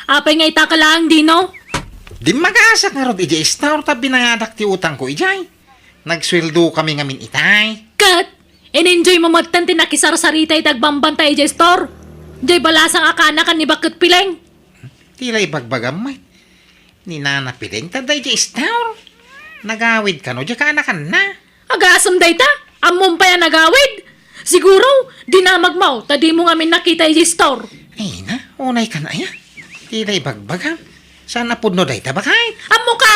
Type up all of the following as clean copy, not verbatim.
Apay nga itakalaan di no? Di mag-asa nga rod ijay store ta binayadak ti utang ko ijay. Nagsweldo kami ngamin itay. Kat, in-enjoy mo matan tinakisar-sarita itagbambantay jay store. Jay balasang akanakan ni Bakit Pileng. Tila ibagbagam may. Ni Nana Pileng taday ijay store. Nagawid ka no, di ka anakan na. Agasam day ta, amon pa yan nagawid. Siguro, dinamag mo, tadi mo ngamin nakita jay store. Ay na, unay ka na ya. Tila ibagbagam. Sana pudno day tabakay. Amo ka,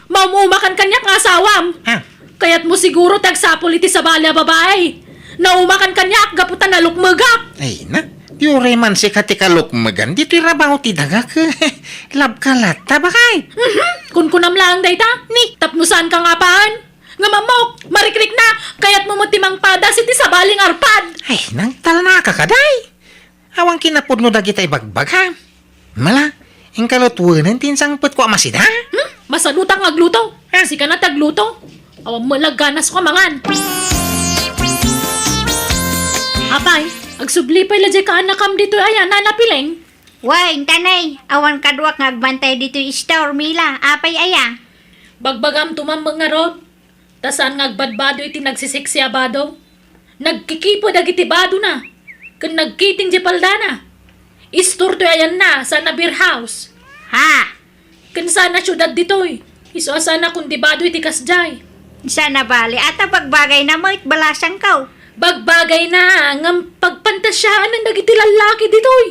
maumumakan kanya ng asawam. Ha? Kaya't mo siguro tagsapol iti sa balya babae. Naumakan kanya ak gaputan na lukmagak. Ay na, yure man si katikalok magan. Dito irabaw ti dagak. Lab ka lata bakay. Kunkunam lang day ta, ni tapnusan ka nga paan. Nga mamok, marikrik na, kaya't mo mutimang padas iti sa baling arpad. Ay, nang talna ka kaday. Awang kinapudno dagiti ay bagbag ha. Mala, ang kalutwanan tinsang put ko amasida. Masalutang agluto. Si ka na tagluto. Awang malaganas ko mangan. Apay, agsublipay la jay ka anakam dito ayan, nanapileng. Way, tanay, awan kadwak ngagbantay dito store Mila, apay aya. Bagbagam tumambang nga rod. Tasan ngagbadbado iti nagsisiksi abado. Nagkikipo dagiti bado na. Kan nagkiting di paldana. Istor to ayan na sa beer house. Ha, Kan sana syudad ditoy. Iso sana kung di bado iti kasjay. sana bali, ata pagbagay na mo balasang kaw. Bagbagay na ngam pagpantasyaan ng dagiti lalaki ditoy.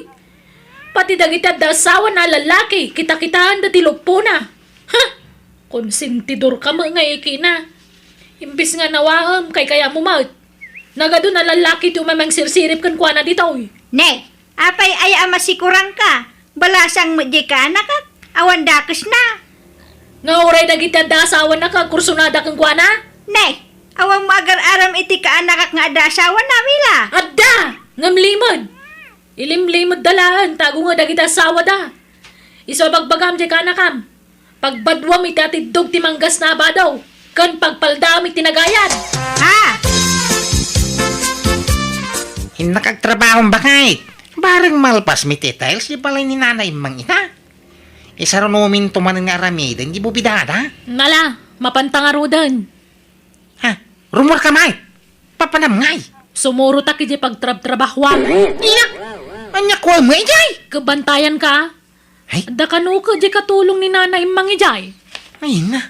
Pati dagiti dasawa na lalaki, kita-kitaan dati lupo na. Ha? Konsentidor ka mo nga iki na. Imbis nga nawaam kay kaya mo maut. Nagado na lalaki ti umamang sirsirip kan kuana ditoy. Ne, apay aya masikurang ka. Balasang mo di ka anak awan dakes na. Nga oray dagiti dasawa na kagkursunada kan kuana. Ne, awan mo agar-aram iti ka anak nga adasawa na Mila. Adda! Ngam limod! Ilimlimod dalaan, tago nga dagiti asawa da. Iso bagbagam di ka anakam. Pagbadwam iti atidog ti manggas na abadaw. Kan pagpaldam iti nagayan. Ha, Hinakagtrabaho bakay. Bareng malpas mi titels, di balay ni nanay mang ita. Isa ron umin tumanan nga aramidan, di bubidada. Nala, mapantangarudan. Ha? Rumor ka may. Papanam ngay. Sumuro ta kiti pagtrab-trabahwan. Inak! Anya ko mo ijay. Kabantayan ka. Ay, Da kanu ka di katulong ni nanay mangijay. ay na.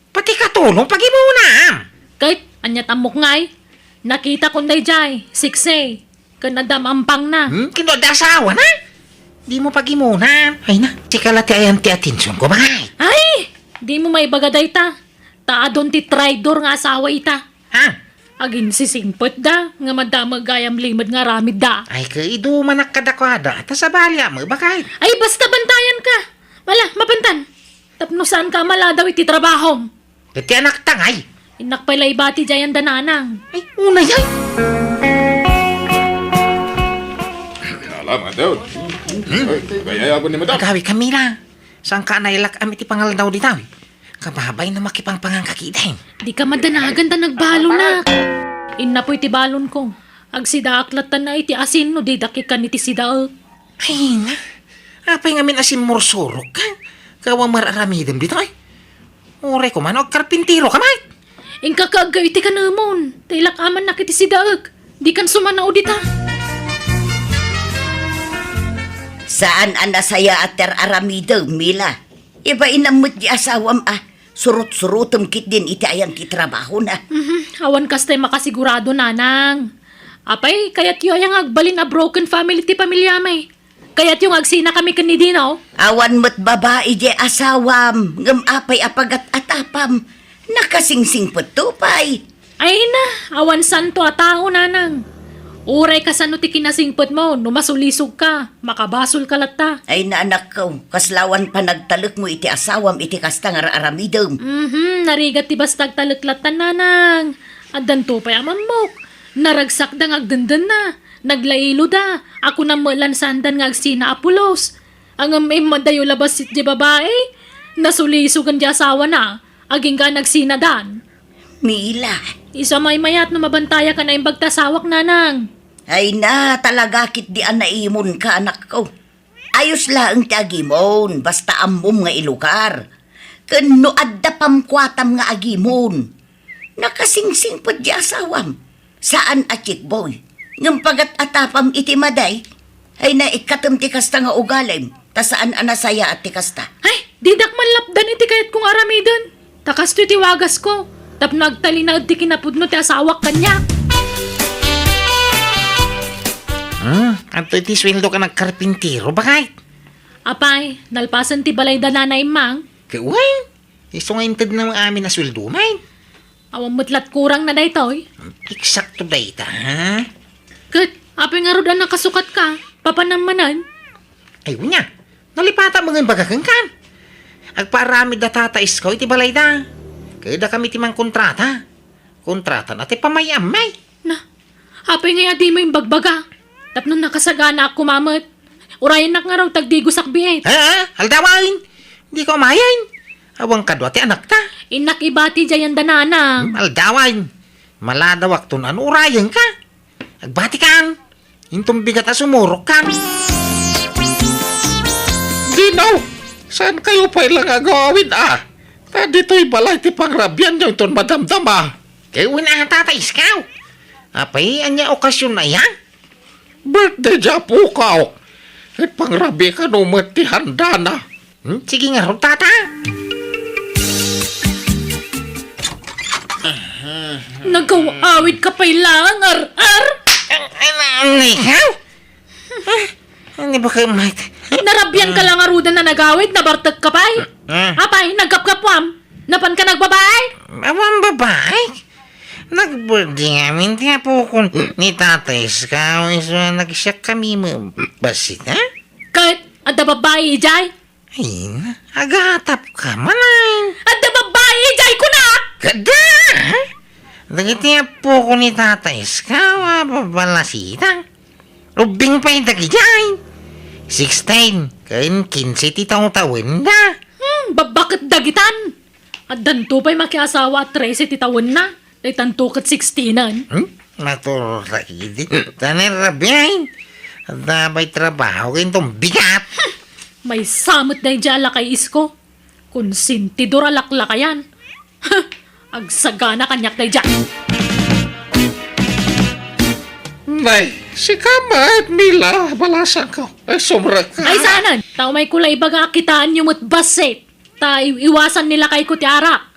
Pati katulong pag imuna. Kahit anyat amok ngay. Nakita ko day jay, sikse. Kanadam ampang na. Kinodasawa na. Di mo pag imuna. Ay na, sikalati ayan ti atensyon ko bakay. Ay! Di mo may bagaday ta. Taadon ti traidor nga asawa ita. Ha? Agin sisingpot da. Nga madamag gayam limad nga ramid da. Ay kaido manak kadakwada at sa balya mo bakay. Ay basta bantayan ka. Wala, mapantan. Tapnusan ka maladaw iti trabaho. Pati anak tangay. Inak pala ibati jayan dananang. Ay, una yan. Alamat daw. Kaya ako ni madam. Agawi kami na. Saan ka nailak amit ipangal daw ditaw. Kababay na makipang pangangkakitain. Di ka madanagan ta nagbalo na. Inna po iti balon ko. Agsidaaklat na iti asin no di dakikan iti sidaak. Ay na. Apay ngamin asin morsurok ka. Kawang mararamidam dito ay. Ure ko man o karpintiro ka man. Ingka kaagay iti ka namon. Tailak aman nakiti sidaak. Di kan sumanao dita. Saan ang nasaya ater aramidaw, Mila? Iba inamot di asawam surut-surutom kit din iti ayang kitrabaho na. Awan kastay makasigurado nanang. Apay, kayat yung ayang agbalin a broken family ti pamilya may. Kayat yung agsina kami kanidinaw. Awan mo't babae di asawam, ngam apay apagat atapam. Nakasingsing patupay. Ay na, awan santo a tao nanang. Uray ka sa no ti kinasingpot mo, numasulisog ka, makabasol ka latta. Ay na anak ko, kaslawan pa nagtalok mo iti asawam iti kastang aramidom. Narigat ti bastag taluklatan nanang. Addan to pa yaman mo. Naragsak da ngagdandan na. Naglailo da. Ako na mulan sandan nga agsina apulos. Ang may madayo labas di babae. Nasulisugan di asawa na. Aging ka nagsinadan. Mila, Isa may mayat na mabantaya ka na yung bagtasawak nanang. ay na talaga kit di anaimon ka anak ko. ayos lang ti agimon, basta amom nga ilugar. Kano adda pamkwatam nga agimon. Nakasingsing po di asawam. Saan achik boy? Ngam pagat atapam iti maday, ay naikatam ti kasta nga ugalim, ta saan anasaya at ti kasta. Ay, didak man lapdan iti kayat kong aramidon. Takas to iti wagas ko. Tap nagtalinaod ti kinapudno ti asawak kanya. Anto iti sweldo ka nagkarpintiro, bakit? Apay, nalpasan ti balay da nanay mang. Kaway, iso nga intad na amin na sweldo, may. Awang mutlat kurang na daytoy. Eksakto dayta, ha? Kat, apay nga rodan nakasukat ka. Papanamanan. Ay, unya, nalipata mga bagakang kan. Agparami da tatais ko, iti balay da. Kaya da kami timang kontrata. Kontrata na ti pamayam, may. Na, apay nga di mo yung bagbaga. Tapno nakasagana ako mamot. Urayan nak nga raw tagdigo sakbiet. Ha? Haldawain. Hindi ko mayain. Awang kadwa ti anak ta. Inak ibati jayan dananang. Haldawain. Maladawak to na urayan ka. Agbati kan. Intong bigat at sumurok kan. Dinaw, saan kayo pa ilang agawin Ta dito'y balay ti pangrabyan nyo itong madamdama. Kaya una tatais ka. Apay, anya okasyon na yan? Birthday dya po ka. At pangrabi ka numat ti handa na. Sige nga ron, tata. Nagawawid ka pa ilang, ar-ar. Ikaw? Hindi ba kayo mat? Narabyan ka lang arudan na nagawid, nabartag ka pa'y. Apay, nagkapkapwam. Napan ka nagbabay? Awang babae? Nag-birthday ngamin, tiya po ko ni tatay ska. So, nag-siyak kami basit, ha? Kahit, adda babae, Ijay. Ay, agatap ka manay. Adda babae, Ijay ko na! Kada! Nagitiya po ko ni tatay ska, babalasita. Rubing pa yung dagijay. 16, kain 15 titong tawin na. Babakit dagitan. At danto pa'y makiasawa at 13 titawon na. Ay tanto kat 16an. Maturakidi. Tanay rabiyain. Dabay trabaho kayo itong bigat. May samot na yung jala kay isko. Konsintidor alakla ka yan. Agsagana kanyak na dyan. Nay, si Kama at Mila, balasan ko. Ay, sumra ka. Ay sanan, tao may kulay baga kitaan yung basit. Ta iwasan nila kay ko ti arak.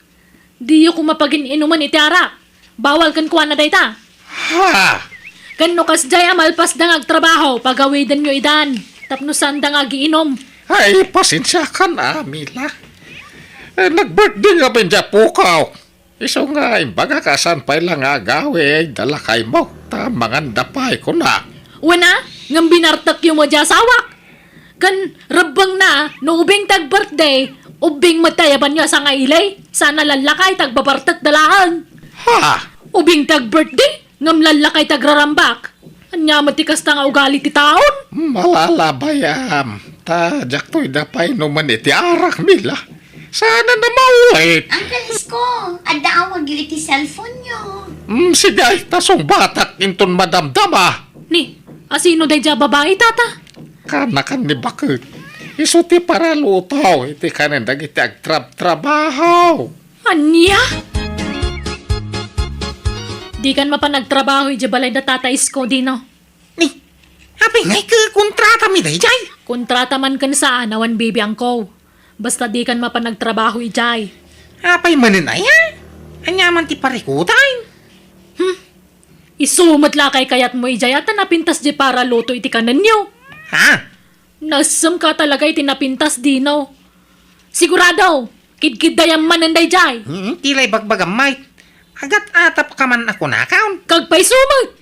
Di ko mapagin inuman iti arak. Bawal kan kuha na dayta. Ha? Kano kas jay amalpas dang agtrabaho, pagawidan nyo idan. Tapno saan dang agiinom. Ay, pasensya ka na, Mila. Nag-birthday nga ba dyan po ka? Iso nga, imbaga kasan pa ilang agawin, dala kay mo. Tamangan dapay ko na. Wana, ngam binartak yung mo sawak. Kan rabang na, no ubing tag-birthday, ubing matayaban nyo sa ngailay. Sana lalakay tagbabartak dalaan. Ha? Ubing tag-birthday, ngam lalakay tagrarambak. Anya matikas na nga ugali ti taon. Malalabayam. Tajak to'y dapay naman iti arak, Mila. Sana na maulit. Uncle Isko, adda awag yung iti cellphone nyo. Sige, tasong batak inton madamdama. Ni, asino day dya babae tata? Kanakan ni bakit. Isuti para lutaw. Iti kanan dagiti agtrab-trabaho. Anya? Di kan mapanagtrabaho iti balay na tata isko dino. Ni, hapi ngay ka kontrata mi day jay. Kontrata man kan saan awan baby angko. Basta di kan mapanagtrabaho ijay. Apay manin ay ha? Anyaman ti parikutain. Isumat lakay kayat mo ijay at napintas di para luto iti kanan nyo. Ha? Nasam ka talaga iti napintas dino. Sigurado, kidkid dayam mananday jay. Tilay bagbagam might. Agat atap ka man ako nakaon. Kagpay sumat.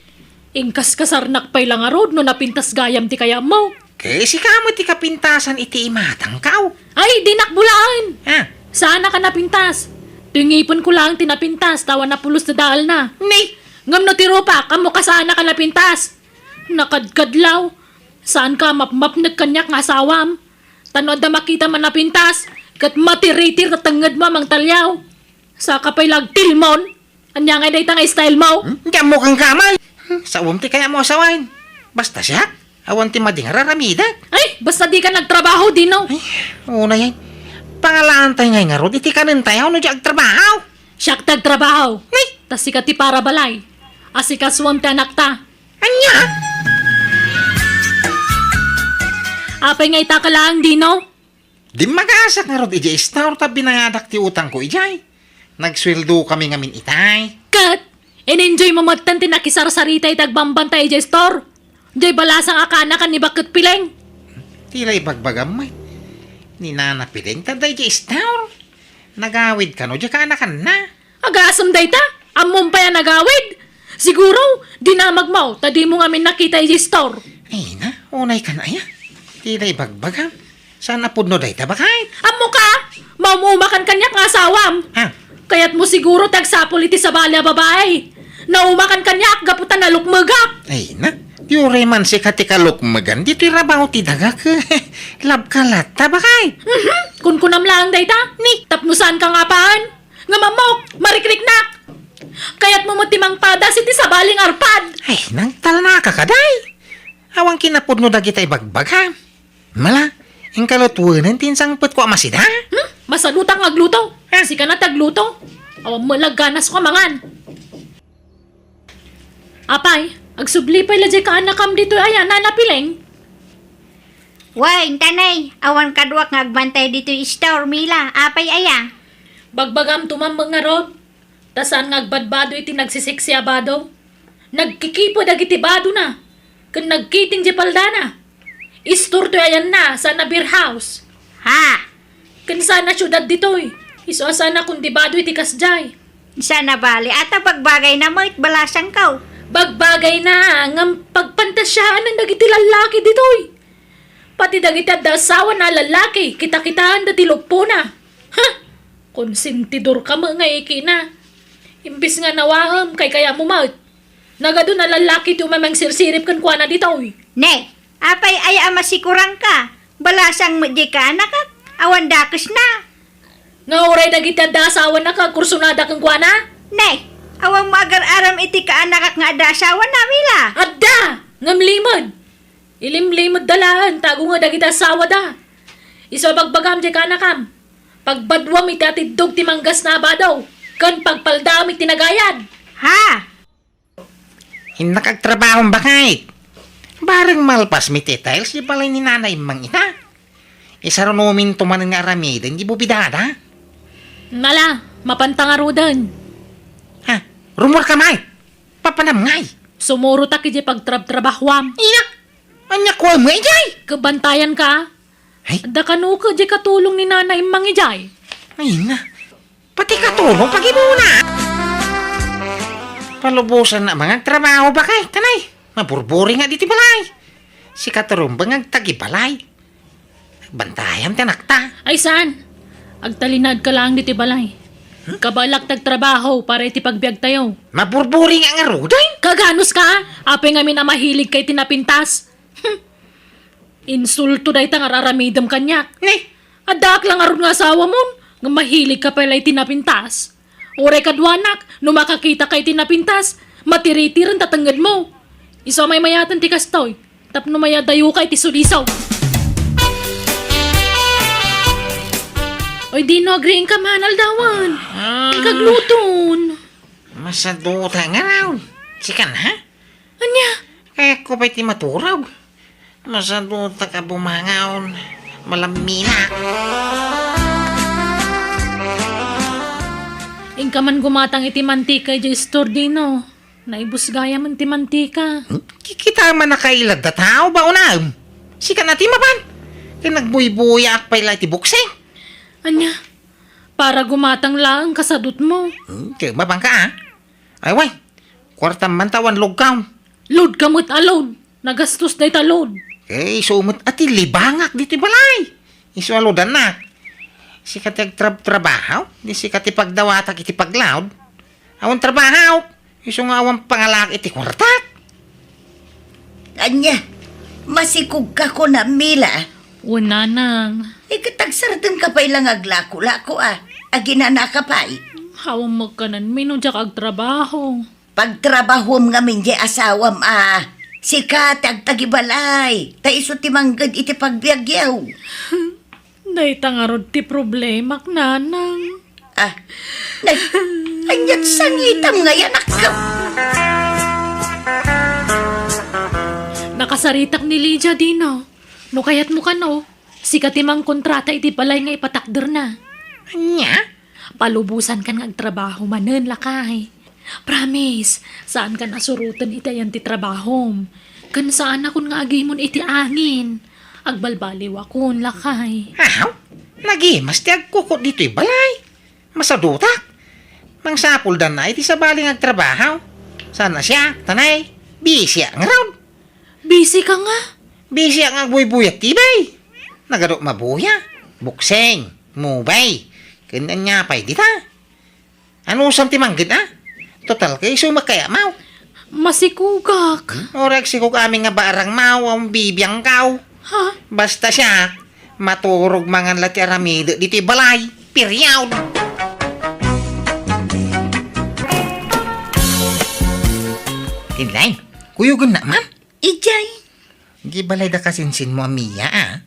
Ingkas kasarnak pay lang arod no napintas gayam ti kaya mo. Kaya si kamo ti kapintasan iti imatang kao. Ay, dinakbulaan. Ha? Sana ka napintas. Tingipon ko lang tinapintas, tawa na pulos na dahil na. Ni, Ngam no tiro pa, kamo ka sana ka napintas. Nakadkadlaw. Saan ka mapmap nagkanyak nga asawam? Tanood na makita man napintas. Kat matiritir na tangad mo mang talyaw. Sa kapay lagtilmon. Anya nga day nga style mo. hindi mo kang kamay. Sa umti kaya mo asawain. Basta siya. Awan ti mading raramida. Ay, basta di ka nagtrabaho, Dino. Ay, una yan. Pangalaan tayo ngay nga ro, iti kanin tayo, ano diyag trabaho? Siyak tagtrabaho. Ay, Tas si ti para balay. Asikaswam ti anak ta. anya? Apay nga ita ka lang, Dino. Di mag-asa nga ro, iti istar, ta binayadak ti utang ko, ijay. Nagsweldo kami ngamin itay. Kat, in-enjoy mo matan tinakisar-sarita itagbambantay jay store. Jay balasang akana kan ni bakit pileng. Tila'y bagbagam may. Ninanapiling, taday di istar. Nagawid ka no, di ka anakan na. Agasam day ta, amon pa yan nagawid. Siguro, di na magmaw, tadi mo ngamin nakita jay store. Ay na, unay ka na ya. Tila'y bagbagam. Saan napudno day tabakay? Amo ka, maumumakan kanyak nga asawam. Ha? Kaya't mo siguro tagsapol iti sa balya babae. Naumakan kanyak, gaputan na lukmagak. Ay na, yure man si katikalok magan, dito'y rabaw ti dagak. Lab ka lata bakay? Kun kunam lang day ta, ni, tapnusan ka nga paan. Nga mamok, marikliknak. Kaya't mo timang padas iti sa baling arpad. Ay, nang talana ka kaday. Awang kinapudno dagitay bagbagam. Mala, ang kalutwanan tinsang put ko amasida. Masalutang agluto. Si ka na tagluto. Awang malaganas ko mangan. Apay, agsubli pa ilajay ka anakam dito ayan, nanapileng. Way, tanay, awan kadwak nga agbantay dito store, Mila. Apay aya. Bagbagam tumambang nga rod. Tasan nga agbadbado iti nagsisiksi abado. Nagkikipo dagiti bado na. Kun nagkiting di paldana. Istur to ayan na sa na beer house. Ha? Kun sana syudad ditoy. Iso sana kung di bado iti kasjay. Sana bali, ata pagbagay na mo it balasang kaw. Bagbagay na ng pagpantasyaan ng dagiti lalaki ditoy. Pati dagiti dasawa na lalaki, kita-kitaan dati lupo na. Ha? Konsentidor ka mo nga iki na. Imbis nga nawaham kay kaya mo maut. Nagado na lalaki ti umamang sirsirip kan kuana ditoy. Ne, apay aya masikurang ka. Balasang mo di ka anak at awan dakis na. Nga oray dagiti dasawa na kagkursunada kan kuana. Ne, awang magar-aram iti ka anak nga adasawa na, Mila. Adda! Ngamlimod! Ilimlimod dalaan, tago nga dagiti asawa da. Iso bagbagam di kanakam. Pagbadwam iti atidog ti manggas na abadaw. Kan pagpaldam iti nagayad. Ha? Hinakagtrabaho bakay. Bareng malpas mi titels, di balay ni nanay mang ita. Isa ron umin tumanan nga aramida, hindi bubidada. Mala, mapantangarudan. Ha? Rumor ka may. Papanam ngay. Sumuro ta kiti pagtrab-trabahwam. Ina! Anya ko mo ijay! Kabantayan ka. Ay, Adda kanu ka di katulong ni nanay mangijay. ay na. Pati katulong pag imuna. Palubusan na mga trabaho ba kay, tanay? Maburburi nga diti balay. Si katurumbang ang tagibalay. Bantayan tanakta. Ay saan? Agtalinad ka lang diti balay. Kabalak tagtrabaho para iti pagbiag tayo. Maburburi nga nga ruday. Kaganos ka? Apay nga minamahilig kay tinapintas. Insulto day tang araramidam kanyak. Ne, Adak lang aron nga asawa mo. Nga mahilig ka pala tinapintas. Ore kadwanak, no makakita kay tinapintas, matiritiran tatangad mo. Iso may mayatan ti kastoy. Tapno mayadayo kay ti sulisaw. Oy, di no agreeing ka manal dawan. Ikagluton. masaduta nga raw. Sikan ha? Anya? Kaya ko ba'y ti maturag? Masaduta ka bumangaon. Malamina. Ingka man gumatang iti mantika di store dino. Naibusgaya man ti mantika. Kikita man na kailad na tao ba unam? Sikan na ti mapan. Kaya nagbuy-buyak pa ila ti bukseng. Anya? Para gumatang lang kasadot mo. Kaya mabang ka ha? Ay way, kwartam man tawan logkaw. Load kamot alone. Nagastos na italod. Eh, sumot ati libangak diti balay. Isualodan na. Sikat trabaho, di sikat ipagdawatak iti paglaod. Awan trabaho, iso nga awan pangalak iti kwartak. Anya, masikog ka ko na, Mila. Una nang. Ikatagsardan ka pa ilang aglako-lako Aginana ka pa Hawang magkanan minudyak ag trabaho. Pagtrabahom nga min di asawam Sikat agtagibalay. Ta iso ti manggad iti pagbiagyaw. Day tangarod ti problema, nanang. Ah, anyat sangitam nga yan ako. Nakasaritak ni Lydia dino. No kayat mo ka no. Sikat imang kontrata iti balay nga ipatakder na. Anya? Palubusan ka nga agtrabaho manen lakay. Promise, saan ka nasurutan itayan ti trabahom. Kan saan akon nga agimon iti angin. Agbalbaliw akon lakay. Ahaw? Lagi, mas tiag kukot dito'y balay. Masadutak. Mang sapul dan na iti sa baling agtrabaho. Sana siya, tanay, busy ang round. Busy ka nga. Busy ang agbuy-buyat tibay. Nagadok mabuya, bukseng, mubay. Ganyan nga pa'y dita. Ano usam ti manggid Total kay sumakaya mau. Masikugak. Orek si kuk aming nga barang mau ang bibiyang kaw. Ha? Basta siya, maturog mangan lati aramido dito'y balay. Piryaw. Tinlay, kuyugan naman. Ijay. Gibalay da kasinsin mo amiya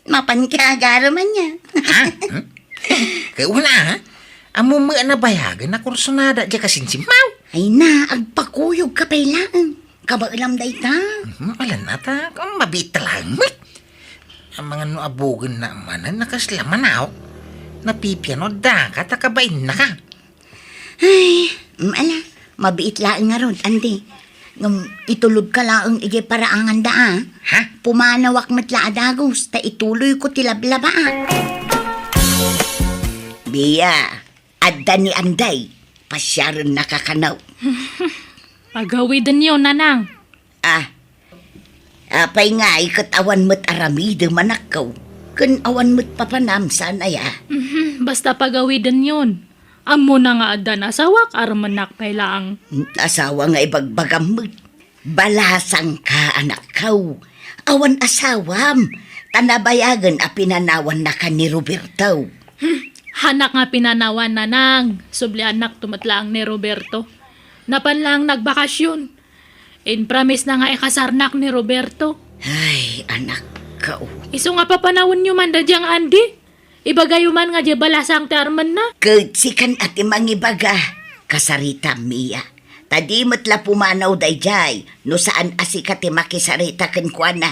Mapan ka agaraman niya. Ha? Kaya una amo mo na bayagan na kursunada dya kasinsin mau. Ay na, agpakuyog ka pailaan. Kabailam day ta. Alam na ta, kung mabita lang. Ang mga no abugan na manan nakaslaman ako. Napipiano da ka, takabain na ka. Ay, ala, mabiit lang nga ron, andi. Itulog ka lang igi paraangan da Ha? Pumanawak matla adagos, ta ituloy ko tilablaba Biya, adda ni Anday, pasyaran nakakanaw. Pagawidan yun, nanang. Apay nga ikatawan mo't aramid manakaw. Kun awan mo't papanam sanaya. Basta pagawidan yun. Amo na nga adan asawak, armanak lang. Asawa nga ibagbagam mo't. Balasang ka anak kaw. Awan asawam. Tanabayagan a pinanawan na ka ni Roberto. Hanak nga pinanawan, nanang. Subli anak tumatlaang ni Roberto. Napan lang nagbakasyon. In promise na nga ikasarnak ni Roberto. Ay, anak kaw. Iso nga papanawon nyo man da diyang Andy. Ibagayuman nga di balasang tarman na. Sikan at imang ibaga. Kasarita Mia. Tadi matla pumanaw dayjay. No saan asikat makisarita kan kuana.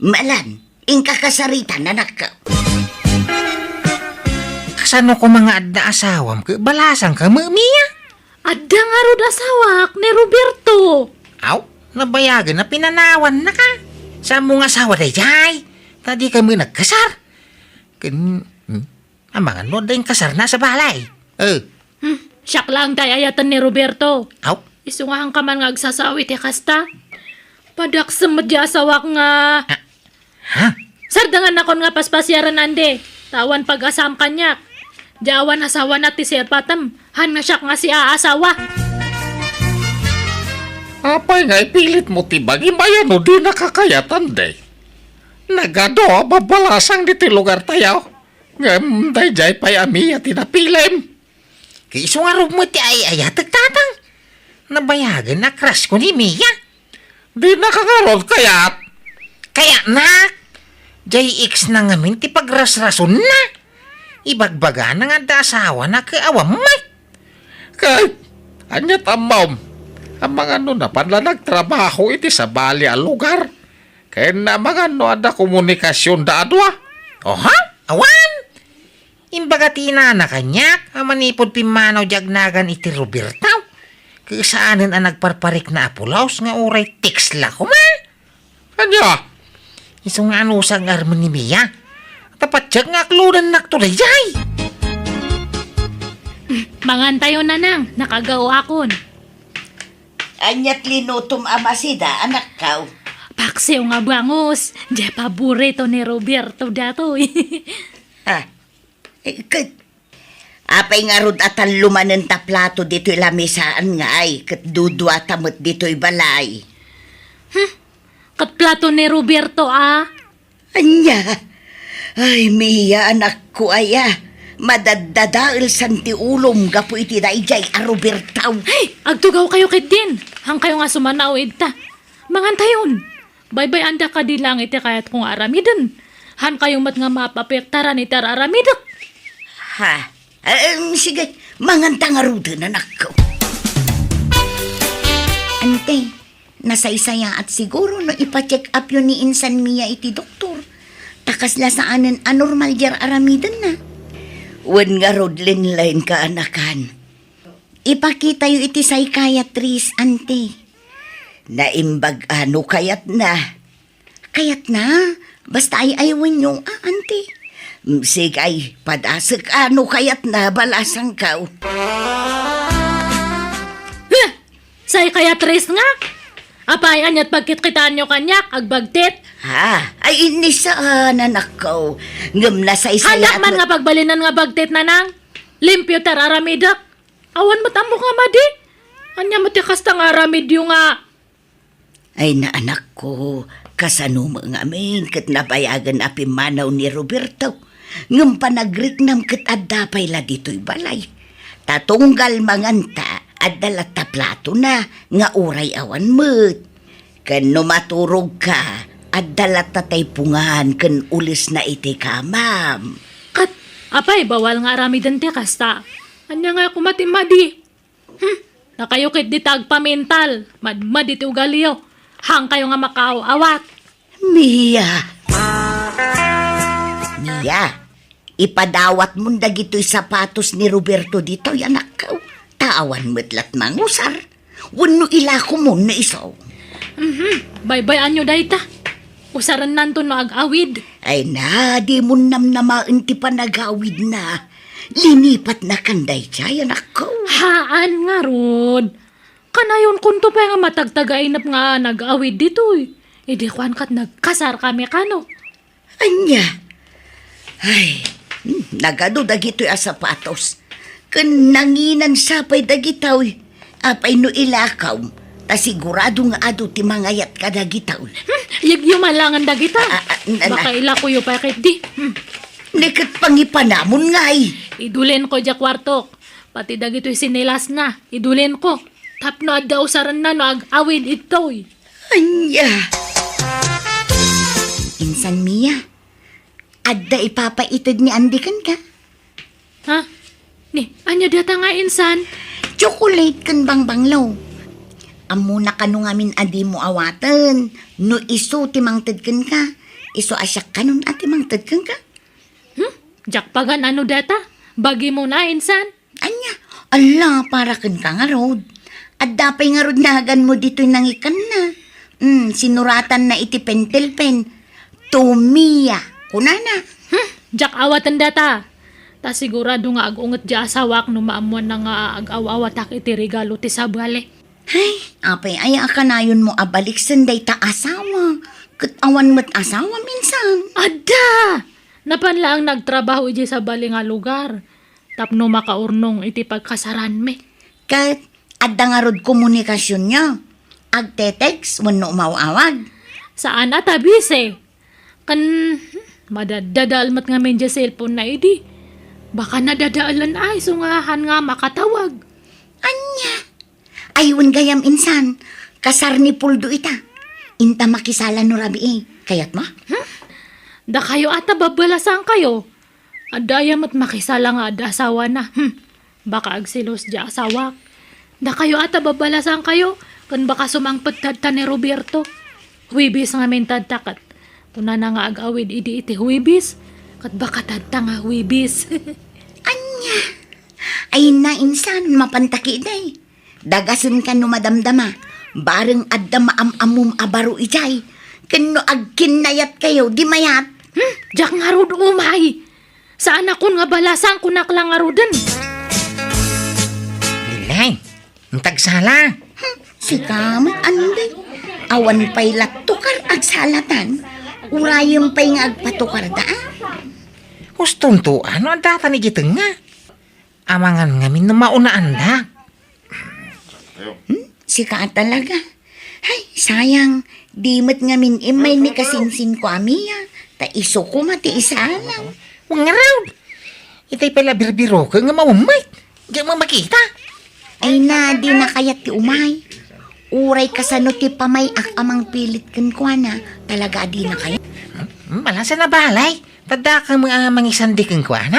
Malan, ingka kasarita nanak ka. Kasano ko mga adda asawam ka, balasang ka mamiya. Adda nga rod asawak ni Roberto. Aw, nabayagan na pinanawan na ka. Sa mong asawa day jay. Tadi kami nagkasar. Ang mga no dahil kasar na sa balay. Siyak lang tayo ayatan ni Roberto. Aw, Iso nga hang kaman nga agsasawit kasta. Padak sa madya asawak nga. ha? Sardangan akon nga paspasyaran ande. Tawan pag-asam kanyak. Diawan asawa na ti Sir Patam. Han nga siyak nga si aasawa. Apay nga ipilit mo tibagi mayan o di nakakayatan day. Nagado babalasang di ti lugar tayo. Ngam day jay pay amiya tinapilim. Kaiso nga rin mo ti ayatag tatang. Nabayagan na crush ko ni Mia. Di nakakarod kayat. Kaya nak, JX na ngamin ti pagras-rason na. Ibagbaga na nga da asawa na kaawam may. Kay, anyat amam. Ang mga no na panla nagtrabaho iti sa bali a lugar. Kaya na mga no ada komunikasyon da adwa. Oha, awan. Imbaga tinana kanyak, manipod pimanaw jagnagan iti Robertaw. Kasaanan ang nagparparik na apulaos nga oray tiksla ko ma. Anya, Isong nga anusang arman ni Mia. Tapat siya nga kludan naktuloy jay. Mangantayo na nang, nakagawa akon. Anyat linutom amasida, anak kaw. Paksiw nga bangos, di paborito ni Roberto datoy. Apay nga rod atan lumanen ta plato dito'y lamisaan nga ay, kat dudwa tamot dito'y balay. Kat plato ni Roberto Anya, ay Mia anak ko aya, Madadadail santi ulom gapo iti dayjay a Robertaw. Hey, agtugaw kayo kit din. Hang kayo nga sumanaw ta. Mangantayon. Bye-bye anda ka di lang iti kayat kong aramiden. Han kayong mat nga mapapektaran iti aramidok. Ha? Sige, manganta nga ruda na nako. Ante, nasaysaya at siguro no ipa-check up yun ni Insan Mia iti doktor. Takas la saanan anormal jar aramidan na. Wen nga rodlin lain ka anakan. Ipakita yu iti psychiatrist, ante. Naimbag ano kayat na. Kayat na? Basta ay aywan yung ante. Sige ay, padasag ano kayat na balasang kao. Huh! Say kaya tres nga. Apay anyat pagkitkitaan nyo kanyak, agbagtit. Ha? Ay inisaan nako. Ngam na sa Hanak man nga pagbalinan nga bagtit na nang. Limpyo tararamidak. Awan mo tamo nga madi. Anya mo tikas tang aramidyo nga. Ay na anak ko, kasano mga amin kat nabayagan api manaw ni Roberto. Ngam panagriknam kat adapay la dito'y balay. Tatunggal manganta at dalata plato na nga uray awan mo't. Kan maturog ka at dalata tay pungan kan ulis na iti kamam. Kat, apay bawal nga aramidan ti kasta. Anya nga kumatimadi. Nakayukit di tagpamintal. Madmad iti ugaliyo. Hang kayo nga makaaw-awat. Mia! Mia, ipadawat mo dagito'y sapatos ni Roberto dito, anak ko. Tawan mo't lat mangusar. Wano ilako mo na isaw. Bye-bye anyo dayta. Usaran nanto no ag-awid. Ay na, di mo namnamaan ti panagawid na. Linipat na kanday siya, anak ko. Haan nga rod. Kanayon kunto pa nga matagtagainap nga nag-awid dito eh. Idi kwan kat nagkasar kami kano. Anya? Ay, nagado dagito'y sapatos. Kananginan sapay dagitaw. Apay no ilakaw. Ta sigurado nga ado ti mangayat ka dagitaw. Yumalangan dagita. na- Baka ilakuyo pa kit di. Nikat pangipanamon ngay. Idulin ko dya kwartok. Pati dagito'y sinilas na. Idulin ko. Tapno adda usaran na no ag-awid ito'y. Anya? Insan Mia, adda ipapaitid ni Andikan ka. Ha? Ni, anya data nga insan? Chocolate kan bang banglaw. Amo na kanu ngamin adi mo awatan. No iso timangtid kan ka. Iso asyak kanun at timangtid kan ka. Jakpagan ano data? Bagi mo na insan? Anya? Ala, para kan ka nga rod. At dapay nga rod nahagan mo dito'y nangikan na. Sinuratan na iti pentel pen. Tumia. Kunana. Jak awatan data. Ta sigurado nga agunget di asawak no maamuan na nga ag-awawatak iti regalo ti sabale. Ay, apay aya ka na yun mo abalik sanday ta asawa. Katawan mo't asawa minsan. Ada! Napanla ang nagtrabaho iti sa bali nga lugar. Tapno makaurnong iti pagkasaran me. Kat adda nga rod komunikasyon niya. Agte-text wano umawawag. Saan ata bise? Kan madadadalmat nga men di cellphone na idi. Baka nadadaalan ay sungahan nga makatawag. Anya? Ayun gayam insan. Kasar ni Puldo ita. Inta makisala no rabi eh. Kayat mo? Da kayo ata babalasan kayo. Adayam at makisala nga ada asawa na. Baka agsilos di asawa. Da kayo ata babalasan kayo. Kan baka sumangpad tadta ni Roberto. Huibis nga men tadtakat. Kuna na nga agawid idi iti huibis. Kat baka tadta nga huibis. Anya? Ay na insan, mapantaki day. Dagasan ka no madamdama. Bareng adda maamamum abaro ijay. Kano agkinayat kayo, di mayat. Diyak nga rod umay. Saan akon nga balasan kunak lang nga rodan. Lilay, ang tagsala. Si kamat anday. Awan pa'y latukar agsalatan. Urayong pa'y nga agpatukar daan. Gustong to, ano ang data ni Giteng nga? Amangan ngamin na maunaan da. Si ka talaga. Ay, sayang. Di mat ngamin imay ni kasinsin ko amiya. Ta iso ko mati isa lang. Huwag nga raw. Itay pala birbiro ka nga mamamay. Di mo makita. Ay na, di na kayat ti umay. Uray kasano ti pamay amang pilit kan kwa na. Talaga di na kaya. Malasa na balay. Tada ka mga mangisandikin ko, na.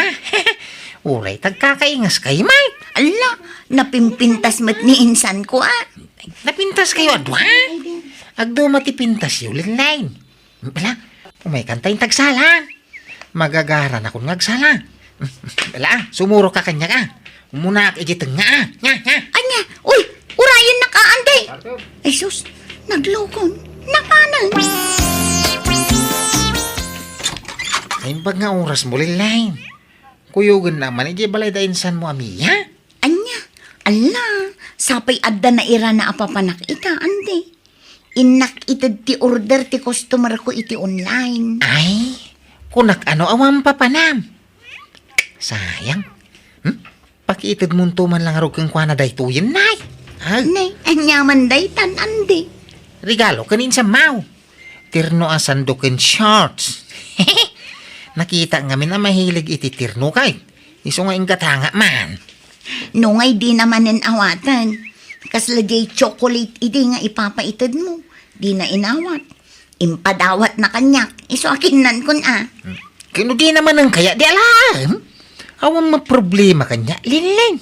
Uray, tagkakaingas kayo, mate. Ala, napimpintas mat ni insan ko Napintas kayo, adwa. Agdo matipintas yung linlain. Bala, umay kantay tagsala. Magagaran ako ngagsala. Bala, sumuro ka kanya ka. Umuna ka igitang nga. Anya, uy, urayan na ka, ande. Ay sus, naglokon. Nakanan. Ay, bag nga oras mo linlain. Kuyugan naman, hindi balay da insan mo, amiya. Anya, ala, sapay adda na ira na apapanak ita, ande. Inak itad ti order ti customer ko iti online. Ay, kunak ano awang papanam. Sayang. Pakiitid mo man lang arog kang kwa na dayto yun, nay. Ay, Nay, anyaman daytan, ande. regalo kanin sa mau. Tirno ang sandukin shorts. Nakita ngamin na mahilig iti tirno kay. Iso nga ingatanga man. Nungay di naman awatan. Kaslagay chocolate idi nga ipapaitad mo. Di na inawat. Impadawat na kanyak. Iso akinan kun Kano di naman ang kaya di alam. Awang maproblema kanya, linlin.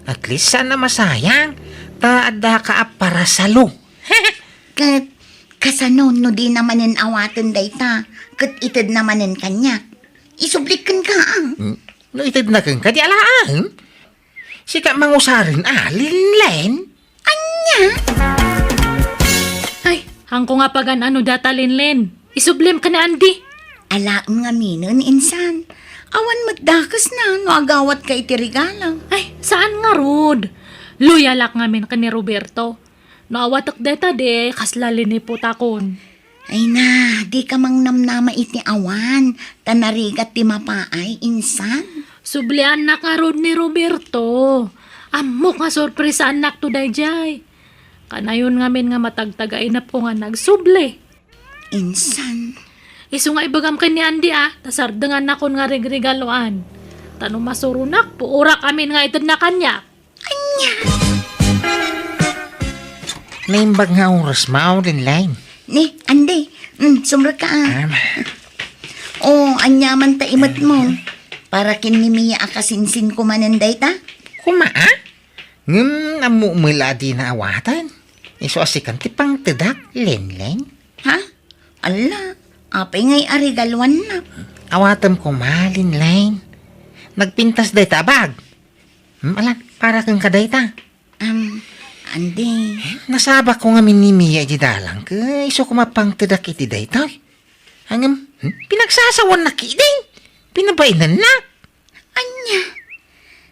At least sana masayang. Taada ka para salo. Kasano no di naman awatan dayta. Kat itad naman kanyak. Isublikan ka No itid na kang kadi alam. Sika mangusarin linlin. Ay, hangko nga pagan ano data linlen. Isublim ka na, Andy. Alaam nga minon, insan. Awan magdakas na no agawat ka iti regalo. Ay, saan nga rod? Luyalak ngamin ka ni Roberto. Naawatak deta de, kaslalin ni putakon. Ay na, di ka mang namnama iti awan. Tanarigat ti mapaay, insan. Sublian na ka rod ni Roberto. Amok nga sorpresa anak to dayjay. Kanayon ngamin nga matagtagainap ko nga nagsubli. Insan. Isu nga ibagam kay ni Andy tasardengan na kon nga regregaloan. Tanong masurunak, puurak amin nga itad na kanya. Naimbag nga oras mao linlin. Ni, ande. Sumra ka Oh, anyaman ta imat mo. Para kinimiya akasinsin ko mananday ta. Kumaa? Namumula di na awatan. Iso asikan ti pang tedak, linlin. Ha? Ala, apay ngay arigalwan na. Awatam ko malinlin. Nagpintas day tabag. Ala, para kang kadayta. Ande. Nasaba ko nga minimiya di dalang ka. Iso kumapang tedak iti dayta. Hangam, pinagsasawan na kiding. Pinabainan na. Anya.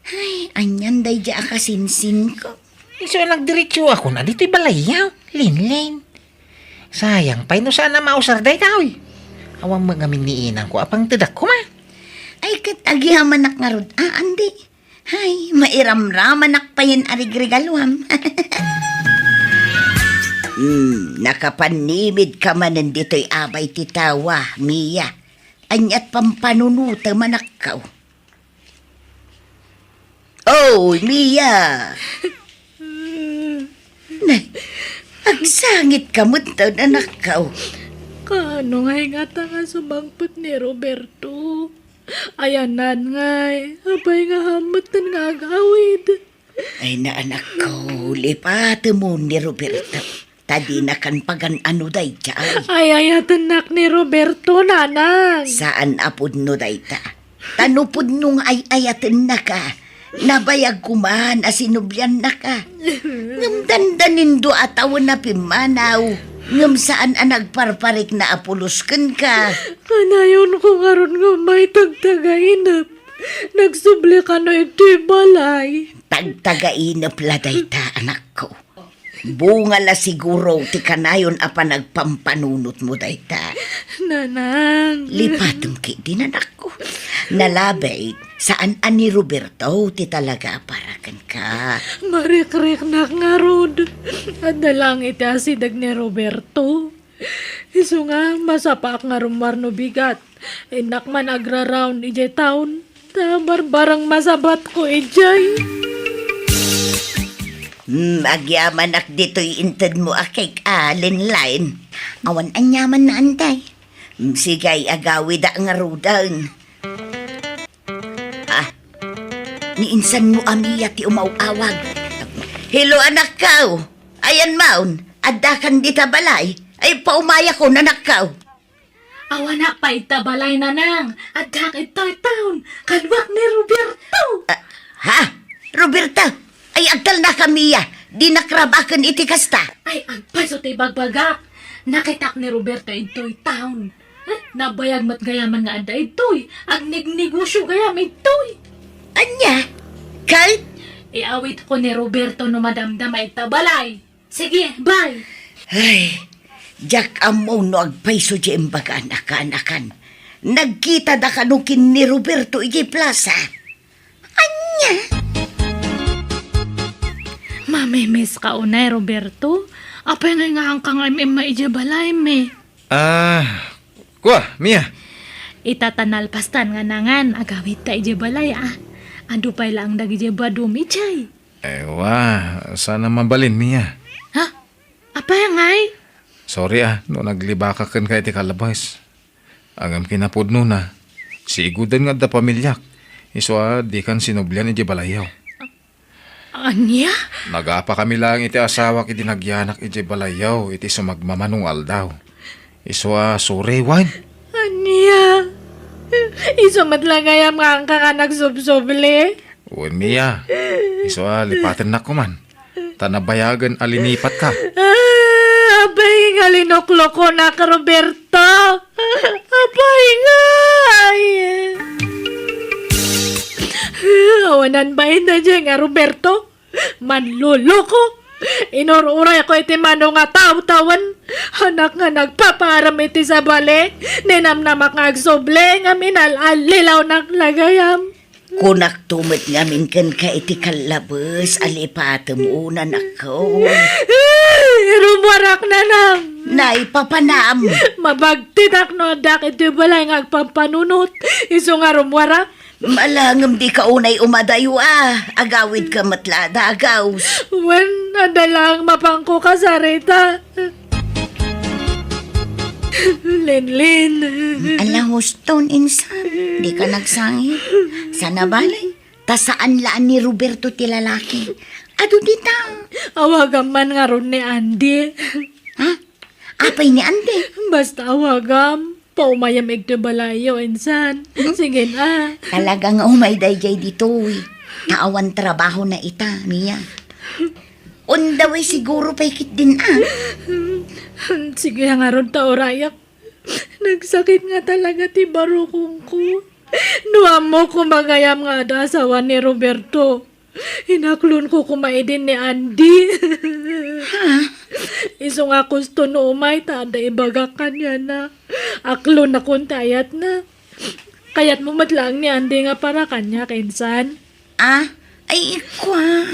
Ay, anyan day di akasinsin ko. Iso nagdiretso ako na dito'y balayaw. Linlin. Sayang, pa'y no sana mausar day tao. Awang mga miniinan ko apang tedak ko ma. Ay, katagihaman nak nga rod. Ande. Ay, mairamraman nak pa yun arigregaluam. Nakapanimid ka man nandito'y abay titawa, Mia. Anyat pampanunuta manakaw. Oh, Mia! Nay, agsangit ka mo taon na nakaw. Kano nga ingata nga sumangpot ni Roberto. Ayanan nga abay nga hamatan nga agawid. Ay na anak ko, lipate mo ni Roberto. Tadi na kan pagan ano day dyan. Ay ayatan nak ni Roberto, nanang. Saan apod no day ta? Tanupod nung ay ayatin na ka. Nabayag kuman asinubyan na ka. Ngam dandanin do ataw na pimanaw. Ngam saan ang nagparparik na apuluskan ka. Kanayon ko nga ron nga may tagtagainap. Nagsubli ka na iti balay. Tagtagainap laday ta, anak ko. Bunga la siguro ti kanayon apa nagpampanunot mo day ta. Nanang. Lipatong ki din anak ko. Nalabay, saan ani Roberto ti talaga parakan ka. Marik-rik na nga rod. Adalang iti asidag ni Roberto. Isu nga masapak nga rumar no bigat. Inak man agra-round ije taon. Barbarang masabat ko, Ejay. Agyaman ak dito'y inted mo akik line. Awan anyaman na antay. Sigay agawi da nga rudan. Ni insan mo amiya ti umawawag. Hello anak kaw. Ayan maun. Adakan di ta balay. Ay paumaya ko nanak kaw. Awanak pa itabalay na nang. Adak ito'y taon. Kalwak ni Roberto. Ha? Roberta? Ay agtal na kamiya. Di nakrabakan iti kasta. Ay, agpaso ti bagbagak. Nakitak ni Roberto ito'y taon. Nabayag mat gayaman nga ada ito'y. Agnignegosyo gayam ito'y. Anya? Kahit? Iawit ko ni Roberto no madamdam ay tabalay. Sige, bye. Ay, jak amo no agpaiso di imbaga anak-anakan. Nagkita da kanukin ni Roberto iti plaza. Anya? Mamimiss ka unay, Roberto. Apay nga ang kang maijabalay me. Kuha, Mia. Itatanalpastan nga nangan, agawit ta ijabalay Ando pa'y lang dagijaba dumichay. Sana mabalin, Mia. Ha? Apay ngay? Sorry no naglibakakan ka iti kalabas. Agam kinapod no na. Si igudan nga da pamilyak. Iswa di kan sinublian iti balayaw. Anya? Nagapa kami lang iti asawa iti nagyanak iti balayaw iti sumagmamanong aldaw. Iswa sorry, Wan. Anya? Isumat lang gayam nga ang kakanak subsoble. Uwan, Mia. Iswa lipatin na ko man. Tanabayagan alinipat ka. Apay nga linoklo ko na ka, Roberto. Apay nga. Awanan ba na dyan nga, Roberto? Manluloko. Inururay ko iti mano nga taw-tawan. Anak nga nagpaparam iti sa bale. Ninamnamak nga agsoble nga minalalilaw naglagayam. Kunak tumit ngamin kan ka iti kalabas. Alipatem unan ako. Rumwarak na lang. Naipapanam. Mabagtidak no dak iti balay nga agpampanunot. Iso nga rumwarak. Malangam di ka unay umadayo Agawid ka matlada agaws. Wen, adalang mapangko ka sa rita. Lenlen. Ala huston insan. Di ka nagsangit. Sana balay. Tasaan laan ni Roberto ti lalaki. Ado dita. Awagam man nga ron ni Andy. Ha? Apay ni Ande. Basta awagam. Paumayam igdabalayo, insan. Sige na. Talaga nga umayday jay dito eh. Naawan trabaho na ita, Mia. Undaway siguro paikit din Sige nga ron taurayak. Nagsakit nga talaga ti barukong ko. Nuam mo kumagayam nga ada asawa ni Roberto. Hinaklon ko kumaidin ni Andy. Iso nga gusto no umay, tada ibagakan niya na. Aklon na kuntayat na. Kaya't mo matlang ni Andy nga para kanya, kinsan. Ay, ikwa.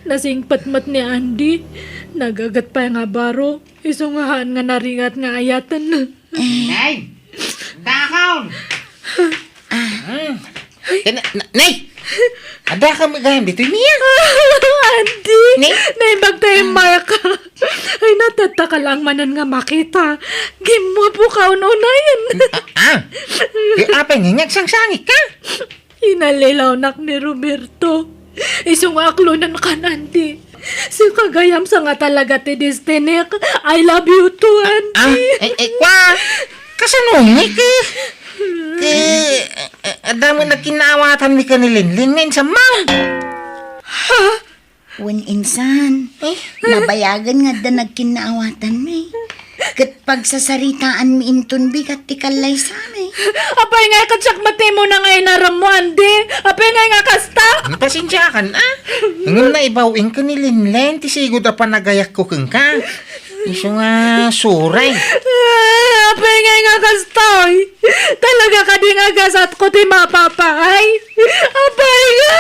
Nasingpatmat ni Andy. Nagagat pa nga baro. Iso nga haan nga naringat nga ayatan. Nay! Dakaon! Nay! Ada ka magayam dito, Mia. Andy! Nay? Naibag tayo ka. Ay, natataka lang manan nga makita. Gimo po ka unayan. Apay nga sangsangit ka. Inalilaw nak ni Roberto. Isong aklonan ka, Andy. Si kagayam sa nga talaga ti Destinek. I love you too, Andy. Kwa! Kasanungay ka. Adamo na kinawatan mi ka ni Linlin ngayon sa mount. Wen insan. Nabayagan nga da nagkinaawatan mi. Kat pagsasaritaan mi inton bigat ti kalay sa mi. Apay nga katsak mati mo na nga inaram mo, Andy. Apay nga kasta. Pasensya ka na. Ngayon na ibawin ka ni Linlin. Tisigod pa nagayak ko kang ka. Iso nga suray. Apay nga kastoy. Talaga ka di nga gasat ko ti mapapaay. Apay nga.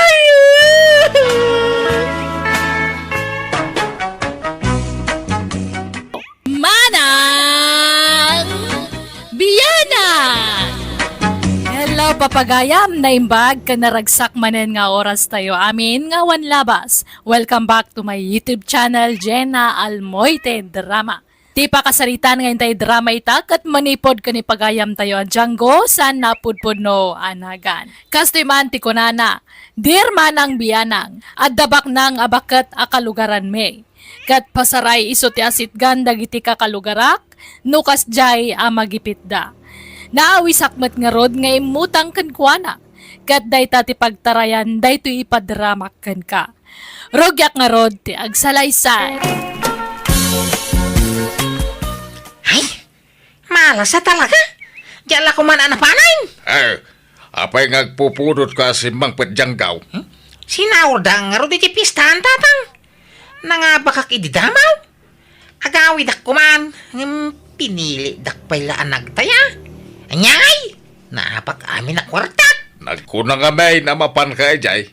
Manang Biyana! Hello Papagayam na imbag ka naragsak manen nga oras tayo amin nga wan labas. Welcome back to my YouTube channel, Jenna Almoite Drama. Ti pa kasaritan nga intay drama itak at manipod ka ni pagayam tayo ang Django san napudpud no anagan. Kastoy man ti kunana, dir manang biyanang, at dabak nang abakat akalugaran me. Kat pasaray iso ti asit ganda giti kakalugarak, nukas jay amagipit da. Naawi sakmet nga rod nga imutang kan kuana. Kat day ti pagtarayan, day to ipadramak kan ka. Rogyak nga rod ti agsalaysay. Ay, malasa talaga. Diyan ko man anapanan. Apay ngagpupudot ka si Mang Petjanggaw. Sinaudang nga ro di pistahan tatang. Nangabakak ididamaw. Agawi dak kuman. Pinili dak pala nagtaya. Anyay! Naapak amin na kwarta. Nagkunang amay na mapan ka ijay.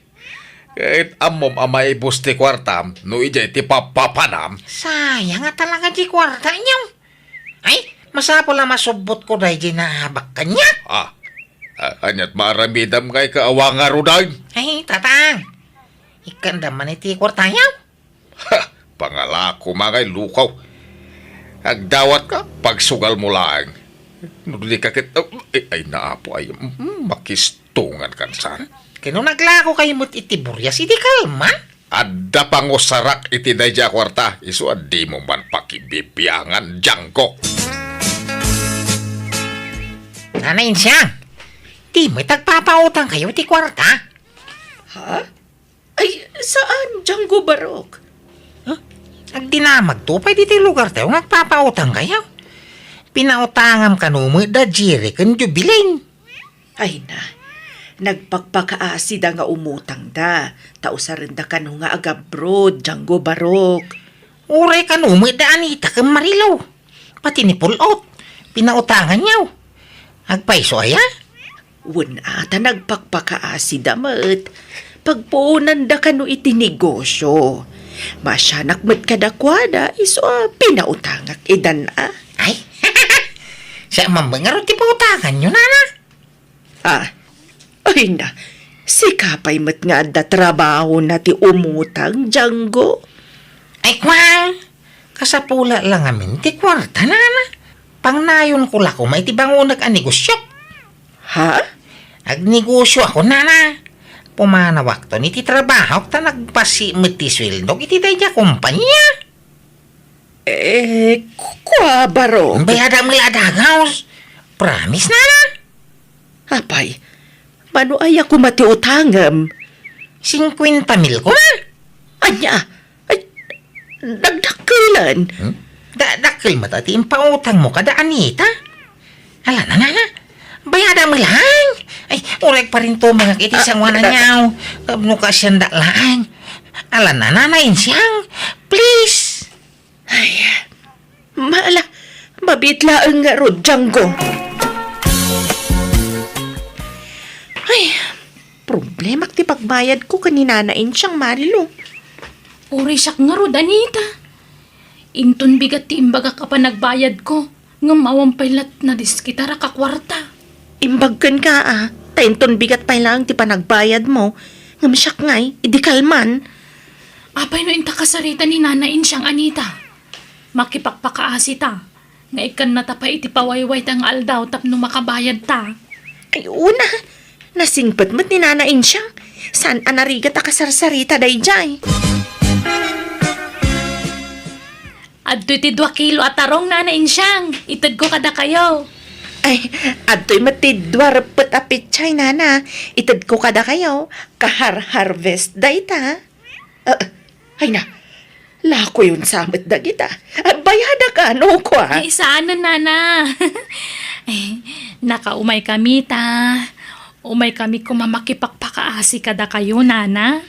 Kahit amom amay busti kwartam, no ijay ti papapanam. Sayang nga talaga di kwarta niyo. Ay, masapo lang masubot ko dahil di naabak kanya. Anyat maramidam kay kaawa nga ruday. Ay, tatang. Ikanda man iti kwarta niyo. Pangalako mga lukaw. Agdawat ka, pagsugal mo lang. Nuli ka ay naapo ay makistungan kan san. Kano naglako kayo mo't itiburya si di kalman? Adda pang usarak iti dayja kwarta, iso adi mo man pakibibiyangan Django. Nanayin siya. Di mo'y tagpapautang kayo iti kwarta. Ay, saan, Django Barok? Agdinamag to, pwede iti lugar tayo nagpapautang kayo. Pinautangam kanumo da jiri kan jubilin. Ay na, nagpagpakaasid nga umutang da. Tausarin da kanu nga agabroad, Django Barok. Uray kanumo da anita kan marilaw. Pati ni pulot. Pinautangan niyaw. Agpaiso aya? Wuna ta nagpagpakaasid amat. Pagpuunan da kanu iti negosyo. Masyanak mat kadakwada, iso pinautangak idan Ay, siya mambangarot ti pautangan nyo, nana. Ay na, si kapay mat nga da trabaho na ti umutang, Django. Ay, kwang. Kasapula lang amin ti kwarta, nana. Pangnayon ko lako, may tibangunag ang negosyo. Ha? Agnegosyo ako, nana. Pumanawak to, niti trabaho, ta nagpasimit ti sweldo, iti tayo kumpanya. Kwa Barok? Bayada mo adagaws. Promise, nana. Apay, mano ay ako matiutangam? 50 mil ko man. Anya, ay, nagdakilan. Dakil matati yung pautang mo kada anita. Ala na, nana. Bayada mo lang. Ay, urek pa rin to mga kitisang wana niyaw. Nuka siyang lang. Ala na, nanayin siyang. Please. Ay, mala, mabitlaan nga ro, Django. Ay, problema ti pagbayad ko kaninanain siyang marilo. Uri siyak nga rod, Anita. Inton bigat ti imbaga ka pa nagbayad ko. Nga mawampaylat na diskitara ka kwarta. Imbagkan ka Tainton bigat pa lang ti panagbayad mo. Ngam siyak ngay, idikalman. Apay no inta kasarita ni nanain siyang Anita. Makipagpakaasi ta. Nga ikan na tapay iti pawayway tang aldaw tapno makabayad ta. Ay, una, nasingpat mo't ninanain siya. Saan anarigat akasarsarita day jay? At ti 2 kilo at tarong nanain siyang. Itad ko kada kayo. Ay, adto'y matidwar put apit chay, nana. Itad ko kada kayo. Kahar-harvest day ta. Ay na, lako yun samit da kita. Bayada ka, no ko Ay, saan na, nana? Eh, nakaumay kami ta. Umay kami kumamakipagpakaasi kada kayo, nana.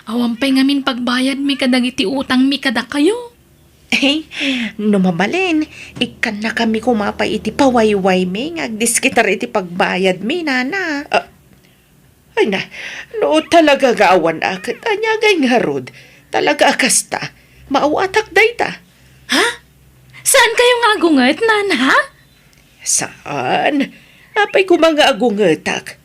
Awampay ngamin pagbayad mi kadag iti utang mi kada kayo. Eh, numabalin. Ikan na kami kumapay iti pawayway mi. Ngagdiskitar iti pagbayad mi, nana. Ay na, no talaga gawan akit. Anyagay nga rod. Talaga akasta. Mauatak day ta. Ha? Saan kayo nga agungat, nana? Saan? Napay ko mga agungetak.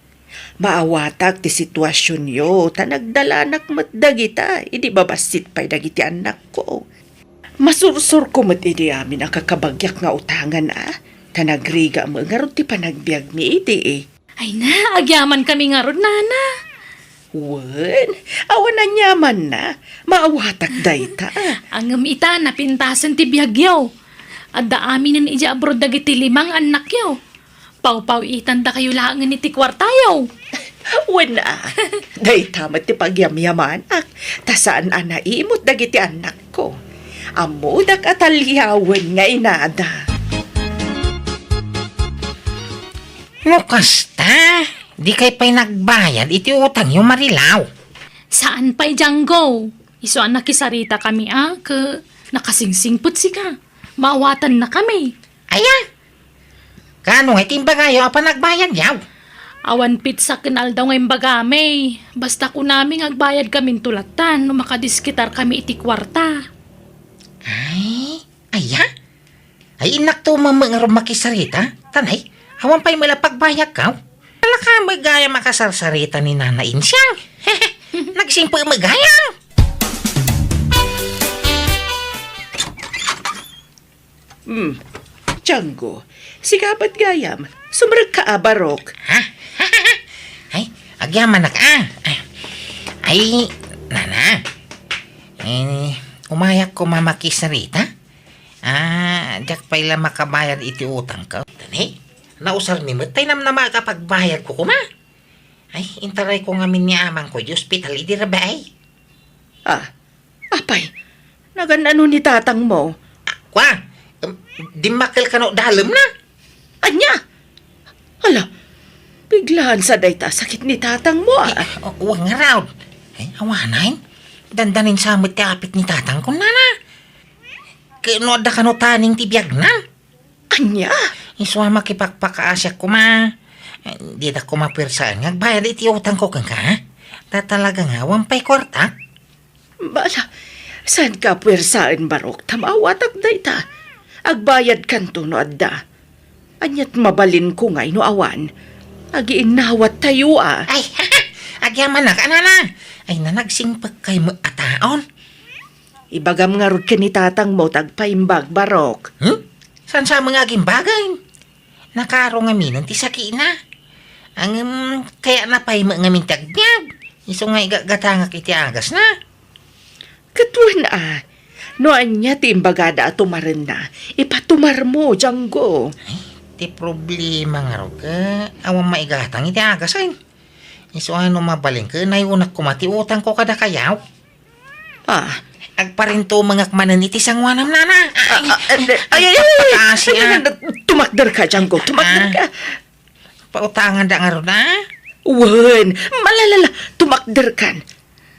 Maawatak ti sitwasyon yo, tanagdalanak mat dagita, idi babasit pa'y dagiti anak ko. Masursur ko mat idi amin ang kakabagyak nga utangan tanagriga mo nga ron ti panagbiag mi idi eh. Ay na, agyaman kami nga ron, nana. Wen, awan na nyaman na, maawatak dayta. Ang ita, napintasan ti biyagyaw. At daamin na ija abroad dagiti 5 anak yaw. Pau-pau itan da kayo langan ni ti kwartayaw. Wen na, dayta mat ti pagyamyamanak, tasaan imot dagiti anak ko. Amudak atalyawen nga inada. No kasta, di kay pa'y nagbayad, iti utang yung marilaw. Saan pa'y Django? Iso ang nakisarita kami ke nakasingsingput si ka. Maawatan na kami. Aya, kano nga timbagayo apa nagbayad yaw? Awan pit sa kinal daw ngayong bagame. Basta ko namin agbayad kami tulatan no makadiskitar kami iti kwarta. Ay, aya? Ay inak to mamang makisarita? Tanay, awan pa'y malapagbayag ka? Wala ka magaya makasarsarita ni Nana Insyang. Nagsimpo magaya. Django, sigapat gayam, sumarag ka Barok. Ha? Ay, agyaman na ka. Ay, Nana. Umayak ko mamakisarita. Diyak pa'y lang makabayad iti utang ka. Tanay, nausar ni Matay nam na makapagbayad ko kuma. Ay, intaray ko ngamin ni amang ko di hospital, idi rabay. Apay, naganano ni tatang mo? Kwa, di makil ka no dalam na. Anya? Hala, biglaan sa dayta sakit ni tatang mo Huwag nga raw. Ay, awanain. Dandanin sa amot ti apit ni tatang ko, Nana. Kano da kano taning tibiyag na. Anya? Iswa makipagpakaasya ko ma. Di da ko mapirsaan. Nagbayad iti utang ko kang ka. Tatalaga nga, wampay kwarta. Bala, saan ka puwersaan Barok? Tamawatak dayta. Agbayad kanto no adda. Anyat mabalin ko nga ino awan. Agiinawat tayo Ay, agyaman na ka, Nana. Ay, nanagsingpag kay mo ataon. Ibagam nga rod ka ni tatang mo tagpaimbag Barok. San sa mga aging bagay? Nakaro nga minan ti sakina. Ang kaya napay mo nga mintagbyag. Iso nga igagatangak iti agas na. Katuan no anya ti imbagada at tumarin na. Ipatumar mo, Django. Ti problema nga ro ka. Awang maigatang iti agas ay. Iso ano mabaling ka, nayunak ko mati utang ko kada kayaw. Agparinto mga kmanan iti sangwanam, Nana. Ay, tumakdar ka, Django, tumakdar ka. Pautangan da nga ro na. Wen, malalala, tumakdar kan.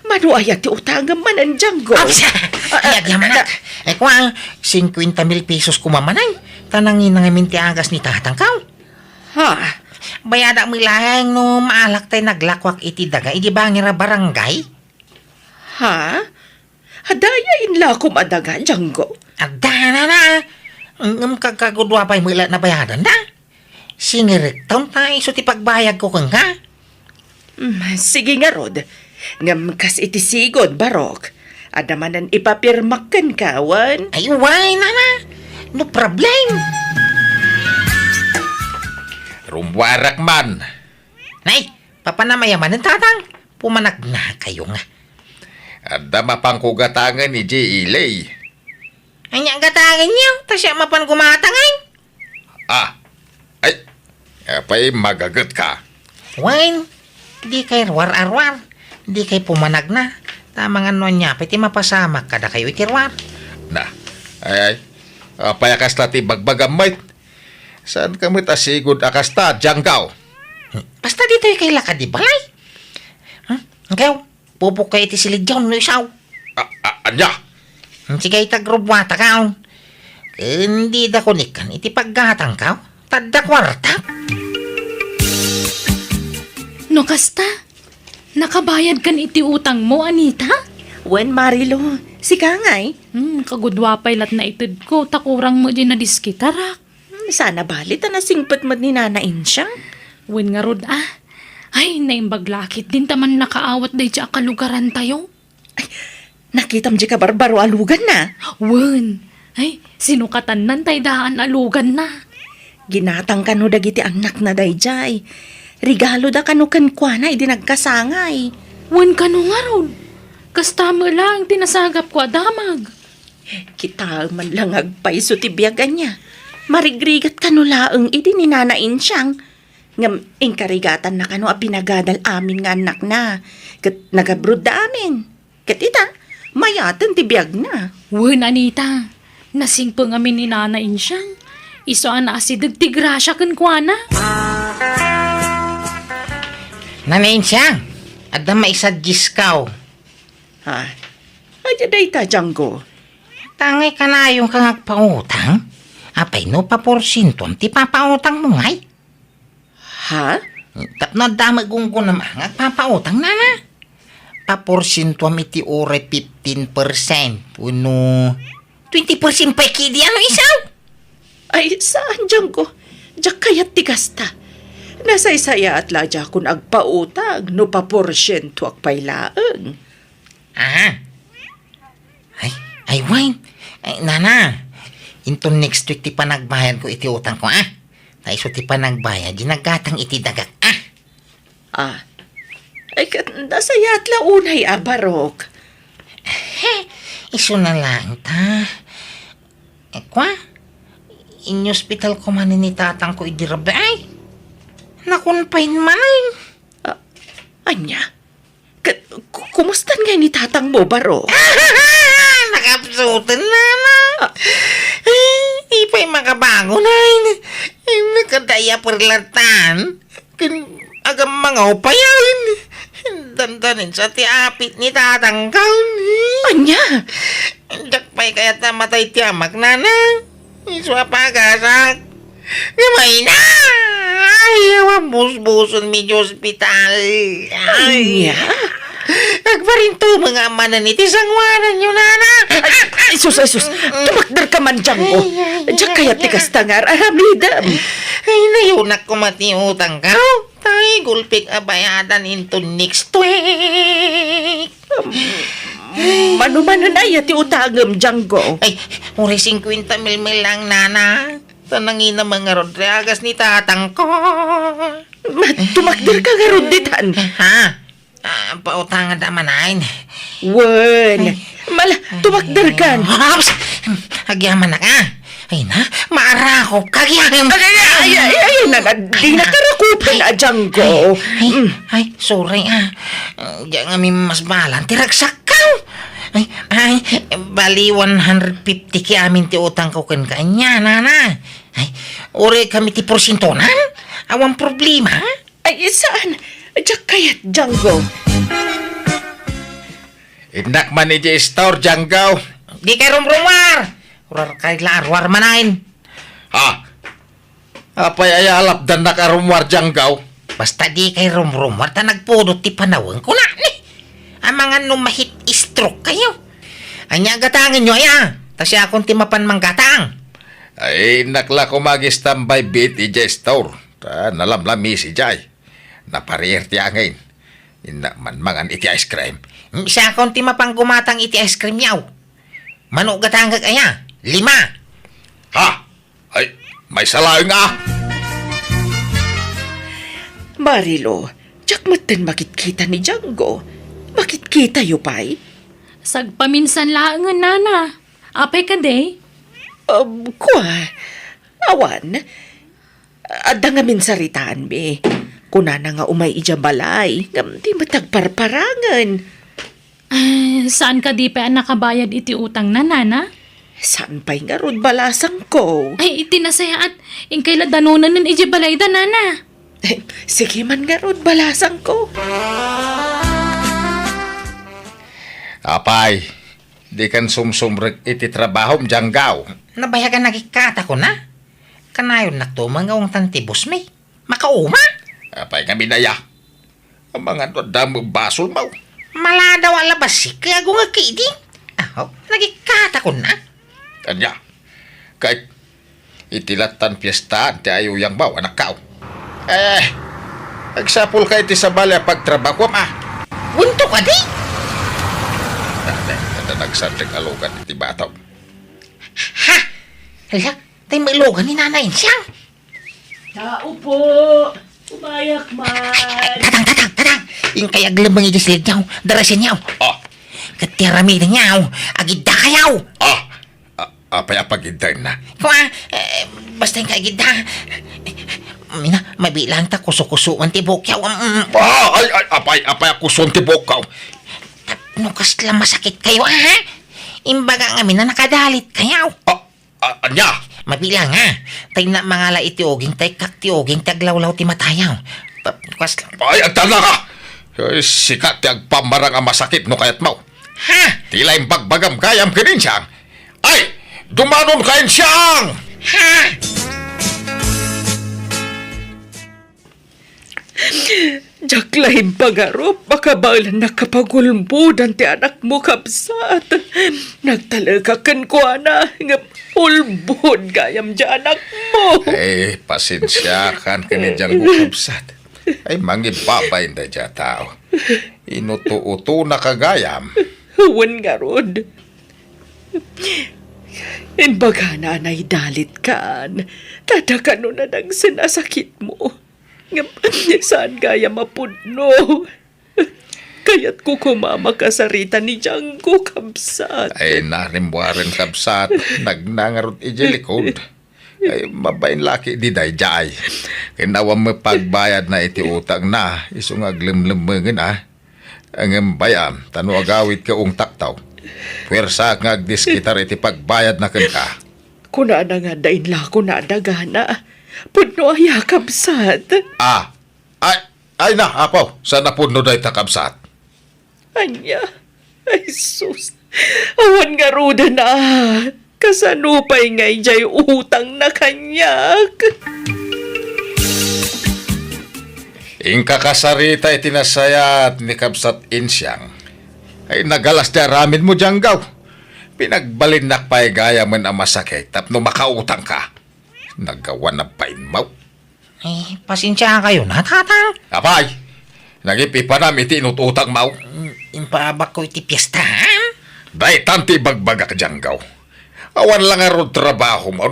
Mano ay ti utangan manan, Django. Ay, agyaman na. Ay, kwa, 50,000 pesos kumamanay. Tanangin na nga minti agas ni tatang kaw. Bayada mo lang no maalak tayo naglakwak iti daga. Idi ba nga barangay? Hadaya inla ko madaga, Django. Adana na. Kagkagudwa pa'y mula na bayadan na. Sinirik taon tayo so ti pagbayag ko kang ka. Sige nga, Rod. Ngam kas iti sigod, Barok. Adamanan ipapirmak kan kawan. Ay, why, Nana? No problem. Rumwarak man. Nay, papanamayaman ng tatang. Pumanak na kayo nga. Adda mapangkugatangan ni J. Ilay. Ay, nga gatangan niyo. Tasya mapan kumatangay. Ay, apay magagat ka. Wine, di kay arwar-arwar. Di kay pumanag na. Tamang ano niya, piti mapasamak kada kayo ikirwar. Ay, apay akas tati bagbagamay. Saan kami tasigod akas ta, Django? Basta dito kay lakad di balay. Ngaw, pupuk kay iti siligyaw no isaw. Anya? Sige itagrubwata kaon. Hindi da kunikan, iti paggatang kaw. Tadda kwarta. No kasta, nakabayad kan iti utang mo, Anita? Wen, Marilo, si Kangay. Kagudwapay lat na itid ko, takurang mo din na diskitarak. Sana balit na singpet mo ni Nana Insyang. Wen nga rod Ay, naimbaglakit din taman nakaawat day siya kalugaran tayo. Nakitam di ka barbaro alugan na. Wen, ay, sinukatan nan tay daan alugan na. Ginatang kano dagiti anak na dayjay. Regalo da kano kenkwana idi nagkasangay. Wen kano nga ron. Kastama lang tinasagap ko adamag. Kita man lang agpaiso ti biyagan niya. Marigrigat kano laeng idi ninanain siyang. Ngam ingkarigatan na kano a pinagadal amin nga anak na. Kat nagabrod da amin. Kat ita, mayatan ti biyag na. Wen, Anita, nasingpo nga mininanain siyang. Iso ana si dagtigrasya kenkwana. Nanain siya. At na maisadjis ka. Ha? Adya day ta, Django. Tangay ka na yung kang agpautang. Apay no pa porsinto ti papautang mo ngay. Ha? Tapno damagong ko naman agpapautang na na. Paporsinto iti ore 15%. Uno 20% pa kidi ano isaw. Ay, saan, Django? Diyak kayat ti kasta. Nasaysaya at ladya kun agpautag no pa porsyento agpailaeng. Ah. Ay wine. Ay nana. Into next week ti panagbayad ko iti utang ko ah. Taiso ti panagbayad ginagatang iti dagak ah. Ah, ay nasaya at launay abarok. Iso na lang ta. Kwa? In hospital ko man ni tatang ko idirabe ay. Nakunpain man ay. Anya, kumustan nga ni tatang mo, baro? Nakapsutan na na. Ay, ipa'y makabago na. Ay, nakadaya perlatan. Agam mga upayan. Dandanin sa tiapit ni tatang ka. Anya, Dakpay kaya tamatay tiyamak na na. Iswa pagasak. Gamay na. Ay, busbuson medyo hospital. anya. Agparinto mga amanan iti sangwaran yun, nana. Ay, sus, tumakdar ka man, Django. Diyak kaya tikas tangar, aramidam. Ay, nayunak ko mati utang ka. Tay, gulpik abayadan into next week. Manuman na ti utagam, Django. Ay, uri 50 mil lang, nana. Tanangin na mga Rodriagas ni tatang ko. Tumakdar ka garuditan. Ha? Pautangan naman ay. Wen, tumakdar kan. Hops! Agyaman na ka. Ay na, maarakop. Kagyaman. Ay, di nakarakupan, Django. Ay, sorry ah. Diyan nga may mas balan. Tiragsak ka. Ay, bali 150 ki amin ti utang ko kan kanya, nana. Ay, uri kami ti porsintonan. Awang problema. Ay, saan? Diyak kayat, Django. Indak man iti store, Django. Di kay rumrumar. Urar kay larwar manain. Ha? Apay ay alapdan na karumwar, Django. Basta di kay rumrumar ta nagpudot ti panawang ko na ni. Ang mga numahit stroke kayo. Anya gatangan nyo ya. Tasya akong timapan manggatang. Ay, nakla ko mag-standby bit iti store. Nalamlami si Jay. Naparier ti angin. Indak man mangan iti ice cream. Isa akong timapang gumatang iti ice cream yaw. Manok gatangag aya. 5. Ha? Ay, may salayo nga. Marilo, diyak matan makitkita ni Django. Makitkita yu pa'y? Sagpaminsan laangan, nana. Apay ka day? Kwa, awan. Adda nga minsaritaan, be. Kunana nga umay ija balay. Di matagparparangan. Saan ka di pa nakabayad iti utang na, nana? Saan pa'y nga rod balasang ko? Ay, iti nasaya at ingkay ladanunan ng ijibalay da, nana. Sige man nga rod balasang ko. Apay, di kan sumsumrek iti trabahom, Django. Nabayagan nagikata ko na. Kanayon na to mga ung tantibos may. Makauma. Apay kami naya. Ang mga damo basol mo. Mala daw alabas kaya ko nga kidi. Nagikata ko na. Kanya, kahit itilatan piyesta ti ayo yang bawa anak kao. Agsapol ka iti sa balya pagtrabaho ma. Bunto ka di? Kada nagsadling alugan iti bataw. Ha? Hala, tayo mailogan ni Nanay Insyang. Tao po! Umayak man! Tatang. Yung kayag lamang idislid niyaw, darasin niyaw. Ah, Katirami na niyaw, agid da kayaw. apay apagintay na. Basta yung kaagid da. Mina, mabilang ta kuso-kusuan ti bukyaw. Apay ako son ti bokaw. Nukas lang masakit kayo, ha? Imbaga nga mina nakadalit kayaw. Anya? Mabilang, ha? Tay na mga la itioging, tay kaktioging, taglawlaw ti matayaw. Nukas lang. Ay, agtala ka! Sikat ti agpamarang ang masakit no kayat mo. Ha? Tila yung bagbagam kayam kinin siyang. Ay! Dumanon kain siyang! Ha? Jaklahin pagarop, makabalan nakapagulbudan ti anak mo kapsat. Nagtalagakan ko na, nga ulbod gayam di anak mo. Pasensya kan kini diyang gukabsat. Ay, mangibabay na dya tao. Inuto-uto na kagayam. Huwan nga rod. Imbaga na nay dalit kan. Tadakano na nang sinasakit mo. Saan gaya mapudno? Kaya't ko kumamakasarita ni Django kabsat. Ay, narimbuarin kabsat. Nagnangarot ijilikod. Ay, mabayin laki di day jay. Kinawang mo pagbayad na iti utang na. Isong aglimlimengin Ang bayam, tano agawit ka ung taktaw. Pwersa nga agdiskitar iti pagbayad na ka. Kuna na nga dain la ko na dagana. Pudno ay kabsat. Ay na, apaw. Saan na po no day takabsat? Anya, ay sus. Awan nga ruda na. Kasanupay ngay jay utang na kanyak. Ingka kasarita itinasayat ni Kabsat Insyang. Ay nagalas na ramin mo Diyanggaw. Pinagbalinak pa'y gaya man ang masakit tapno makautang ka. Nagawa na pain mo. Pasensya kayo na, tatang. Apay, nagipipanam iti inututang mo. Impabak ko iti piyesta, ha? Day tanti bagbaga ka Diyanggaw. Awan lang nga ron trabaho mo.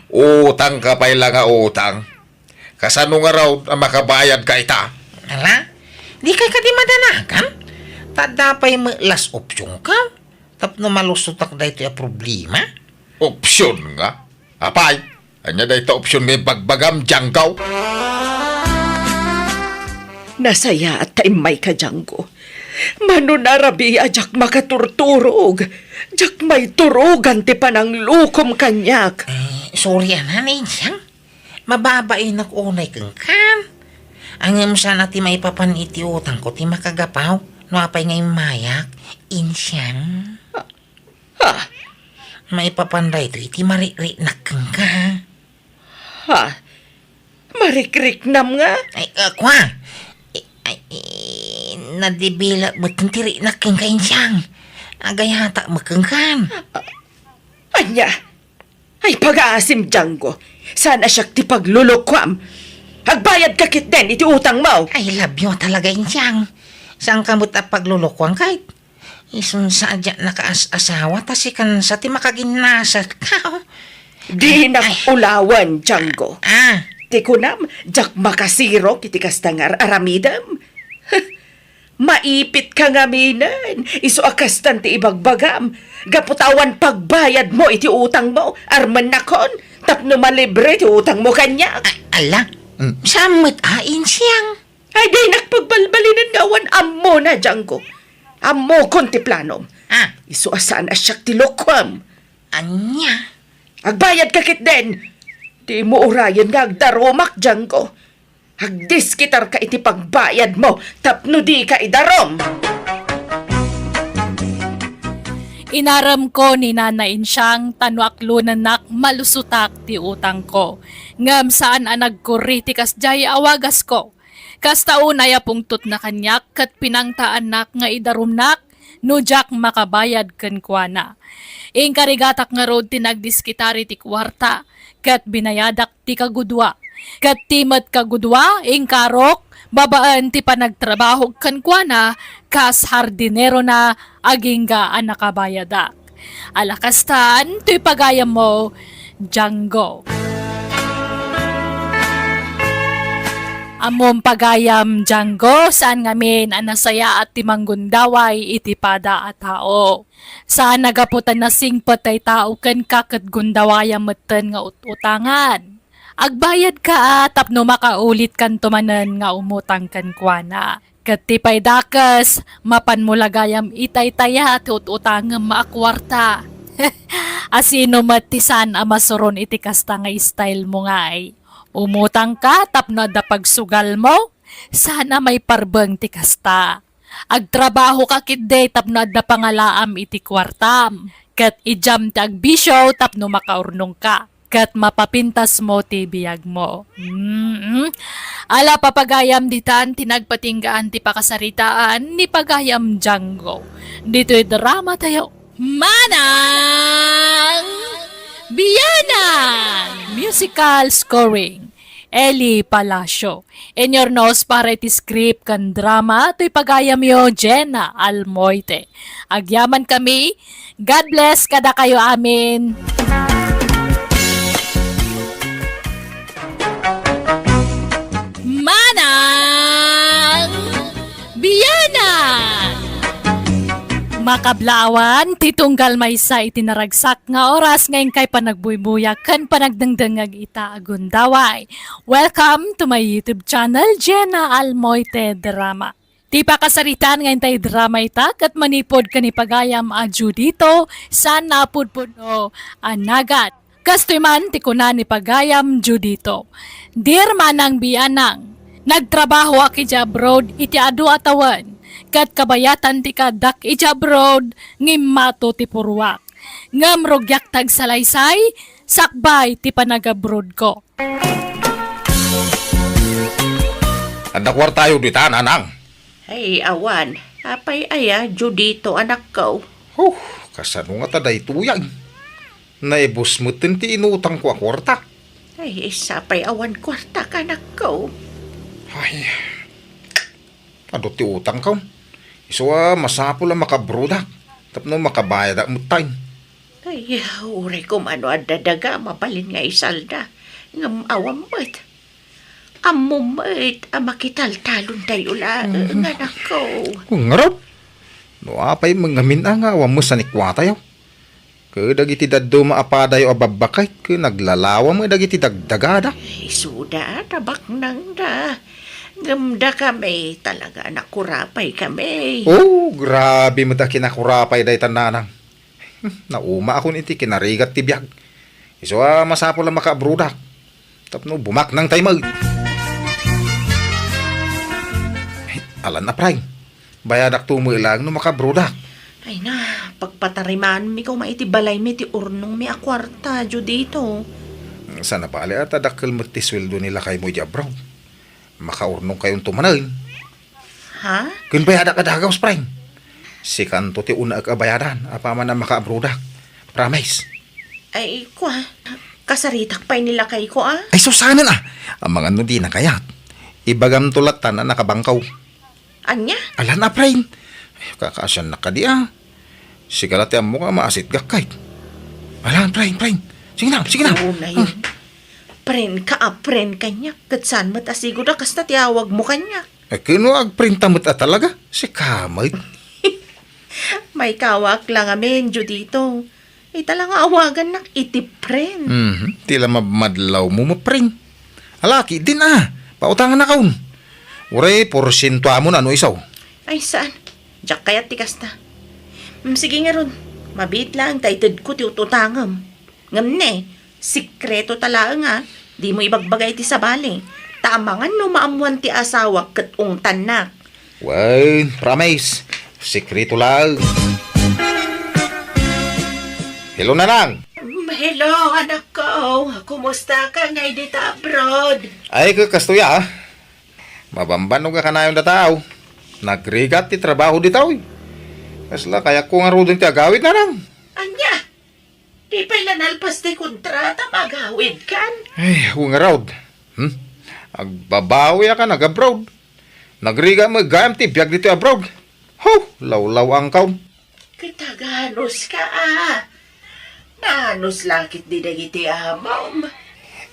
Utang ka pa'y lang nga utang. Kasano nga raw ang makabayad ka ita? Ala, di kay ka di madanakan? Tadapay mo las opsyon ka? Tapno malusutak da ito yung problema? Opsyon nga? Apay, anya da ito opsyon may bagbagam Diyanggaw. Nasaya at taimay ka, Django. Manunarabi ajak makaturturog. Jak may turugan ti panang lukom kanyak. Sorry, Nanay Insyang. Mababain ako unay kang kan. Ang sana ti may papan iti utang ko ti makagapaw. No apay ngay mayak. Insyang. Ha? May papanday to iti marikrik na kang ka. Ha? Marikrik nam nga? Ay, kwa. Nadibila ba't tiri na kang ka, Insyang. Agay hata makangkan. Anya? Ay pag-aasim, Django. Sana siya ti paglulukwam. Agbayad ka kit den iti utang mo. Ay, love you talaga, Insyang. Saan ka mo't paglulukwang kahit? Isun sa adya nakaas-asawa, tasikan sa ti makaginasat ka. Di nakulawan, Django. Ti kunam, jak makasiro kiti kastangar aramidam. Maipit ka nga minan. Iso akastan ti ibagbagam. Gaputawan pagbayad mo iti utang mo. Arman nakon. Tapno malibre ti utang mo kanya. Ala, samot Insyang. Ay, di nakpagbalbalinan ngawan amo na, Django. Amo konti planom. Iso asaan asyak ti lokwam. Anya? Agbayad ka kit den. Di mo urayan nga agdaromak, Django. Agdiskitar ka iti pagbayad mo, tapno di ka idarom. Inaram ko ni Nanay Insyang tanwaklo nanak malusutak ti utang ko. Ngam saan anag kuritikas jay awagas ko. Kasta unay pungtot na kanyak kat pinangtaan nak nga idarumnak no jak makabayad ken kuana. Ing karigatak nga rod tinagdiskitari ti kwarta kat binayadak ti kagudwa. Kat timat kagudwa, ingkarok, babaan ti panagtrabaho kan kwa na, kas hardinero na, aging ga anakabayadak. Alakastan, to'y pagayam mo, Django. Amom pagayam Django, saan ngamin anasaya at timanggundaway itipada at tao. Saan nagaputan na singpot ay tao kan kakat gundawaya meten nga utangan. Agbayad ka tapno makaulit kan tumanan nga umutang kan kuana. Katipay dakas, mapan mo lagayam itay-taya at utangam maakwarta. Asino matisan amasuron iti kasta nga style mo nga ay. Umutang ka tapno da pagsugal mo, sana may parbeng ti kasta. Agtrabaho ka kitday tapno da pangalaam iti kwartam. Kat ijam ti agbisyo tapno makaurnong ka. Kat mapapintas mo ti biyag mo. Ala papagayam ditan tinagpatinggaan ti pakasaritaan ni pagayam Django. Dito'y drama tayo. Manang Biyanang! Musical scoring. Eli Palacio. In your nose para iti script kan drama, to'y pagayam yo Jenna Almoite. Agyaman kami. God bless kada kayo amin. Manang Biyanang! Makablawan, titunggal may sa itinaragsak nga oras ngayon kay panagbuybuyak kan panagdangdangag ita agundaway. Welcome to my YouTube channel, Jenna Almoite Drama. Ti pakasaritan ngayon tayo drama itak at manipod ka ni pagayam adyo dito sa napudpud no anagat. Kastoy man ti kuna ni pagayam dito. Dear Manang Biyanang, nagtrabaho aki abroad iti adu atawan. Kat kabayatan ti kadak iti abroad ngimmato ti purwak. Ngam rogyak tag salaysay, sakbay ti panagabroad ko. Adakwar tayo dita, nanang. Ay, awan. Apay aya, Judito, anak ko. Kasano nga taday tuyag. Naibos mo ti inutang ko a kwarta. Ay, sapay awan kwarta ka, anak ko. Ay, ano ti utang ka? Iso masapo lang makabrodak. Tapno makabayad at mutay. Ay, uray ko mano adadaga, mapalin nga isalda. Ngam awam mo't. Amom mo't, makital-talon tayo lang, anak ko. Kung ngarap. No apay mangamin ang awam mo sa nikwata yaw. Dagiti daddo maapadayo ababakay. Naglalawa mo dagiti dagdagada. Ay, suda, tabak nang da. Ngamda kami, talaga nakurapay kami. Grabe mo ta kinakurapay day tananang. Nauma ako niti kinarigat ti biyag. Iso masapo lang makabrudak. Tapno bumak ng taymag. Alan na pray. Bayadak tumuilang no makabrudak. Ay na, pagpatariman mi ko maitibalay mi ti urnong mi akwarta, Judito. Sana pala at adakal mo ti sweldo nila kay mo jabraw. Makaurnong kayong tumanain. Ha? Kun bayadak adagaw spring. Si kanto ti una akabayadan. Apa man na makaabrudak. Promise. Ay, kwa, kasaritak pa'y nila kay ko, ah? Ay susana na. Ang mga no di na kayat. Ibagam tulatan na nakabangkaw. Anya? Alan na pray. Kakasyan na ka di Sigalati ang mukha maasit gakay. Alan, pray. Sige na. Oo na yun. Pren ka, pren kanya. Katsan mo't asigo na kas na tiyawag mo kanya. Kino agprinta mo't talaga? Si kamay. May kawak lang amin, Judito. Ay talang awagan nak iti pren. Tila mamadlaw mo pring. Alaki din Pautangan na kaun. Uray, porsyento mo na isaw. Ay saan? Diyak kaya tikas na. Sige nga ron. Mabit lang, taytad ko tiututangam. Ngam ne, sikreto tala nga. Di mo ibagbagay ti sabali. Tamangan no maamuan ti asawa kat ungtan na. Well, promise. Sekreto lang. Hello, nanang. Hello, anak ko. Kumusta ka ngay dito abroad? Ay, kakastuya Mabambanog ka na yung dataw. Nagrigat ti trabaho ditaw. Kasla, kaya ko nga rodon ti agawid na lang. Anya? Di pa'y lanalpas ti kontrata magawid kan? Ay, kung nga raod. Agbabawi ka nag-abroad. Nagriga mo gayam ti biyag dito abroad. Ho, lawlaw ang kaon. Kitaganos ka Nanos langkit di dagiti amam.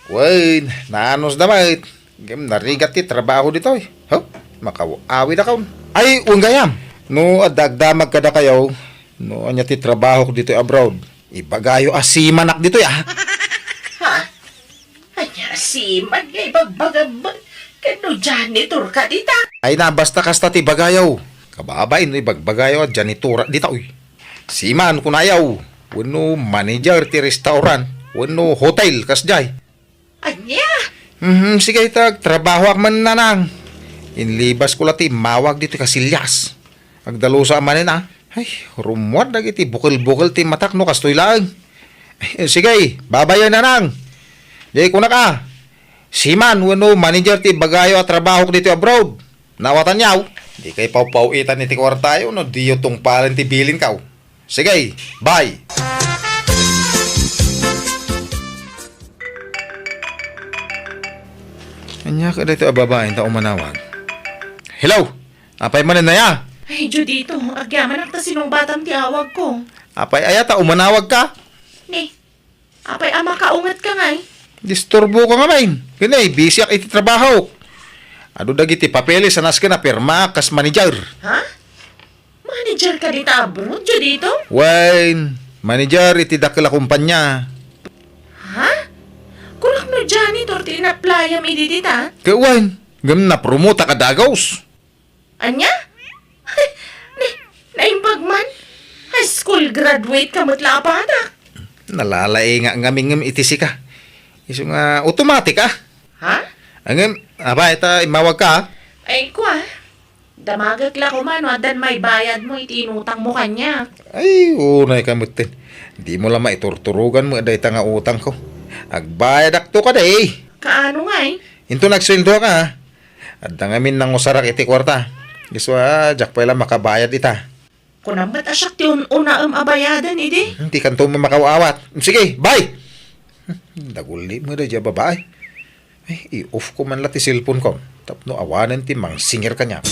Wain, naanos damay. Gam narigat ti trabaho dito eh. Ho, makaawi na kaon. Ay, unggayam. No, adagdamag kada kayo. No, anya ti trabaho ko dito abroad. Ibagayo asimanak dito ya. Anya si man ngay bagbagab. Kano janitor ka dita? Ay na, basta kasta ti bagayaw. Kababay no, ibagbagayaw at janitura dito eh. Siman kung ayaw. Wano manager ti restaurant. Wano hotel kasjay. Anya? Sige itag, trabaho ak man nanang. Inlibas ko lati, mawag dito kasilyas. Agdalo sa manin Ay, rumwad na iti bukil-bukil ti matak no kastoy lang. Ay, sige, babayan nanang. Jay ko na ka. Siman, wano manager ti bagayo at trabaho ko dito abroad. Nawatan yaw. Di kay pau-pauitan iti kwartayo no diyo tong palan ti bilin kaw. Sige, bye. Anya ka dito ababain ta umanawag. Hello! Apay manin na ya? Ay, Judito, agyaman ang tasinong batang tiawag ko. Apay ayata umanawag ka? Ni, apay ama kaungat ka ngay. Disturbo ka nga main. Ganay, busy ak iti trabaho. Ado dagiti papeles sa nas ka na pirma kas manager. Ha? Manager ka dito abroad, Judito? Wine, manager iti dakila kumpanya. Ha? Kurak no janitor ti na-playa mi dita? Kaya wine, gam na promote ka dagaws. Anya? Naimbag man? High school graduate ka matla pa na. Nalalay nga ngaming iti sika. Iso nga automatic Ha? Angem, aba ita imawag ka. Ay, kwa. Damagag la ko man, wadan may bayad mo, itinutang mo kanya. Ay, unay kamutin. Di mo lang maiturturugan mo aday nga utang ko. Agbayad akto ka day. Kaano nga Into nagsweldo ka. At dangamin nang usarak iti kwarta. Giswa, jak pa lang makabayad ita. Kunamat asyak ti una abayadan, idi. Hindi kanto mo makawawat. Sige, bye! Daguli mo day babae. Ay, i-off ko man lati cellphone ko. Tapno awanan ti mang singer kanya.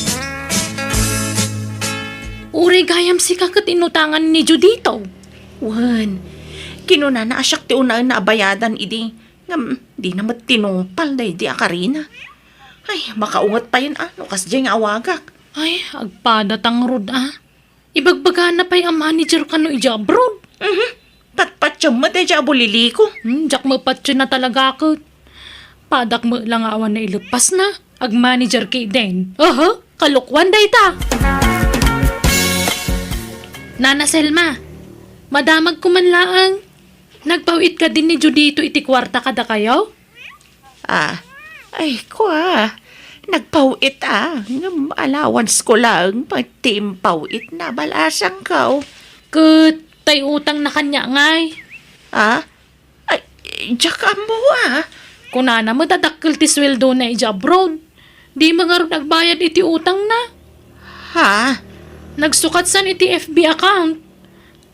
Uri gayam si kakat inutangan ni Judito. Wan, kinuna na asyak ti una na abayadan, idi. Ngam, di namat tinumpal na idi akarina. Ay, makaungat pa yun, kas diyang awagak. Ay, agpadatang rod Ibagbaga na pa'y ang manager ka no ija abroad. Patpatsyo mo tayo bulili ko. Jak mapatyo na talaga ako. Padak mo lang awan na ilupas na. Ag manager kay Den. Kalukwan day ta. Nana Selma, madamag ko man laang. Nagpawit ka din ni Judito iti kwarta kada kayo? Ay, kwa. Nagpawit Ngam allowance ko lang. Pagtimpawit na balasang ka. Kat, tay utang na kanya ngay. Ay, jaka mo Kunana mo dadakkel ti sweldo na ija abroad. Di mga nagbayad iti utang na. Nagsukat san iti FB account.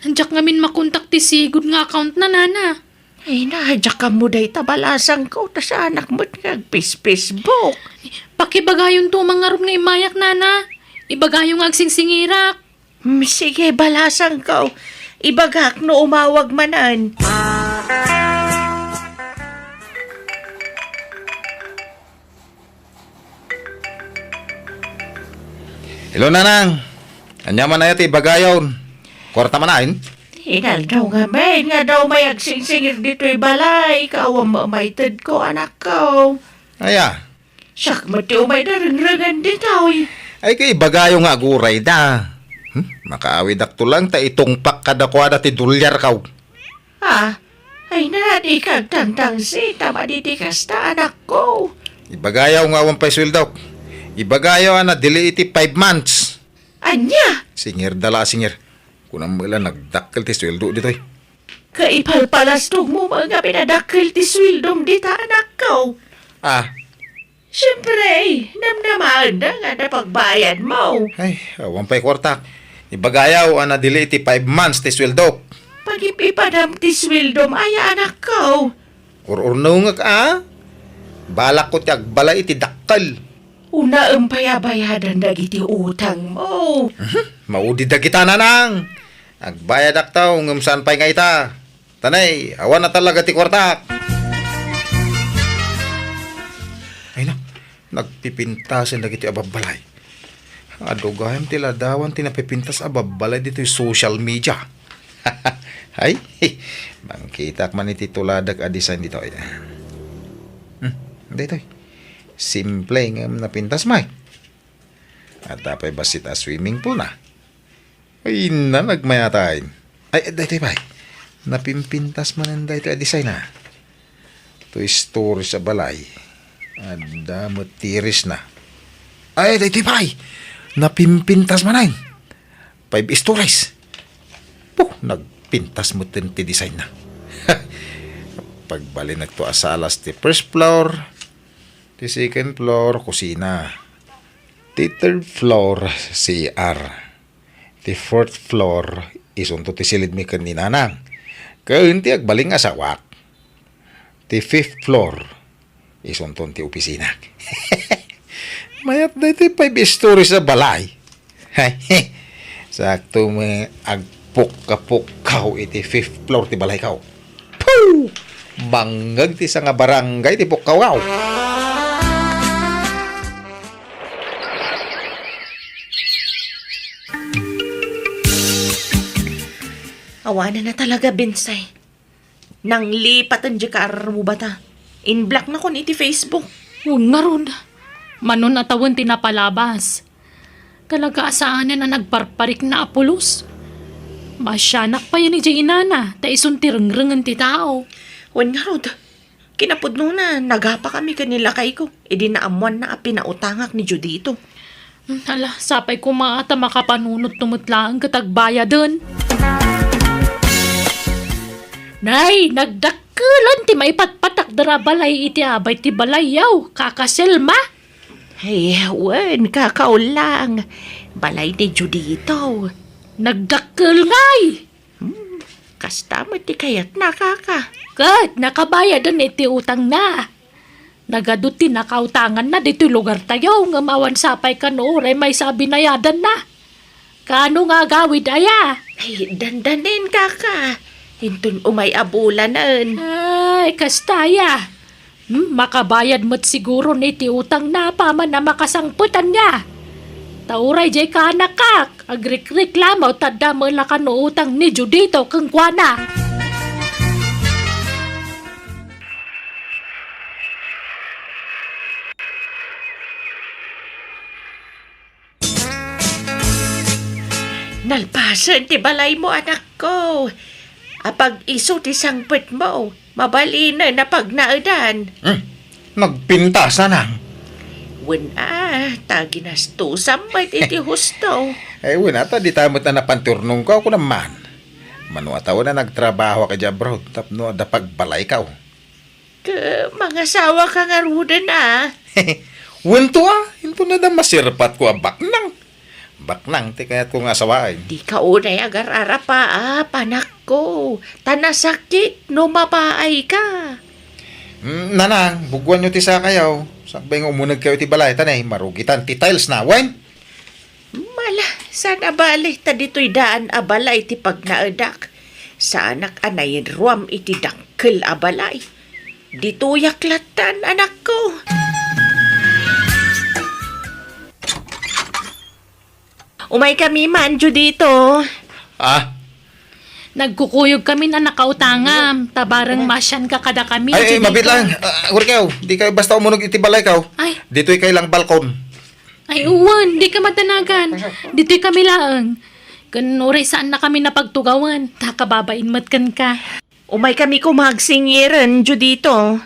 Handyak ngamin makontak ti sigud nga account na nana. Ay, jaka mo day tabalasang ko. Tas anak mo nagpis-Facebook. Pakibagayon to mga nga imayak nana. Ibagayon nga agsingsingirak. Sige, balasang ko. Ibagak no umawag manan. Hello, nanang. Anya man na iti bagayon. Kwarta manain. Inal daw nga may agsingsingir dito'y balay. Ikaw ang mamaitid ko, anak ko. Aya. Sak mo ti umay na rinringan dito. Ay kay bagayo nga aguray da. Makaawid akto lang ta itong pak kadakwada ti dolyar kaw. Ay nadi kag tantang si tama diti kasta anak ko. Ibagayaw nga awan pa'y sweldo. Ibagayaw na dili iti 5 months. Anya? Singir dala singir. Kunang mula nagdakkel ti sweldo dito eh. Kaipalpalastog mo mga pinadakil ti swildom dita anak ko. Siyempre, namnaman na nga na pagbayad mo. Ay, awan pa'y kwarta. Ibagayaw na dili iti 5 months ti sweldo. Pag ipipadam ti swildom ay anak ko. Or no nga ka. Balak ko tiyag balay iti dakkel. Una ang payabayadan dagiti utang mo. Maudi da kita nanang. Agbayad aktaw ngem saan pay nga ita. Tanay, awan na talaga ti kwartak. Ay na, nagpipintasin dagiti ababalay. Adugayam ti ladawan ti napipintas ababalay dito yung social media. Ay, bangkitak man iti tuladag a design dito. Dito. Simple nga napintas may. At tapay basit a swimming pool na. Ay na, nagmayatain. Ay, dito ba? Napimpintas man ang dito a design na. Ito story sa balay. Ada mo tiris na. Ay, dito ba? Napimpintas man ay. 5 stories. Nagpintas mo ti design na. Pagbali nagto asalas ti first floor, ti second floor, kusina. Ti third floor, CR. Ti fourth floor, isunto ti silid mi ken ni nanang. Kaun ti agbaling asawak. Ti fifth floor, isunto ti opisina. Mayat na ti 5 stories sa balay. Sakto may agpuk-kapuk iti fifth floor ti balay kaw. Poo! Banggag ti sa nga barangay ti Pukawaw. Awanan na talaga, Binsay. Nang lipatan di ka mo bata. In-block na ko iti Facebook. Huwag nga ron. Manon na tawon tinapalabas. Kalagaasaan na nagparparik na apulos. Masyanak pa yan ni Jainana, ta isuntirang-rangan ti tao. Wan nga rod. Kinapod nung na, nagapa kami kanila kay ko. E di naamuan na pinautangak ni Judito. Hala, sapay ko maata makapanunot tumutlaan katagbaya dun. Nay, nagdakkelan ti maipatpatak dara balay iti abay ti balayaw, kakaselma. Ay, wan, kakaulang. Balay ni Judito. Nagdakkel ngay. Kasta mo ti kayat nakaka. Kat, nakabayadan iti utang na. Nagaduti nakautangan na dito lugar tayo nga mawan sapay ka nooray may sabi na yadan na. Kano nga gawid aya? Ay, dandanin kaka. Hintun umay abulanan. Ay, kastaya. Makabayad mo't siguro niti utang na paman na makasangputan niya. Tauray jay ka nakak. Agrik-reklamaw tadda mo la ka no utang ni Judito kang kwana. Nalpasan ti balay mo, anak ko. Apag iso ti sangpet mo, mabali na pag naedan. Nagpintas na nang. Wen taginastusam ba iti husto. Eh, wala ta, di tayo na napanturnong ko ako naman. Manuataw na nagtrabaho ka dyan, bro. Tapno, da pagbalay ka. Mga sawa ka nga rudan Wento hinto na da masirpat ko baknang. Baknang, ti kaya't kong asawain. Di ka unay agar-ara pa, panak ko. Tanasakit, no mapaay ka. Nanang, bugwan nyo ti sa kayaw. Sakbay nga umunag kayo ti balay, tanay, marugitan ti tiles na, wen? Mala, sana bali, ta dito'y daan abalay ti pagnaedak. Sa anak anay ruam iti dakkel abalay. Dito yaklatan, anak ko. Umay kami man, Judito. Nagkukuyog kami na nakautangam. Tabarang masyan ka kada kami. Ay, Judito. mabit lang. Uri kayo, di kayo basta umunog iti balay kayo. Ay. Dito'y kayo lang balkon. Ay, uwan, di ka matanagan. Dito'y kami laang. Kanuri saan na kami napagtugawan. Takababain matkan ka. Umay kami kumagsingiran, Judito.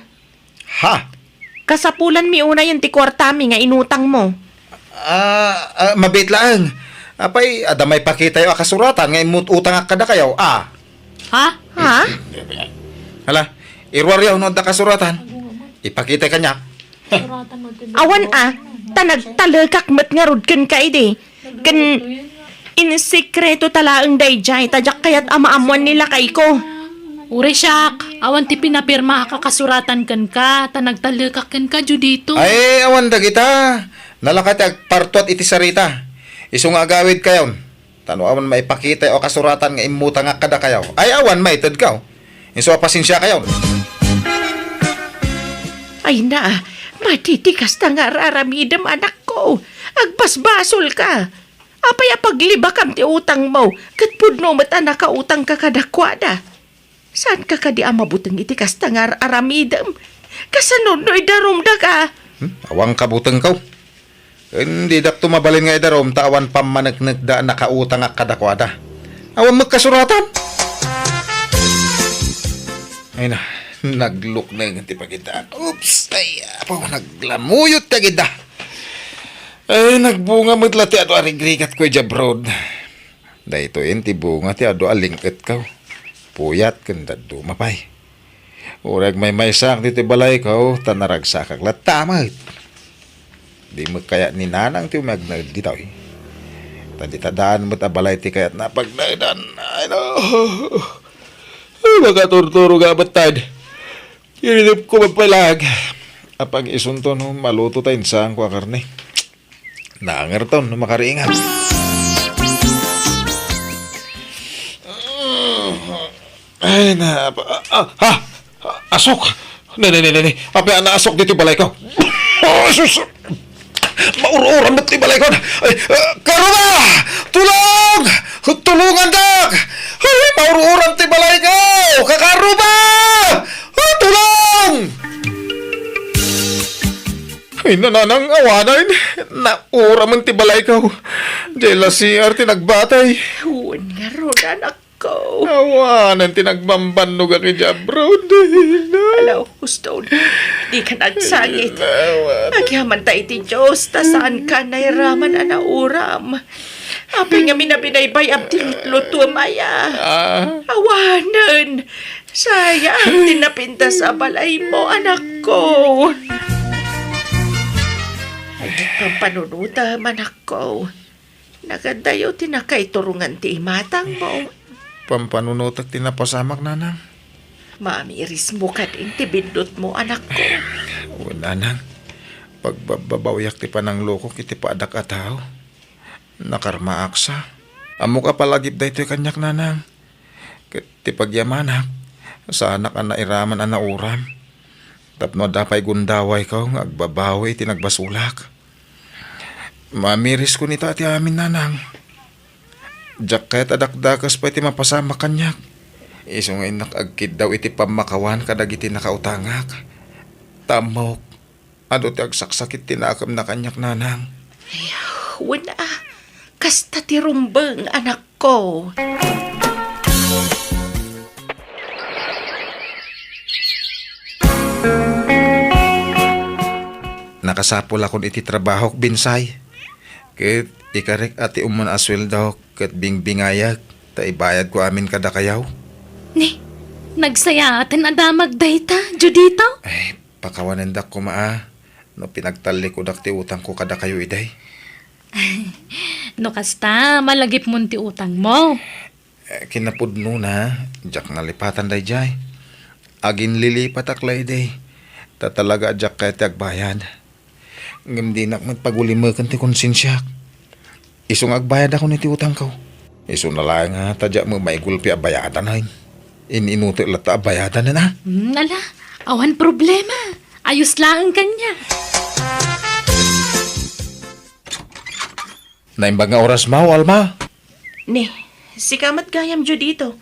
Ha? Kasapulan mi una yung tikwartami nga inutang mo. Mabit lang. Apay, adamay pakita yung akasuratan. Ngayon utang kada kayo. Ha? Ha? Hala, irwaryaw no da kasuratan. Ipakita kanya. Awan tanagtalagak mat nga rod kan ka ide. Kan insekreto talaang dayjay, tajak kayat ama-amuan nila kay ko. Ure siyak, awan ti pinapirma ka kasuratan kan ka, tanagtalikakan ka dyo dito. Ay, awan da kita. Nalakat ag partot iti sarita. Iso nga agawid kayon. Tano awan maipakita o kasuratan nga imuta nga kada kayaw. Ay, awan maited ka. Iso pasensya kayon. Ay na, matitikas na nga raramidam anak ko. Agbasbasol ka. Apay paglibakam ti utang mo. Katpudno mat anak ka utang ka kadakwada. Saan ka kadi amabutang itikas na nga aramidam? Kasanod no idarumda ka. Awang kabuteng ka. Hindi dak tumabalin nga idarom tawan pamanagnagda nakautang nga kadakwada. Awan magkasuratan. Ay na, nagluk na yung tipagita. Oops, ay, apaw, naglamuyot tagida. Ay, nagbunga mo't ti ado arigrigat ko jabrod. Dahito yun, ti bunga ti ado alingkat ka. Puyat kanda dumapay. Urag may sak dito balay ka, tanaragsak aglat tamay. Di mo kaya ni nanang ti umagnag ditaw. Taditadaan mo't abalay ti kayat napagnagdan. Ay no. Nakaturturo ka batad. Kinilip ko mapalag. Apag isunto no, maluto tayo sa ang kwa karne. Naangar to, no makariingan. Ay na, asok. Ne. Apa na asok dito balay ko. Oh, sus. Maur-uran mo ti balay ko. Ay, karuba! Tulong! Tulungan dak! Ay, maur-uran ti balay ko! Kakaruba! Tulong! Ay, nananang awanan. Naura man ti balay ko. Dela si Arte nagbatay. Huwag nga ron anak ko. Awanan ti nagbambanog ang ijabrod. Alaw, gusto. Di ka nagsangit. Agyaman tayo ti Diyos, ta saan ka nairaman anauram. Apay nga minabinaybay abting luto maya. Awanan. Sayang, tinapinta sa balay mo, anak ko. Ang panunuta, anak ko. Nagadayo tinakay turungan ti imatang mo. Pampanunutak tinapasamak nanang. Mamiris mo ka din ti bindot mo, anak ko. O nanang, pagbabawyak ti panangloko kiti paadak ataw. Nakarma aksa. Amo ka palagip da ito'y kanyak nanang. Ti pagyamanak, sa anak ang nairaman ang nauram. Tapno dapay gundaway ka, agbabawi ti nagbasulak. Mamiris ko nito ati amin nanang. Diyak kaya't adakdakas pa iti mapasama kanyak. Iso nga nakagkid daw iti pamakawan kadag iti nakautangak. Tamok. Ano ti agsaksakit tinakam na kanyak nanang. Wala. Kasta ti rumbang, anak ko. Nakasapol akong iti trabaho binsay. Ket ikarik ati uman asweldo ket bingbingayag. Ta ibayad ko amin kada kayaw. Ni, nagsaya atin adamag dayta, Judito. Ay, pakawanan dak ko maa. No pinagtali ko dak ti utang ko kada kayo iday. No kasta, malagip mo ti utang mo. Kinapudno na, jak nalipatan day jay. Agin lilipat aklay day. Tatalaga jak kay tagbayad. Ngam di nak magpagulimakan ti konsensyak. Isong agbayad ako ni ti utang ko. Iso na lang nga, tadya mo maigulpi abayadan hain. Ininuto lata abayadan na na. Ala, awan problema. Ayos lang ang kanya. Naimbag nga oras mo, Alma. Ni, si kamat gayam dyo dito.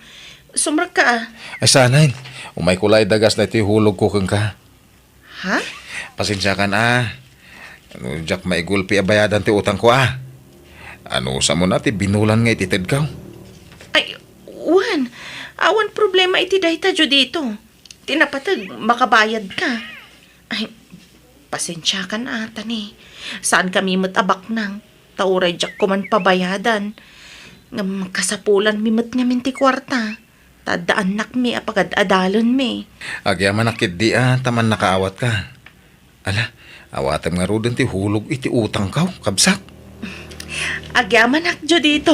Sumrak ka ah. Ay sanayin, umay kulay dagas na iti hulog ko kang ka. Ha? Pasensya ka na. Ano, jak maigulpi abayadan ti utang ko ah. Ano sa mo na ti binulan nga itited ka. Ay, Juan. Awan problema iti dayta dyo dito. Tinapatag, makabayad ka. Ay, pasensya ka na ata ni. Saan kami matabak nang? Tauray jak ko man pabayadan. Nga kasapulan mimat nga minti kwarta. Tadaan nak mi apagad adalon mi. Agyaman nakit di taman nakaawat ka. Ala, awatam nga rodon ti hulog iti utang ka, kabsak. Agyaman nak dyo dito.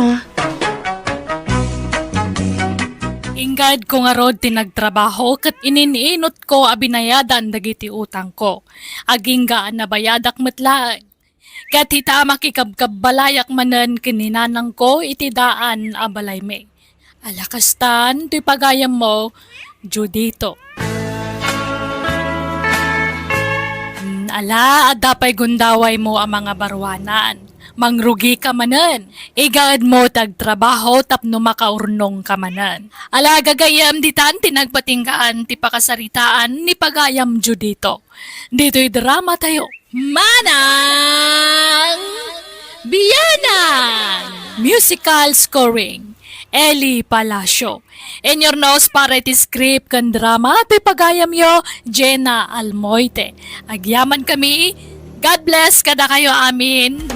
Ingad ko nga rod tinagtrabaho kat inininot ko abinayadan dagiti utang ko. Aging gaan na bayadak matlaan. Kat hita makikabkabalayak manen kininanang ko itidaan abalay me. Alakastan, to'y pagayam mo, Judito. Ala, adapay gundaway mo ang mga barwanan. Mangrugi ka manen. Igaad mo tagtrabaho tapno makaurnong ka manen. Ala, gagayam ditan tinagpatinggaan ti pakasaritaan ni pagayam Judito. Dito'y drama tayo. Manang Biyanan! Musical scoring. Eli Palacio. In your nose para iti script kan drama, ti pagayam yo, Jenna Almoite. Agyaman kami. God bless kada kayo amin.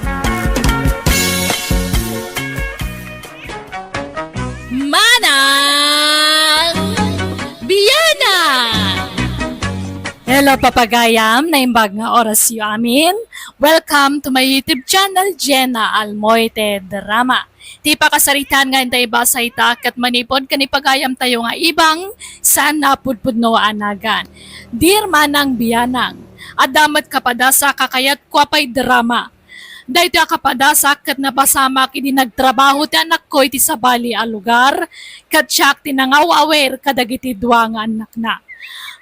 Manang Biyanan! Hello papagayam, naimbag nga oras yo amin. Welcome to my YouTube channel, Jenna Almoite Drama. Ti pakasaritan nga intay basa itak at manipod kanipagayam tayo nga ibang sana pudpudno anagan. Dear Manang Biyanang, adamat kapadasa kakayat kwapay drama. Dahil kapadasa kat napasamak ini nagtrabaho ti anak ko iti sabali a lugar kat siyak tinangawawer kadagiti dua nga anak na.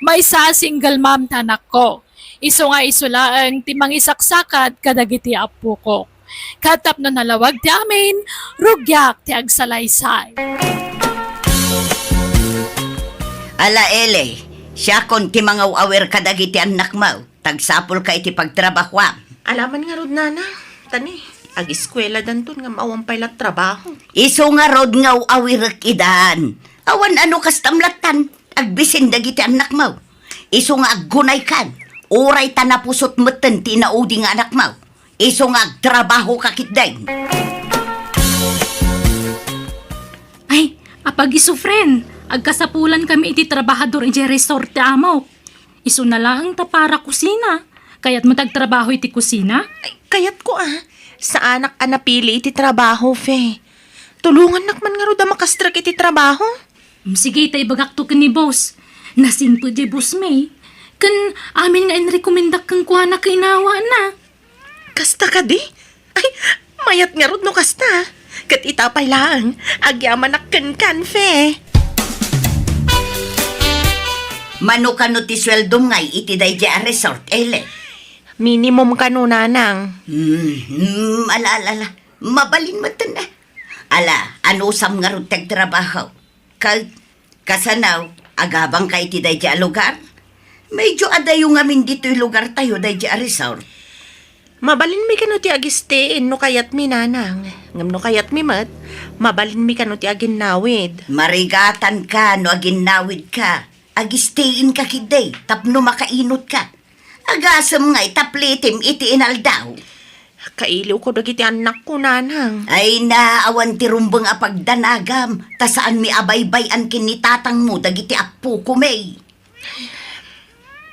May isa single mom ta anak ko. Iso nga isulaang ti mangisaksakad kadagiti apo ko. Katap no nalawag ti amin, rugyak ti agsalaysay. Ala ele, siya kon ti mga awer kadagiti anak mo. Tagsapol ka iti pagtrabaho. Alaman nga rod, nana. Tani, ag-eskwela danton nga maawampay lat trabaho. Iso nga rod nga awirak idan. Awan ano kastamlatan, agbisin dagiti anak mo. Iso nga aggunay kan, uray tanapusot meten tinaudi nga anak mo. Iso nga agtrabaho kakit day. Ay, apag iso friend, agkasapulan kami iti trabahador iti resort ti amo. Iso na lang ta para kusina. Kaya't mo tagtrabaho iti kusina? Ay, kayat ko sa anak anapili iti trabaho, fe. Tulungan nakman nga rod makastrak iti trabaho. Sige, tay bagak to ni boss. Nasin po di boss may. Kan amin nga inrekomendak kang kuha na kainawa na. Kasta ka di? Ay, mayat nga rod no kasta. Kat itapay lang, agyaman kan fe. Mano kano ti sweldom ngay iti day a resort, ele. Minimum ka no, nanang. Ala. Mabalin mo na. Ala, ano sam nga rin tagtrabaho? Kasanaw, agabang ka iti day a lugar? Medyo adayo nga min dito'y lugar tayo day a resort. Mabalin mi kano ti agistiin no kayat mi, nanang. Ngam no kayat mi mat, mabalin mi kano ti aginawid. Marigatan ka no aginawid ka. Agistiin ka kiday, tapno makainot ka. Agasam nga itaplitim iti inaldaw. Kailiw ko dagiti anak ko, nanang. Ay naawan ti rumbang apagdanagam, ta saan mi abaybayan kinitatang mo dagiti apo ko may.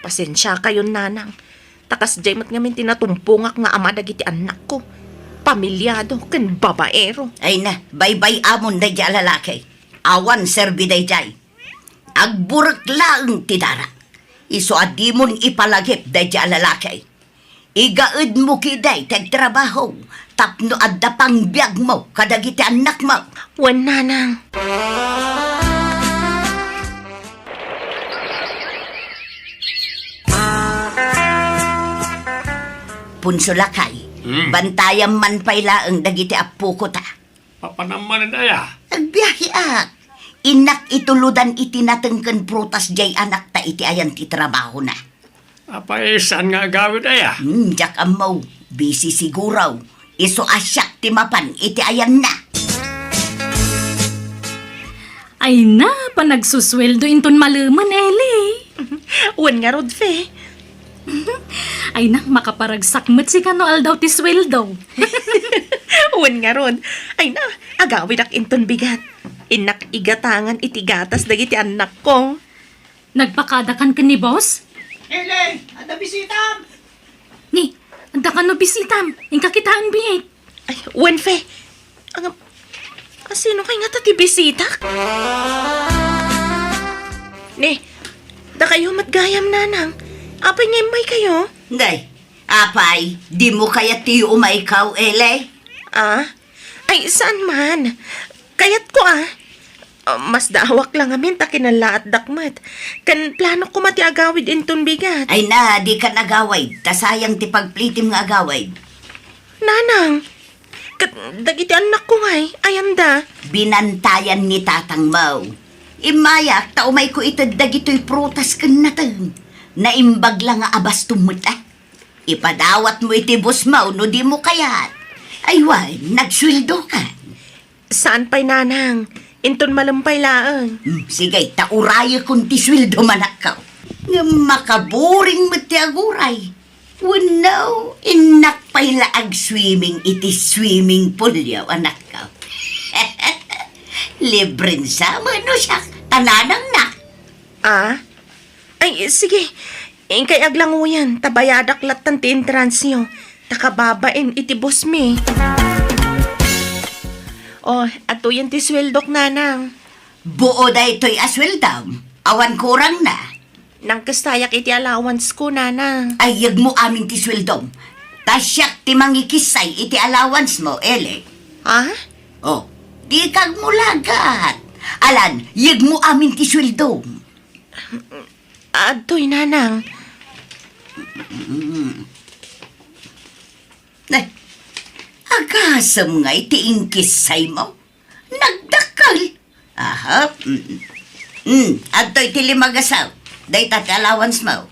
Pasensya kayo, nanang. Takas jay mat ngamin tinatumpungak nga ama dagiti anak ko. Pamilyado, ken babaero. Ay na, baybay amon day a lalaki. Awan serbi day jay. Agburak lang ti dara. Iso adimon ipalagip day a lalaki. Igaed mo kiday tagtrabaho. Tapno adda pang biyag mo kadagiti anak mo. Wan, nanang. Punsulakay, bantayam man payla ang dagiti apo ko ta. Papanaman daya. Agbiyahe ak. Inak ituludan iti natengken prutas jay anak ta iti ayan ti trabaho na. Apay, saan nga gawin daya? Jak amaw, busy siguraw. Iso asyak ti mapan iti ayan na. Ay na, panagsusweldo inton maluman, Eli. Wan nga rod, fe. Ay na, makaparagsak si kano aldaw ti sweldo. Wan nga rod. Ay na, agawid ak inton bigat. Inak igatangan iti gatas dagiti anak ko. Nagpakadakan ka ni boss? Ele, ada bisita! Ni, anda ka no bisitam. Ingka kitaan biyay. Ay, wan, fe. Sino kay nga tati bisita? Ni, da kayo matgayam, nanang. Apay nga may kayo? Ngay, apay, di mo kaya tiyo umaikaw, ele? Ah? Ay, saan man? Kayat ko mas daawak lang amin ta kinala at dakmat. Kan plano ko mati agawid inton bigat. Ay na, di ka nagaway. Tasayang ti pagplitim nga agaway. Nanang, dagiti anak ko ngay, ayan da. Binantayan ni tatang Mau. Imayak, taumay ko ito dagito'y prutas kan natang. Naimbag lang nga abas tumuta. Ipadawat mo iti bus Mau, no di mo kayat. Ay why, nagsweldo ka. Saan pa'y nanang? Inton malampay laang. Sige, tauraya kung ti sweldo manakaw. Nga makaboring mo ti aguray. Wanaw, inak pa'y laag swimming iti swimming pool yaw, anak ka. Libreng sama, no siya, tananang na. Ah? Ay, sige. Ingkay aglango yan. Tabayadak latan ti intransyo. Takababain iti boss mi. Oh, ato yan ti sweldok, nanang. Buo da ito'y asweldam. Awan kurang na. Nang kastayak iti allowance ko, nanang. Ayag mo amin ti sweldom. Tasyak ti mangikisay iti allowance mo, ele. Ha? Oh, di kag mulagat. Alan, yag mo amin ti sweldom. Ato'y nanang. Agasam nga iti ingkisay mo. Nagdakal. Aha. Adto'y ti limagasaw. Day tati allowance mo.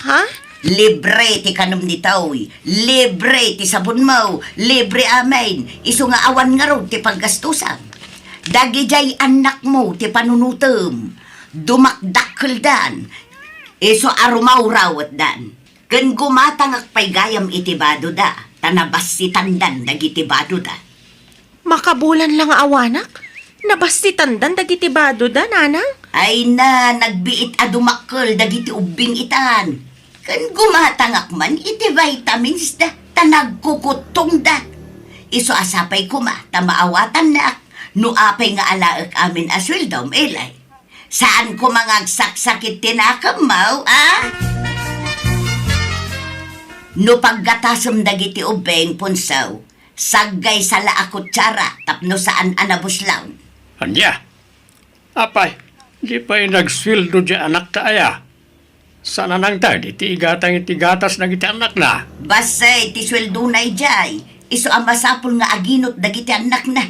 Ha? Libre ti kanam ni Tawi. Libre ti sabon mo. Libre amin. Iso nga awan nga ro ti paggastusan. Dagi jay anak mo ti panunutom. Dumakdakkel dan. Iso arumaw rawat dan. Kan gumatangak pay gayam iti bado da. Tanabas si tandan dagiti bado da. Makabulan lang awanak? Nabasti tandan dagiti bado da, nanang? Ay na, nagbiit a dumakkel dagiti ubing itan. Kan gumatangak man iti vitamins da. Tanagkukutong da. Iso asapay kuma, tamaawatan na. No apay nga alaak amin aswildom, elay. Saan ko mangagsaksakit tinakam mo, No paggatasam dagiti ubeng punsaw, saggay sa laakot tsara, tapno saan anabuslaw. Anya? Apay, di pa'y nagsweldo di anak ka aya. Sana nang tayo, iti igatang-itigatas na iti anak na. Basay, ti sweldo na ijay, iso ang masapul nga aginot dagiti anak na.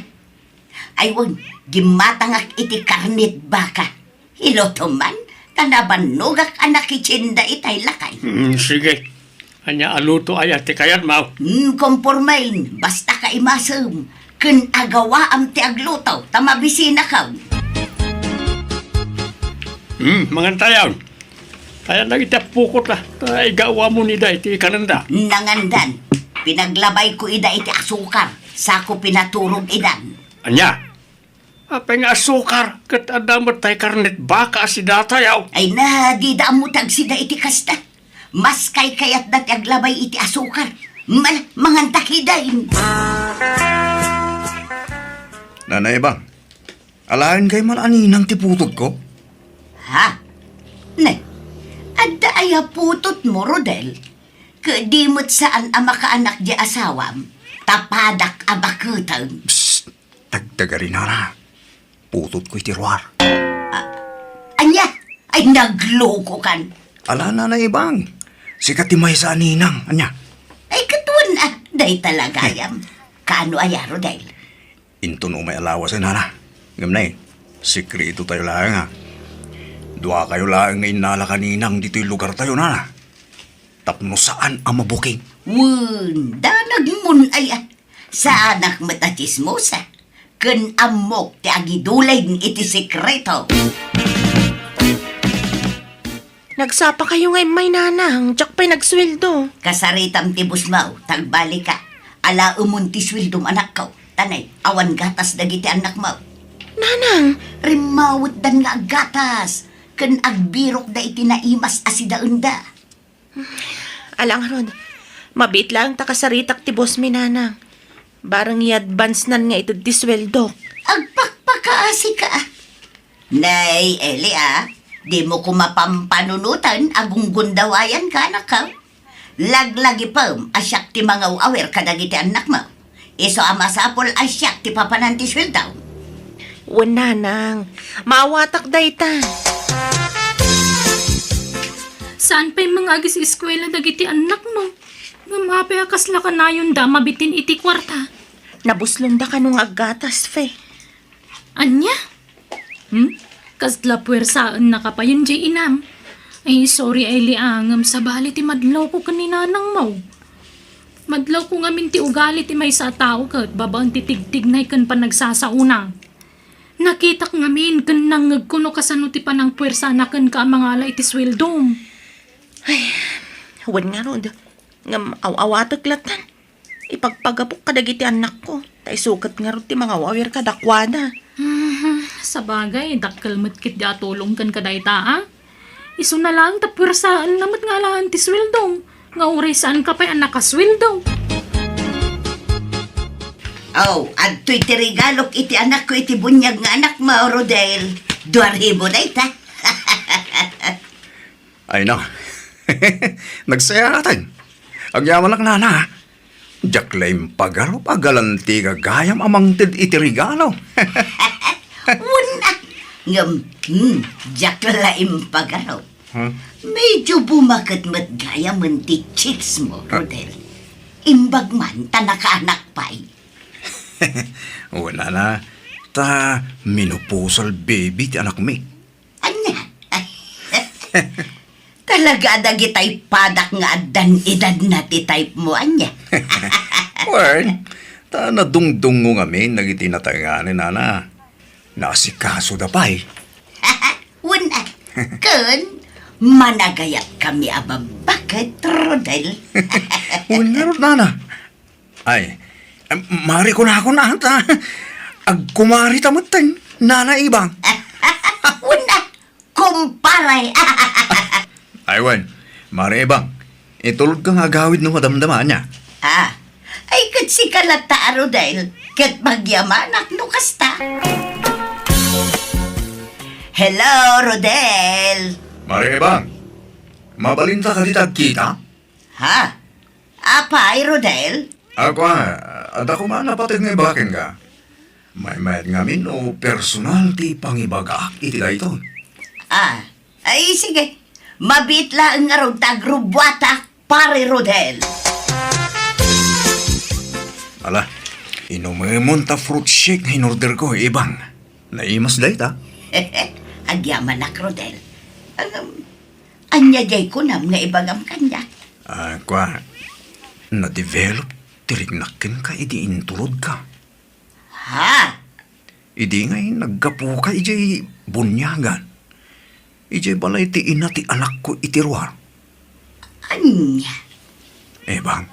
Aywan, gimatangak iti karnit baka. Hiloto man, tanabanugak anak itsinda itay lakay. Sige. Anya aluto ay ati kayat mau. Kompormain, basta ka imasam. Kun agawa am ti agluto, tamabisina ka. Mga tayaw. Kaya nagitapukot na. Igawa mo ni da iti kananda. Nangandan, pinaglabay ko ida iti asukar, sako pinaturog idan. Anya? Apay nga asukar, kat adamot tay karnet baka si datayaw. Ay na, di da amutag sida iti kasta. Mas kay kayat dati aglabay iti asukar. Mangantakidain. Nanay bang, alain kay man aninang tiputod ko? Ha? Ne, adda aya putot mo, Rodel. Kadimot saan ang makaanak di asawam, tapadak abakutang. Psst, tagdagarin na. Putot ko'y tirwar. Anya, ay nagloko kan. Ala nanay bang, sikat timay sa aninang, anya. Ay katuan na, day talagayam. Kano aya, Rodel? Into no may alawas ay nana. Ngamnay, sikrito tayo lang ha. Dua kayo lang nga inala kaninang dito'y lugar tayo nana. Tapno saan ang mabuking? Wun, danag mun ay sa anak matatismosa. Kun amok ti agidulay iti sekreto. Nagsapa kayo ngay may nanang, tsak pa'y nagsweldo. Kasaritam ti busmaw, tagbalik ka. Ala umunti swildom anak ko. Tanay, awan gatas dagiti anak mo. Nanang, Rimawit dan nga gatas. Kun agbirok da iti naimas asidaun da. alang rod, mabit lang takasaritak ti boss mi nanang. Barang i-advance nan nga ito ti sweldo. Agpakpakaasi ka. Nay, Eli Di mo ko mapampanunutan agong gundawayan ka anak ka. Laglagi pa asyak ti mga awer kadagiti anak mo. Iso amasapol asyak ti papananti sweldaw. Wala nang. Maawatak dayta. Saan pa'y mga agis eskwela dagiti anak mo? Nga mapiakas la ka na yun da mabitin iti kwarta. Nabuslong da ka nung agatas, fe. Anya? Kasla puwersaan na ka pa yun, Jay Inam. Ay, sorry ay liangam sa bali ti madlaw ko kanina nang mau. Madlaw ko nga minti ugali ti may sa tao kat babang titigtig na ikan pa nagsasaunang. Nakita ko nga min kan nangag kuno kasano ti panang puwersa na kan ka mga alay ti sweldom. Wan nga rod. Ngam awatak latan. Ipagpagapok kadagiti anak ko. Tay sukat nga rod ti mga wawir kadakwada. Sa bagay, dakkel matkit di atulong kan kadayta, ah? Iso na lang tapwersaan namat nga lang ti sweldom. Nga uray saan ka pa'y anak ka sweldom. Oh, adto'y ti regalok iti anak ko iti bunyag nga anak mo, Rodel. 2,000 na ita. Ay na. Nagsaya natin. Agyaman lang nana. Jaklaim pagaro pagalanti gagayam amang tid iti regalo. Una. Jaklaim pagaraw. Medyo bumakat mat gaya man ti chicks mo, Rodel. Imbag man, tanaka-anak pa'y. Wala na. Ta minupusal baby ti anak mi. Anya? Talaga dagitay padak nga adan edad na ti type mo, anya. Well, ta nadungdungo kami nagitinatayanganin nana. Nasikaso da pa'y. Una. Kun, managayat kami bakit, Rodel? Wala rin nana. Ay, mari ko na ako na ta. Agkumari tamatan, nana ibang. Una. Kumparay. Aywan, mari ibang. Itulog kang agawid ng madamdaman niya. Ay kat si kalata, Rodel. Kat magyamanak no kasta. Hello, Rodel. Mari ibang, mabalinta ka ditag kita? Ha? Apay, Rodel? Ako at ako nga napatid nga ibakin ka. May mayat ngamin o personal ti pangibaga iti da ito. Ay sige. Mabitla ang araw tagrubwata, pare Rodel. Ala, inumimon ta fruit shake na in-order ko, ibang. Naimas da ita. Agyaman na, Rodel. Anya jay ko nam nga ibagam kanya. Kwa, na-develop, tirignakin ka, idi intulod ka. Ha? Idi ngay naggapu ka, ijay bunyagan. Ijay balay ti ina ti anak ko itiruar. Anya? Bang,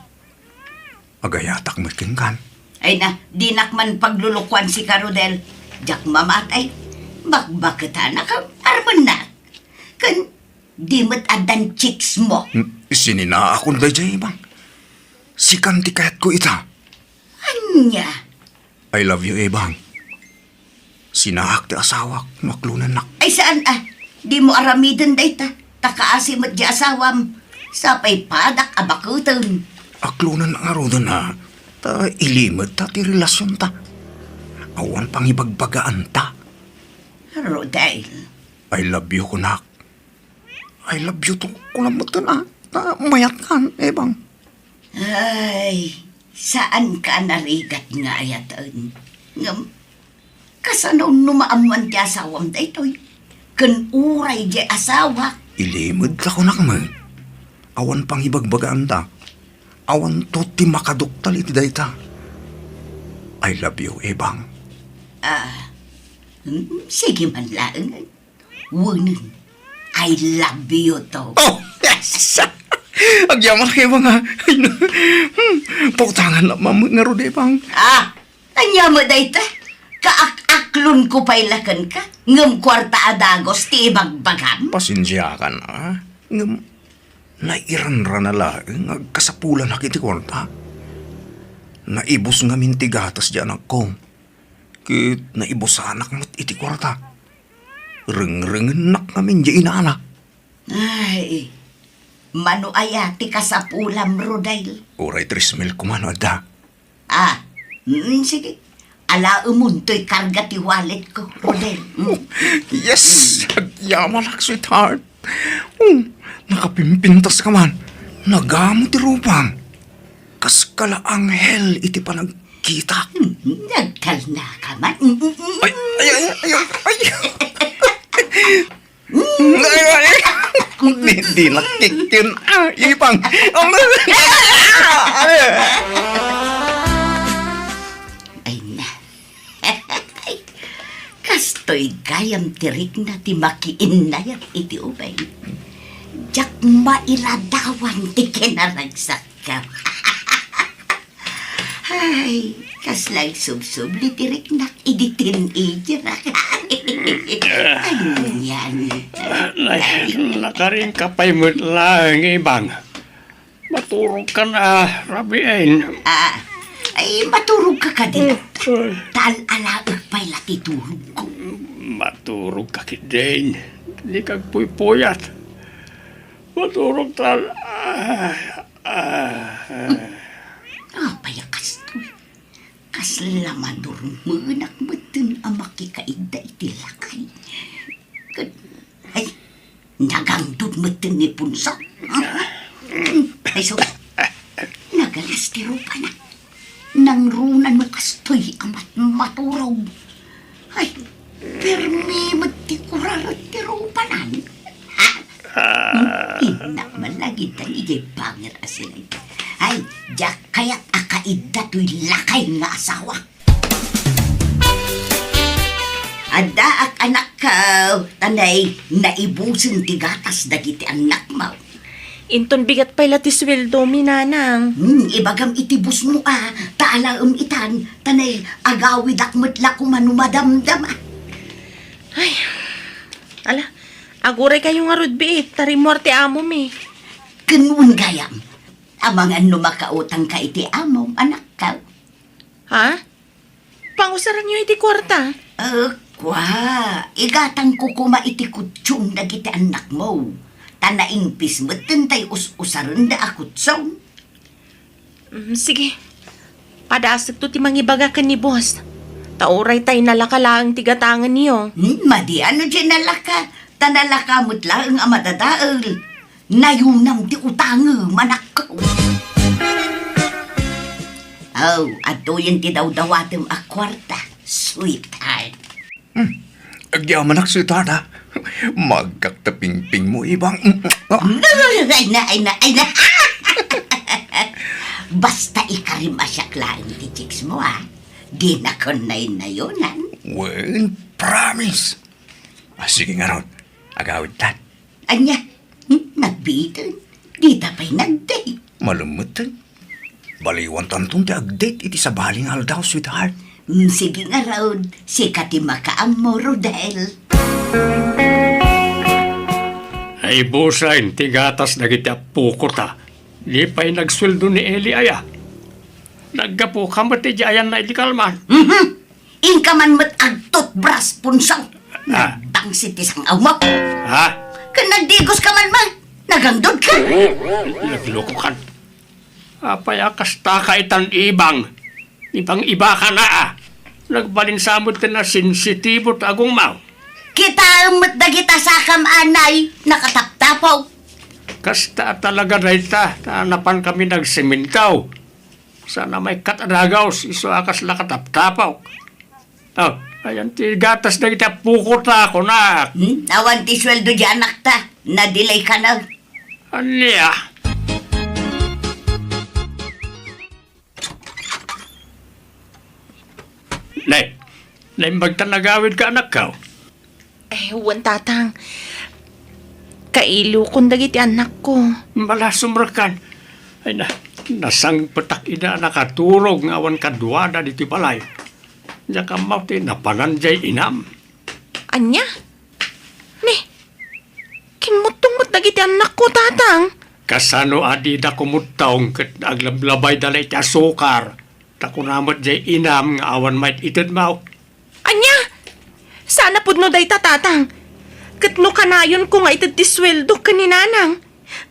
agayatak matingkan. Ay na, dinak man paglulukuan si Karudel. Jak mamatay. Bakbakita na ka, arman na. Kan, di mo't adan chicks mo. Sinina akong dayjay, bang. Sikan ti kayat ko ita. Anya? I love you, bang. Sinahak ti asawak, maklunan nak. Ay saan di mo aramidin dayta. Takaasi mo't di asawam. Sapay padak abakutan. Aklunan ang arudan ha. Ta ilimod ta ti relasyon ta. Awan pang ibagbagaan ta. Rodel. I love you, kunak. I love you to kulamutan ha. Ta mayat kan, bang. Ay, saan ka narigat nga ayatan? Ngam, kasanaw numaamuan ti asawam da ito'y. Kan uray di asawa. Ilimod ka kunak mo. Awan pang ibagbagaan ta. Awan to ti makaduktal iti dayta. I love you, bang. Sige man lang. Wunin, I love you to. Oh, yes! Agyaman kayo mga. Putangan na mamut nga ro, bang. Anya mo dayta? Kaak-aklon ko pailakan ka? Ngam kwarta adagos ti ibagbagam? Pasensya ka na. Ngam, nairan-ran na lang. Agkasapulan na kiti kwarta. Naibos nga minti gatas dyan ako. Kit naibos sa anak mo't iti kwarta. Reng-rengen nak kami di inana. Ay, mano ayati ka sa pulam, Rodel. Oray 3,000 kumano da. Ah, sige. Ala umunto'y karga ti wallet ko, Rodel. Yes! Agyaman ak, sweetheart. Nakapimpintas ka man. Nagamo ti rupang. Kas kala anghel iti panagkita. Nagkalna ka man. Ay, ay, ay, ay, ay. Ay, ay, ay. Di nakikin. Ipang. Ay na. Kastoy gayam tirik na ti makiin na yan iti ubay. Jak mailadawan ti kinaragsak ka. Ay, kaslag subsub li tirik na idi teenager. Ano yan? Nakaring kapay mo lang, ibang. Maturog ka na, Rabiain. Ay, maturog ka ka din. Tal-alaag pa'y latitulog ko. Maturog ka kidain. Di kag puypuyat. Maturog tal. Payakas to. Kaslamadur mo nakmatan ang makikaida iti lakay. Ay, nagangdod mo ni punso. Ay, so, nagalas ti rupa na. Nang runan mo kastoy amat maturog. Ay, permi matikurar ti rupa nan. Inak malagid ang ijay bangir asilay. Ay, jak kaya't akaida to'y lakay nga asawa. Ada ak anak ka, tanay, naibusin ti gatas dagiti anak mo. Inton bigat pa'y latisweldo, minanang. Ibagam itibus mo taalaam itan, tanay, agawid akmatla kumanumadamdam Ala, aguray kayo nga rudbi, tarimorte amo mi. Kanuun gayam, amangan no makautang ka iti amom, anak ka. Ha? Pangusaran niyo iti kwarta? Igatang ko kuma iti kutsyung dagiti anak mo. Tanaing pismet tay us-usaran da akutsaw. Sige. Padaasag to ti mangibaga ka ni boss. Tauray tay nalakalaang tigatangan niyo. Madi ano dyan nalaka? Tanalakamot lang ang amadadaal. Nayunam ti utang manak ko. Ato yan ti daw-dawatim a kwarta, sweetheart. Agyaman ak, sweetheart, ha? Magkaktaping-ping mo, ibang. Ay na. Basta ikarim asyak lang ti chicks mo, Di na ko na yunan. Well, promise. Sige nga ron. Agawid tan. Anya, nagbitan. Di tapay nag-date. Malumutan. Baliwan tantong ti ag-date iti sa baling aldaw, sweetheart. Sige nga raw, sikat ti makaam mo, Rodel. Ay busain, tigatas na kita pukota. Di pa'y nagsweldo ni Eli aya. Naggapo ka mo ti jayan na iti kalman. Inka man mat agtot bras punsaw. Nagdangsit isang awmak. Ha? Kan nagdigos ka man man. Nagangdod ka. Nagloko kan. Apay akasta ka itan ibang. Ibang iba ka na Nagbalin sa mo na sensitibo agong mau. Kita amat na kita sakam anay. Nakataptapaw. Kasta talaga na ita. Napan kami nagsemintaw. Sana may katanagaw iso akas lakataptapaw. Ayan ti gatas na kita pukot na ako na. Awan ti sweldo di anak ta. Nadelay ka na. Aniya. Nay, magtanagawid ka anak ka. Huwag tatang. Kailo kong dagiti anak ko. Malasumrakan. Ay nasang patak ina nakaturog nga awan kadwada diti balay. Diya ka mauti napananjay inam. Anya? Ne, kimutong dagiti anak ko, tatang. Kasano adi na kumutaong kat aglablabay dalay ti asukar. Takunamat jay inam nga awan may itid mau. Anya? Sana pudno day tatang. Kat no kanayon ko nga itad ti sweldo ka ni nanang.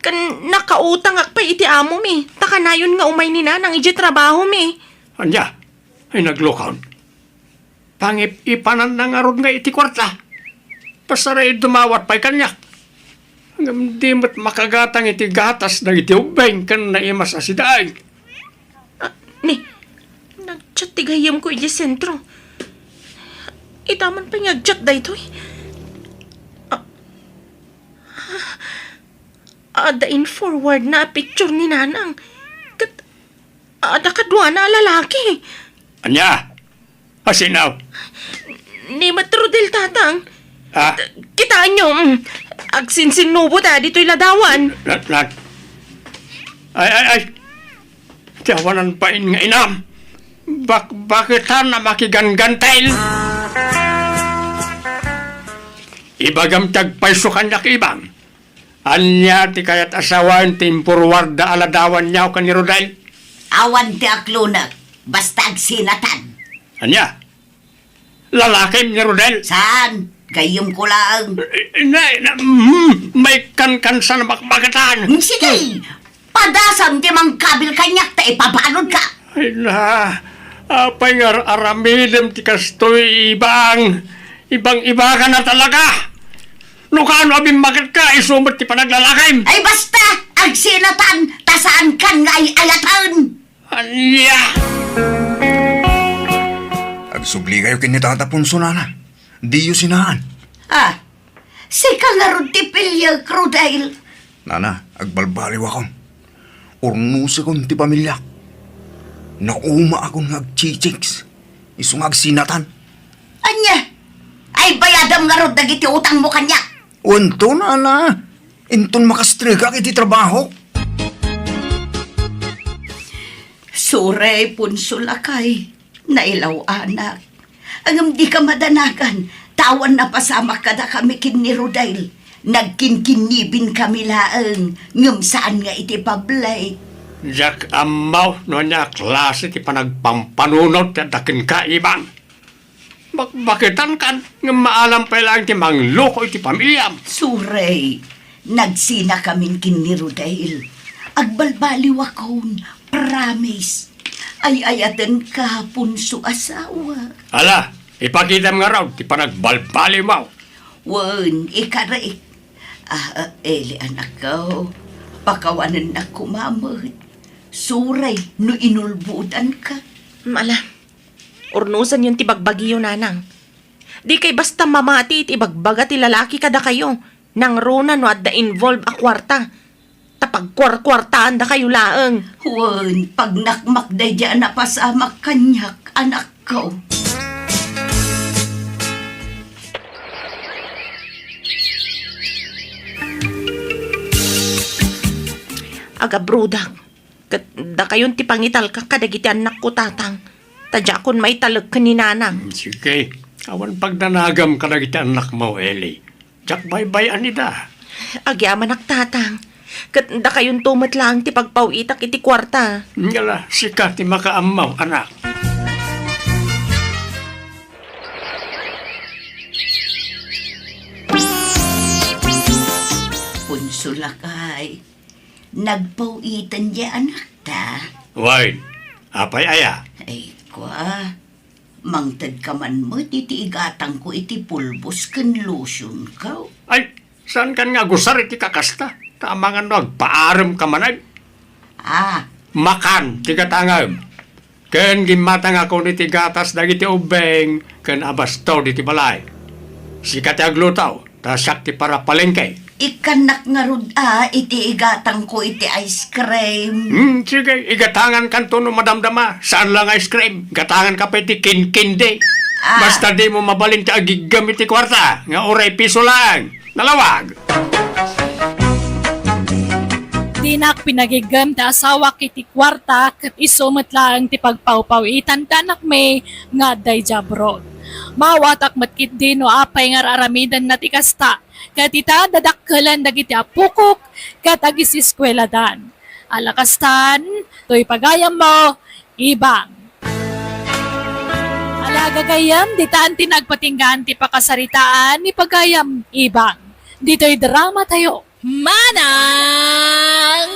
Kan nakautang ak pa iti amo mi. Ta kanayon nga umay ni nanang iti trabaho mi. Anya, ay naglokaon. Pangip-ipanan na nga ron nga iti kwarta. Pasaray dumawat pa'y kanyak. Hanggang di mo't makagatang iti gatas na iti ubeng kan naimas asidaay. Ni, nag-chat ti gayam ko iti sentro. Itaman pa nag-chat da ito eh. Ada in forward na picture ni nanang. Kat, ada kadwa na lalaki. Anya, asinaw. Ni matrudel tatang. Ah, Kitaan nyo, agsinsinubo ta dito'y ladawan. lat. Ay. Tiyawanan pa in nga inam. Bakit na makigangantail? Ibagam tagpaiso kanyak ibang. Anya ti kayat asawan timpurwar da aladawan niyaw kan ni Rodel. Awan ti aklunak, basta agsinatan. Anya? Lalaki ni Rodel? Saan? Gayom ko lang. May kankansa na makbagatan. Sige, padasam ti mang kabil kanyak ta ipabalod ka. Ay na, apay nga aramidem ti kastoy ibang-iba ka na talaga. No kano abing magat ka, isumot ti panaglalakim. Ay basta, agsinatan, tasaan kan nga ay ayatan. Anya? Agsubli kayo kinitatapon sunana. Di yu sinaan. Ah, sika nga ron ti pilya, Crudale. Nana, agbalbaliw akon. Urnusi kon ti pamilya. Nauma akong agchichiks. Isong agsinatan. Anya, ay bayadam nga ron dagiti utang mo kanya. Unto, nana. Inton makastriga iti trabaho. Suray punsulakay, nailaw anak. Ang di ka madanagan, tawan na pasama kada kami kin ni Rodale. Nagkinkinibin kami laang, ngam saan nga iti pablay. Jak amaw no niya klase ti panagpampanunod at dakin ka ibang. Bakitan kan nga maalam pa lang ti mangloko iti pamilyam. Suray, nagsina kamin kin ni Rodale. Agbalbaliw akon, promise. Ay ayatan ka punso asawa. Ala, ipakita mo nga raw ti panagbalbali mo. Wan, ikaray. Eli anak ko, pakawanan na kumamot. Suray, no inulbutan ka. Mala, urnusan yun ti bagbagiyo nanang. Di kay basta mamati iti bagbaga ti lalaki kada kayo. Nang runa no at da involve a kwarta. Tapag kwartaan da kayo laeng. Wan, pag nakmakday dyan na pasama kanyak, anak ko. Aga brudak. Da kayon ti pangital ka kadagiti anak ko tatang. Tadya kon may talag ka ni nanang. Sige, awan pagdanagam ka na kita anak mo, Eli. Jak bye-bye anida. Agyaman ak tatang. Kat da kayon tumat lang ti pagpawitak iti kwarta. Ngala, sika ti makaamaw, anak. Punsulakay, nagpawitan niya anak ta. Wine, apay aya. Ay kwa, mangtad ka man mo, iti igatang ko iti pulbos kan lotion ka. Ay, saan kan nga gusar iti kakasta? Tama nga no, agpaaram ka manay. Ah, Makan, tigatangam. Ken gimatang ako ni tigatas dagiti ubeng, ken abastaw diti balay. Sikat ti aglutaw, tasak ti para palengke. ikanak nga rod iti igatang ko iti ice cream. Sige, igatangan kan to no madamdama. Saan lang ice cream? Gatangan ka pa iti kin-kinde. Basta di mo mabalin ti agigam iti kwarta, nga oray piso lang. Nalawag. Dinak pinagigam ta asawa kiti kwarta kat isumat lang ti pagpawpawitan tanak may nga day jabrod. Mawatak matkit din no apay nga aramidan na ti kasta. Kat ita dadakkelan dagiti apukok kat agisiskweladan. Alakastan, to'y pagayam mo, ibang. Wala gagayam, ditaan tinagpatinggan ti pakasaritaan ni pagayam ibang. Dito'y drama tayo. Manang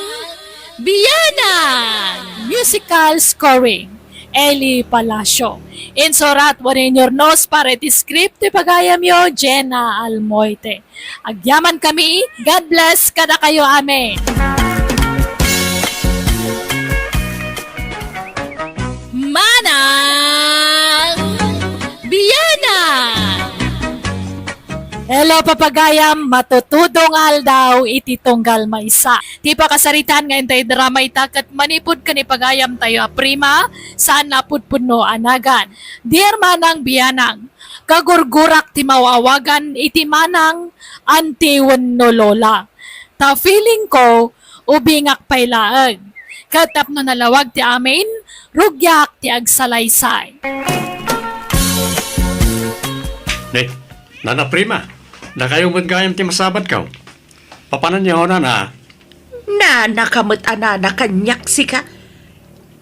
Biyanang! Musical scoring. Eli Palacio. Insurat wanin nos para ti script ti pagayam yo, Jenna Almoite. Agyaman kami, God bless kada kayo, amen. Manang Biyanang! Hello papagayam, matutudong aldaw iti tunggal maysa. Ti pakasaritan nga intay drama itakat manipod ka ni pagayam tayo prima, saan napudpudno anagan. Dear Manang Biyanang, kagurgurak ti mawawagan iti manang anti wenno lola. Ta feeling ko, ubingak pailaag. Katap no nalawag ti amin, rugyak ti agsalaysay. Nana prima, na kayo magayam ti masabat ka. Papanan niyo na. Nakamot ana na kanyak si ka.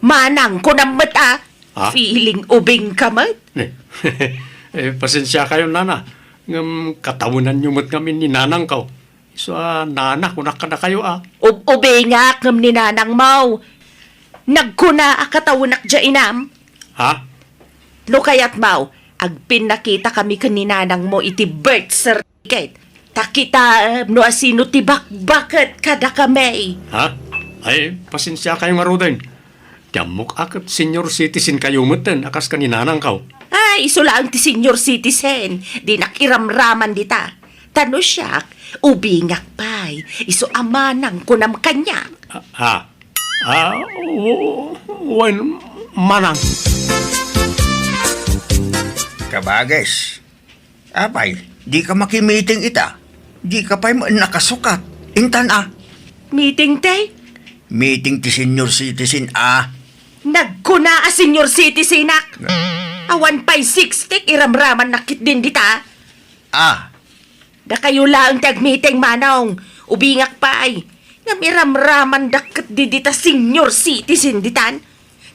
Manang ko namat Ha? Feeling ubing kamat. Pasensya kayo, nana. Katawanan niyo mo't kami ni nanang ka. So, nana, kunak ka na kayo, Ubingak ngam ni nanang mau. Nagkuna akatawunak dya inam. Ha? No kayat mau, agpin nakita kami kaninanang mo iti birth certificate. Takita no asino ti bakbakat kada kami. Ha? Ay, pasensya kayo nga rodin. Tiamok akat senior citizen kayo mutin, akas ka ni nanang ka. Ay, iso lang ti senior citizen. Di nakiramraman dita. Tano siyak, ubingak pa'y. Iso amanang kunam kanya. Ha? Manang. Kabages. Apay, di ka makimiting ita. Di ka pa'y nakasukat. Intan Meeting tay? Meeting ti senior citizen Nagkuna a senior citizen ak. Awan pa'y 60 iramraman nakit din dita. Da kayo lang tag-meeting manong. Ubingak pa'y. Namiramraman dakit di dita senior citizen ditan.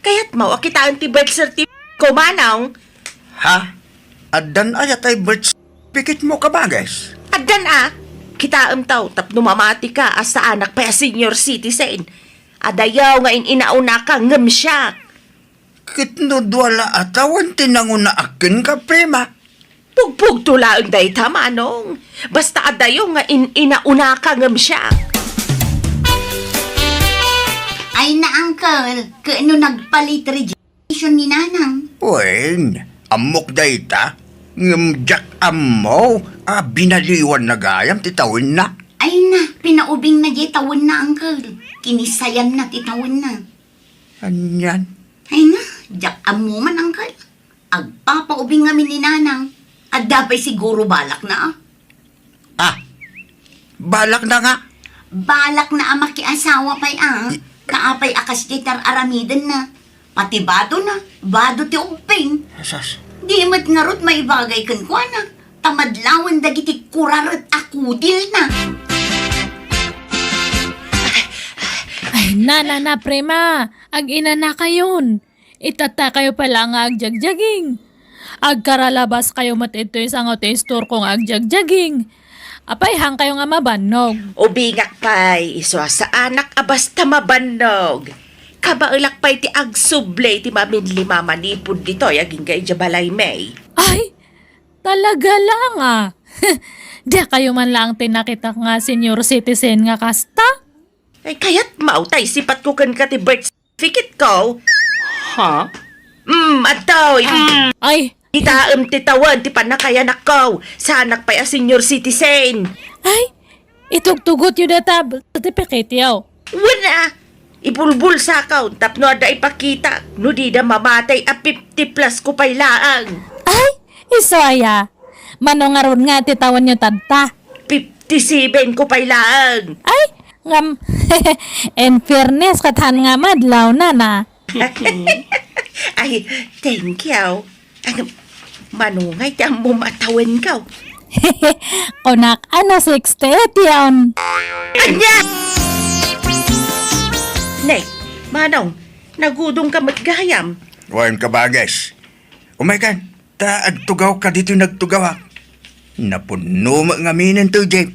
Kaya't mau akitaan ti birth certificate ko manong. Ha? Addan ayat ay birth certificate mo kabages. Addan kita taw tapno mamati ka as sa anak pa senior citizen. Adayaw nga inauna ka ngem siya. Kitnudwala atawan tinanguna akin ka, prima. Pugpug tulaang day tamanong. Basta adayaw nga inauna ka ngem siya. Ay na, uncle, kaano nagpalit registration ni nanang? Wen, amok dayta. Ngumjak amo, binaliwan na gayam titawin na. Ay na, pinaubing na di tawon na, uncle. Kinisayan na titawon na. Anyan. Ay na, jak amo man, uncle. Agpapaubing kami ni nanang. At dapay siguro balak na. Balak na nga. Balak na ang makiasawa pa'y Kaapay akas gitar aramidan na. Pati bado na. Bado ti uping. Asas. Di mat ngarot may bagay kan kwa na. Tamadlawan dagiti kurarat akudil na. Ay, na, prema. Ag-ina na kayon. Itata kayo pala nga agjagjaging. Agkaralabas kayo mat ito isang store kong agjagjaging. Apay, hang kayo nga mabanog. Ubingak pa'y iso sa anak abasta mabanog. Kabailak pa'y ti agsublay ti maminli mamanipod dito yaging kay Jabalay May. Ay, talaga lang Di kayo man lang tinakita nga senior citizen nga kasta? Ay kaya't mautay sipat ko kan ka ti birth certificate ko. Ha? Atoy. Ay, Itaam ti tawan ti panakayanak ko. Sa anak pa'y a senior citizen. ay, itugtugot yun na certificate yaw. Wala. Ibulbul sa account tapno ada ipakita. No di na mamatay a 50 plus ko pa'y laang. Ay, isoya. Manongaron nga titawan nyo tadta. 57 ko pa'y laang. Ay, ngam, in fairness, katahan nga madlaw na. Ay, thank you. Ano, manungay ti ang mumatawan ka. Kunak, 60 yun. Anya! Nek, manong, nagudong ka matgayam. Wen kabages. Umay kan, ta agtugaw ka dito nagtugaw ha. Napuno mo nga minin to, Jay.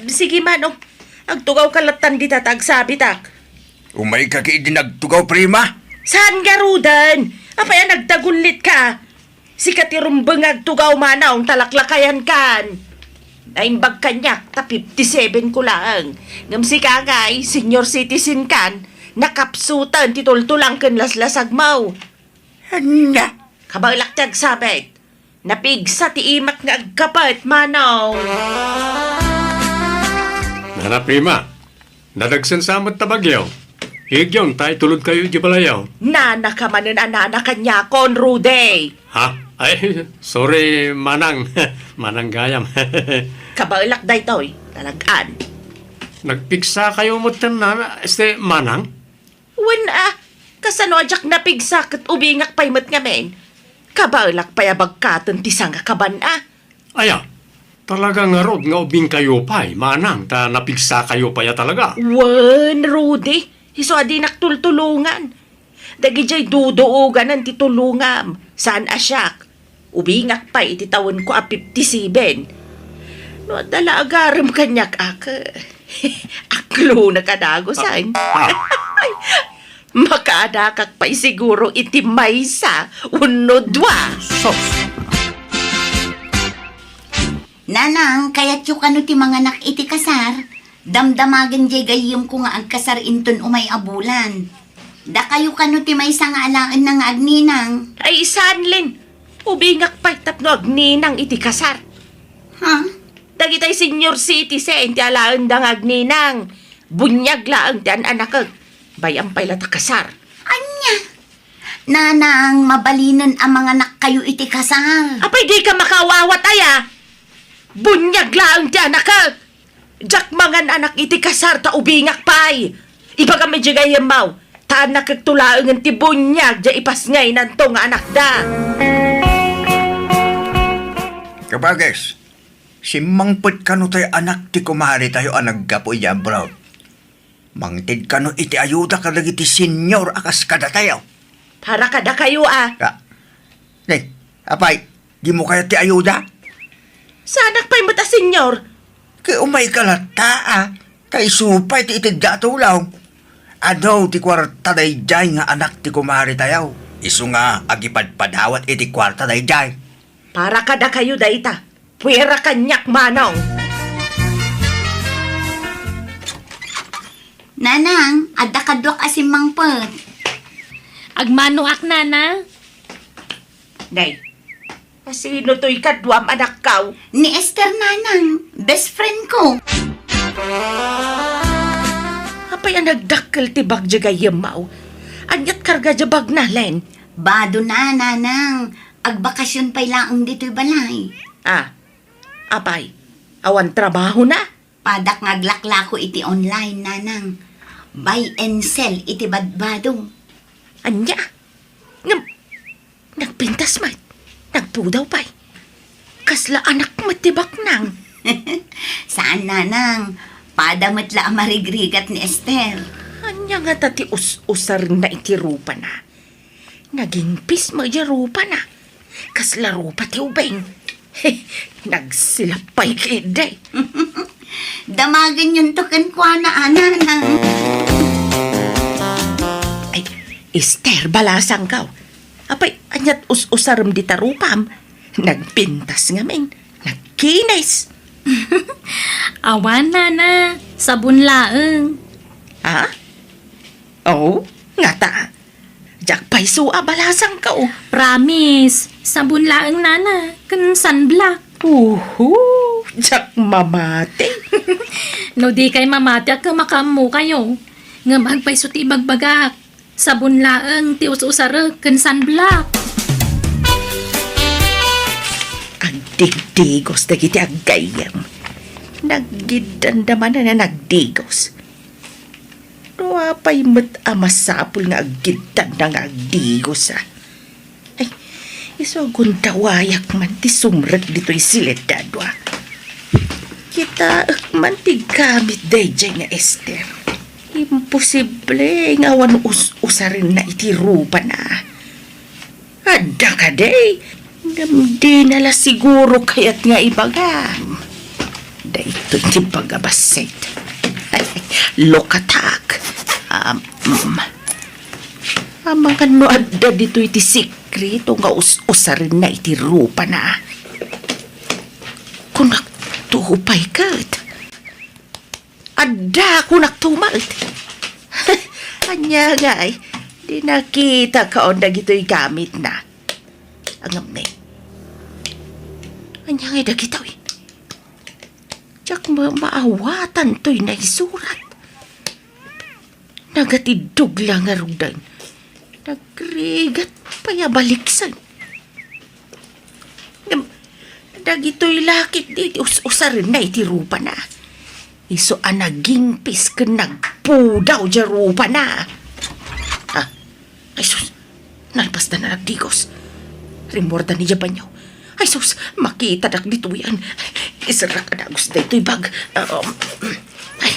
Sige manong, agtugaw kalatan di tatag sabi tak. Umay ka kay nagtugaw, prima. Saan nga rudan? Apaya nagtagulit ka? Sikat irumbeng agtugaw manaong talaklakayan kan. Naimbag kanyak, ta 57 ko lang. Ngam si kagay, senior citizen kan, nakapsutan titultulang kan laslasag mau. Handa. Kabalak tag sabit. Napigsa ti imak nga agkapat manaw. Nana prima, nadagsan samot na bagyaw. Higyon, tayo tulod kayo di balayaw. Nana ka manin anana kanya kon Rude. Ha? Ay, sorry, Manang. Manang gayam. Kabalak day toy, talagaan. Nagpiksa kayo mo na, Manang? Wen kasano ajak napigsa kat ubingak paymet nga men. Kabalak payabag katan ti sanga kaban Aya, talaga nga rod nga ubing kayo pa'y, Manang, ta napigsa kayo pa ya talaga. Wen, Rudy, iso adi naktultulungan. Dagi jay dudoogan ang titulungam. Saan asyak? Ubingak pa ititawon ko 57. No, dala agaram kanyak aklo na kadagosan. Makaadakak pa'y siguro iti maysa, unodwa. Nanang, kaya tsukano ti mga nak iti kasar. Damdamagan jay gayim ko nga agkasar inton umay abulan. Da kayo kano ti may nga alaan na nga agninang. Ay, sanlin. Ubingak pa'y tapno agninang iti kasar. Ha? Dagitay senior citizen ti alaan dang agninang. Bunyag laang ti anak bayang pa'y lata kasar. Anya? Nanang, mabalinan ang mga nak kayo iti kasar. Apay di ka makawawat aya. Bunyag laang ti anak Jak mangan anak iti kasar ta ubingak pa'y. Iba ka medyo gayam mau. Ta nakagtulaang ti bunyag ja ipas ngay nanto nga anak da. Kabages, si mangpet kano tayo anak ti kumari tayo anaggapo iya bro. Mangtid kano iti ayuda ka lagi ti senyor akas kada tayo. Para kada kayo Ka, apay, di mo kaya ti ayuda? Sanak pa'y mata senyor. Kay umay kalata kay supay ti itigda tulaw. Ano ti kwarta day jay nga anak ti kumari tayo. Isu nga agipadpadawat iti kwarta day jay. Para kada kayo da ita. Puwera kanyak manong. Nanang, adda kadwak asim mangpet. Agmano ak nana. Day, sino to'y kadwam anak kaw? Ni Esther nanang, best friend ko. Apay ang nagdakkel ti bagja gayem mau. Anyat karga jabag na len. Bado na, nanang. Agbakasyon pa'y laang dito'y balay. Apay, awan trabaho na. Padak ngaglakla ko iti online, nanang. Buy and sell iti badbado. Anya, nagpintas mat. Nagpudaw pa'y. Kasla anak matibak nang. Saan, nanang? Padamatla ang marigrigat ni Esther. Anya nga tati usar na iti rupa na. Naging pis rupa na. Kasla rupa ti ubeng. Nagsilapay kiday. Damagan yung token kwa na, nanang. Ay, Esther, balasang kaw. Apay, anyat usaram di tarupam. Nagpintas nga men. Nagkinis. Awan nana, sabon laeng. Ha? Oo, nga ta. Jak pa'y su'a balasang kaw. Promise, sabon laeng nana, kan sunblock. Jak mamate. No di kay mamati ak makamu kayo. Nga magpaysuti bagbagak. Sabon laeng ti us-usarag kan sunblock. Ang digdigos na kiti agayam. Naggidandaman na nagdigos. No apay mat amasapul nga aggidan na nga agdigos Ay, iso gundawayak man ti sumrag dito'y siledadwa. Kita man ti gamit dayjay nga Esther. Imposible nga awan usarin na iti rupa na. Adda ka day. Di nala siguro kaya't nga ibaga. Da ito yung pagabasit. Lokatak. Mga no adda dito iti sikreto nga usarin na iti rupa na. Kung nagtupay kat. Adda kung nagtumat. Anya nga ay, di nakita ka o dagito'y gamit na. Angam na anya nga dagito'y. Tsak maawatan to'y na isurat. Nagatidog lang nga rudan. Nagrigat payabaliksan. Dagito'y lakit di usarin na iti rupa na. Iso naging pis ka nagpudaw dya rupa na. Ay sus, nalpas na nagdigos. Rimorda ni Jabanyo. Ay sus, makita dak dito yan. Isara ka na gusto ito'y bag. Ay,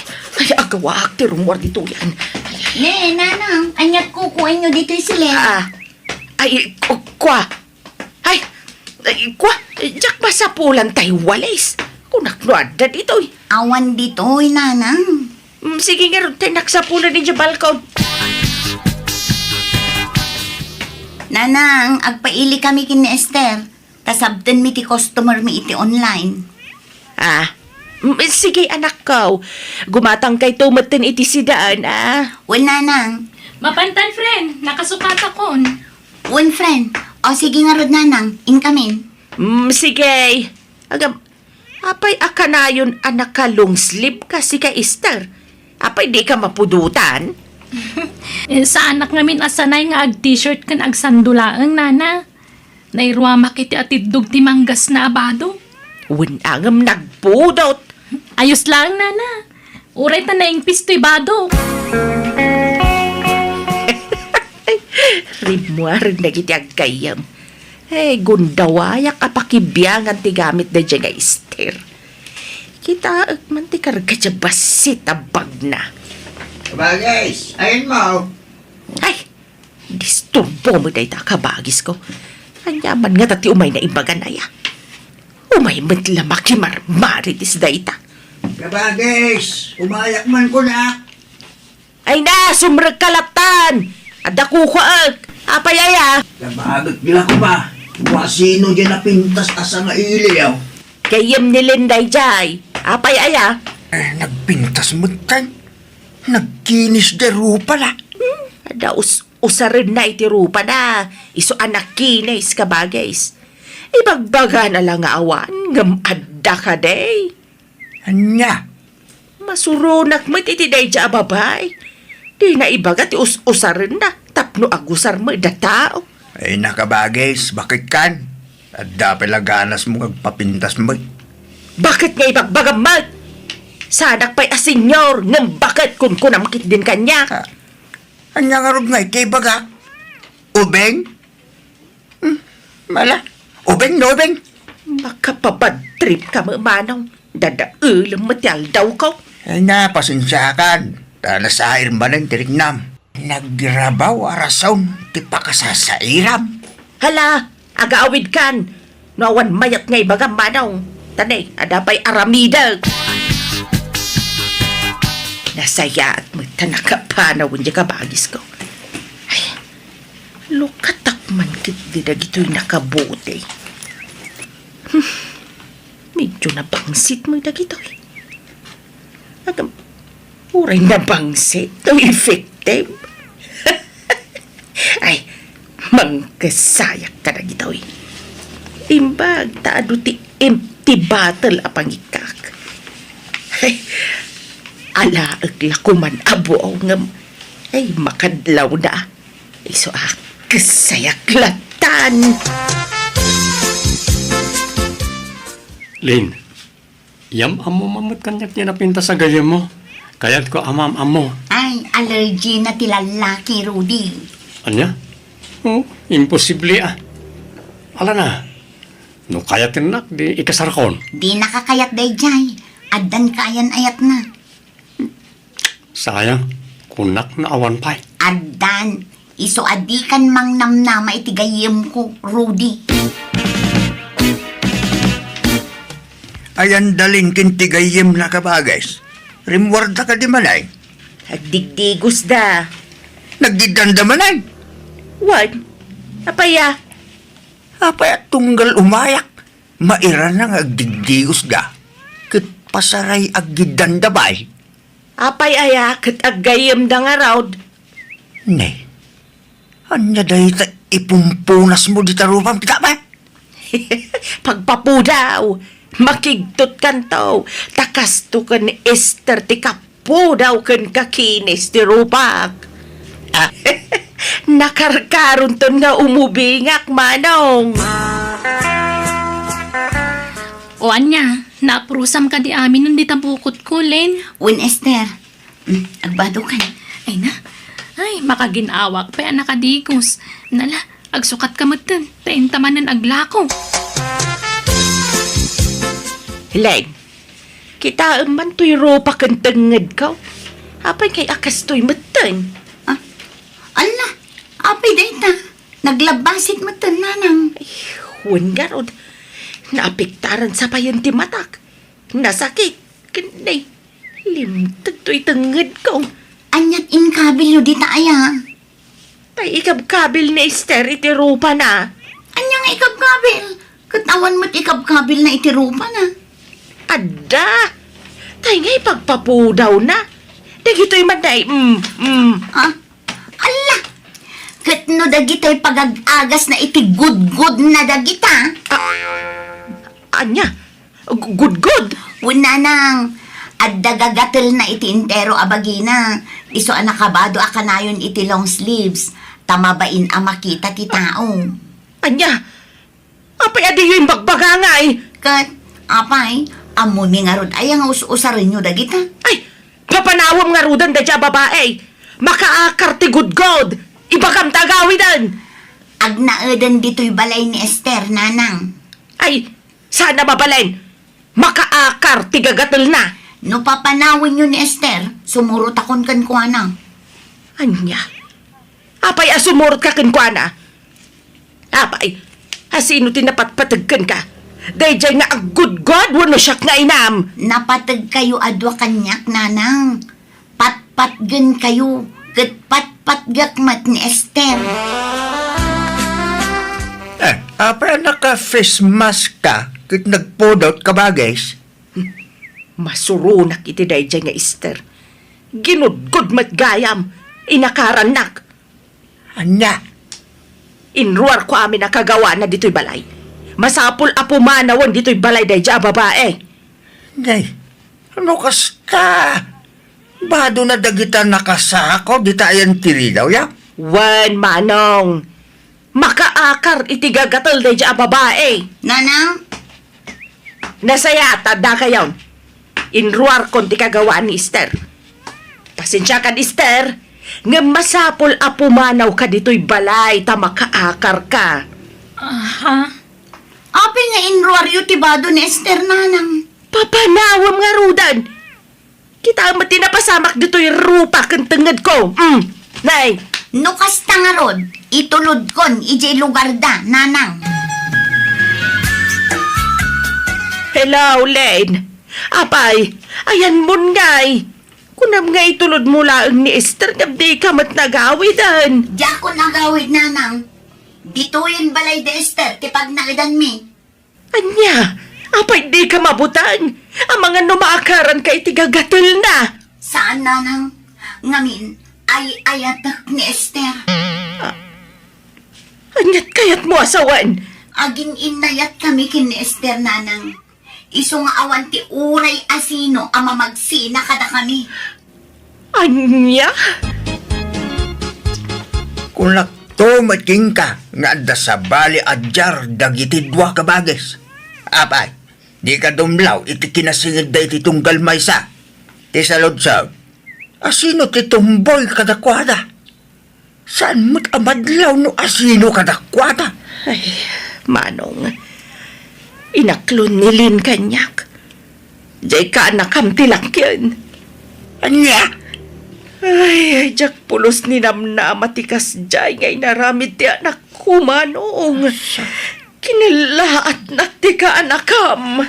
agawa akti rumor dito yan. Le, nanang, anyat kukuin nyo dito sila. Ay, kwa. Ay, kwa. Jak masapulan tayo walis. Kunaknuad na dito. Awan dito'y, nanang. Sige nga rin tayo naksapulan ni balkon. Nanang, agpaili kami kin ni Esther. Tasabten mi ti customer mi iti online. Sige anak ko. Gumatang kay tumatin iti sidaan, Wen, nanang. Mapantan, friend. Nakasukat akon. Wen, friend. O sige nga rod, nanang. Inkamin. Sige. Agam, apay akanayon anak ka long sleep kasi ka Esther. Apay di ka mapudutan. Sa anak ngamin asanay nga ag-t-shirt kan agsandulaang, nana. Nairwa makiti atidog ti manggas na abado. Winangam nagpudot. Ayos lang, nana. Uray ta na ingpis to'y bado. Rimuar nagiti agkayam. Gundawayak apakibiyangan ti gamit na dyan nga Esther. Kita man ti karga dyan basit abag na. Kabagis, ayun mo. Ay, disturbo mo dahi ta kabagis ko. Anyaman nga tati umay na imbagan na ya. Umay matla makimarmari dis dahi ta. Kabagis, umayak man ko na. Ay na, sumrag kalatan! Adaku ko apayaya. Kabagit nila ko ba? Wasino dyan na pintas asa nga iliyaw. Kayem nilinday jay. Apayaya. Nagpintas mo tan. Nagkinis de rupa la. Ada usarin na iti rupa na. Iso anak kinis ka bagais. Ibagbaga na lang nga awan. Ngam adda ka day. Anya? Masurunak mo iti day dya babay. Di na ibaga ti usarin na. Tapno agusar mo da tao. Ay nakabagis, bakit kan? At dapat laganas mo agpapintas mo. Bakit nga ibagbagam mo? Sanak pa'y asenyor, ngam bakit kun kunamkit din kanya. Anya nga rog nga kay baga? Ubeng? Mala? Ubeng no ubeng? Makapabadtrip ka mo manong. Dadaulam matyal daw ko. Ay na, pasensyakan. Nasair ba ng tirignam? Nagdirabaw arason, ti pakasasairam. Hala, agaawid kan. Nawan mayat ngay baga manong. Tanay, adapay aramidag. Nasaya at magtanakapanawan niya kabagis ko. Ay, lukatak man kit di na gito'y nakabuti. Medyo nabangsit mo na gito'y. Agam, uray nabangsit. Ito effective. Ay, mangkasayak ka na gito'y. Imbag, taado ti empty bottle apang ikak. Ay, alaag lakuman abo ngam. Ay, makadlaw na. Iso kasayak latan. Lin, yam amo mamut kanyak niya napinta sa gayam mo. Kaya't ko amam amo. Ay, allergy na ti lalaki, Rudy. Anya? Imposible Ala na. No kayatin nak, di ikasarakon. Di nakakayat day jay. Addan kayan ayat na. Sayang, kunak na awan pa'y. Addan, Iso adikan mang namnama itigayim ko, Rudy. Ayan dalin kintigayim na kabagais. Rimwarda ka di manay. Agdigdigos da. Nagdidanda manay. What? Apaya? Apay at tunggal umayak. Maira na nga agdigdigos da. Kit pasaray agdidanda bay. Apay aya kat aggayam da nga raud. Ne. Anya dahi ta ipumpunas mo di tarupang pita ba? Pagpapu daw. Makigtot kan tao. Takas to kan Esther ti kapo daw kan kakinis ti rupak. Ah, Nakarkaron ton nga umubingak, manong. O anya, naprusam ka di amin nun di tabukot ko, Len. Win Esther, agbado ka. Ay na, ay, makaginawak pa yan nakadigos. Nala, agsukat ka matan, tain tamanan aglako. Len, kita man to'y rupak kan tenged ka. Apay kay akas to'y matan. Ala, apay dayta. Naglabasit mo nanang. Huwag nga rod. Naapiktaran sa payan ti matak. Nasakit. Kanday. Limtag to'y tenged ka. Anyat inkabil yo di taaya. Tay ikab-kabil ni Esther iti rupa na. Anyang ikab-kabil. Katawan mo't ikab-kabil na itirupa na. Ada! Tay nga'y pagpapudaw na. Dagito'y manday. Ha? Ala! Katno dagito'y pag-agas na iti good na dagita. Anya? Good. Wala nang addagagatel na iti intero abagina. Iso anakabado akanayon iti long sleeves. Tamabain ang makita ti tao. Anya? Apay adi yung bagbaga nga eh. Kat, apay, amuni nga rod ay ang us-usarin nyo dagita. Ay, papanawam nga rudan da dya babae. Makaakar ti good. Ibagam tagawidan. Agnaedan dito'y balay ni Esther, nanang. Ay, sana mabalain. Makaakar ti gagatal na. No papanawin nyo ni Esther, sumurot akon kan kuana. Anya? Apay asumurot ka kinkwana. Apay, asino tinapatpatagkan ka. Dahil dyan nga ang good God, wano siyak nga inam. Napatag kayo adwa kanyak, nanang. Patpatgan kayo. Kat patpatgakmat ni Esther. Apay naka-face mask ka. Kit nagpodot ka bagais. Masurunak iti dahil dyan nga Esther. Ginudgod mat gayam. Inakaranak. Anya? Inruar ko amin nakagawa na dito'y balay. Masapul apumanawan dito'y balay dahil dyan babae. Nay, ano kas ka? Bado na dagitan nakasako, di tayan tiri daw ya? Wan, manong. Makaakar iti gagatal dahil dyan babae. Nanang, Nasayata da kayon. Inruar kon ti kagawa ni Esther. Pasensya ka, Esther. Nga masapul apumanaw ka dito'y balay ta makaakar ka. Ha? apay nga inruaryo tibado ni Esther, nanang. Papanawam nga rudan. Kita ang matinapasamak dito'y rupa kang tengad ko. Nay, No kasta nga rod, itulod kon, ijay lugar da, nanang. hello, Len. Apay, ayan mo ngay. Kunam nga itulod mo lang ni Esther nga di ka mat nagawidan. Diya ko nagawid, nanang. Dituyin balay de Esther, tipag naidan mi. Anya, apay di ka mabutan. Ang mga numaakaran kay tigagatul na. Saan, nanang? Ngamin, ay ayatak ni Esther. Anyat kayat mo asawan. Aging inayat kami kin ni Esther, nanang. Iso nga awan ti uray asino ang mamagsina kada kami. Anya? Kung lakto mating ka, nga da sa bali adjar dagiti dua ka bagis. Apay, di ka dumlaw, iti kinasingid da iti tunggal maysa. Ti salod sa, asino ti tumboy kadakwada? Saan mo't amadlaw no asino kadakwada? Ay, manong. Inaklon ni Lin kanyak. Jay ka nakamtilak yun. Anya? Ay, jak pulos ni namna matikas jay ngay naramid ti anak ko manong. Kinilaat na ti ka anakam.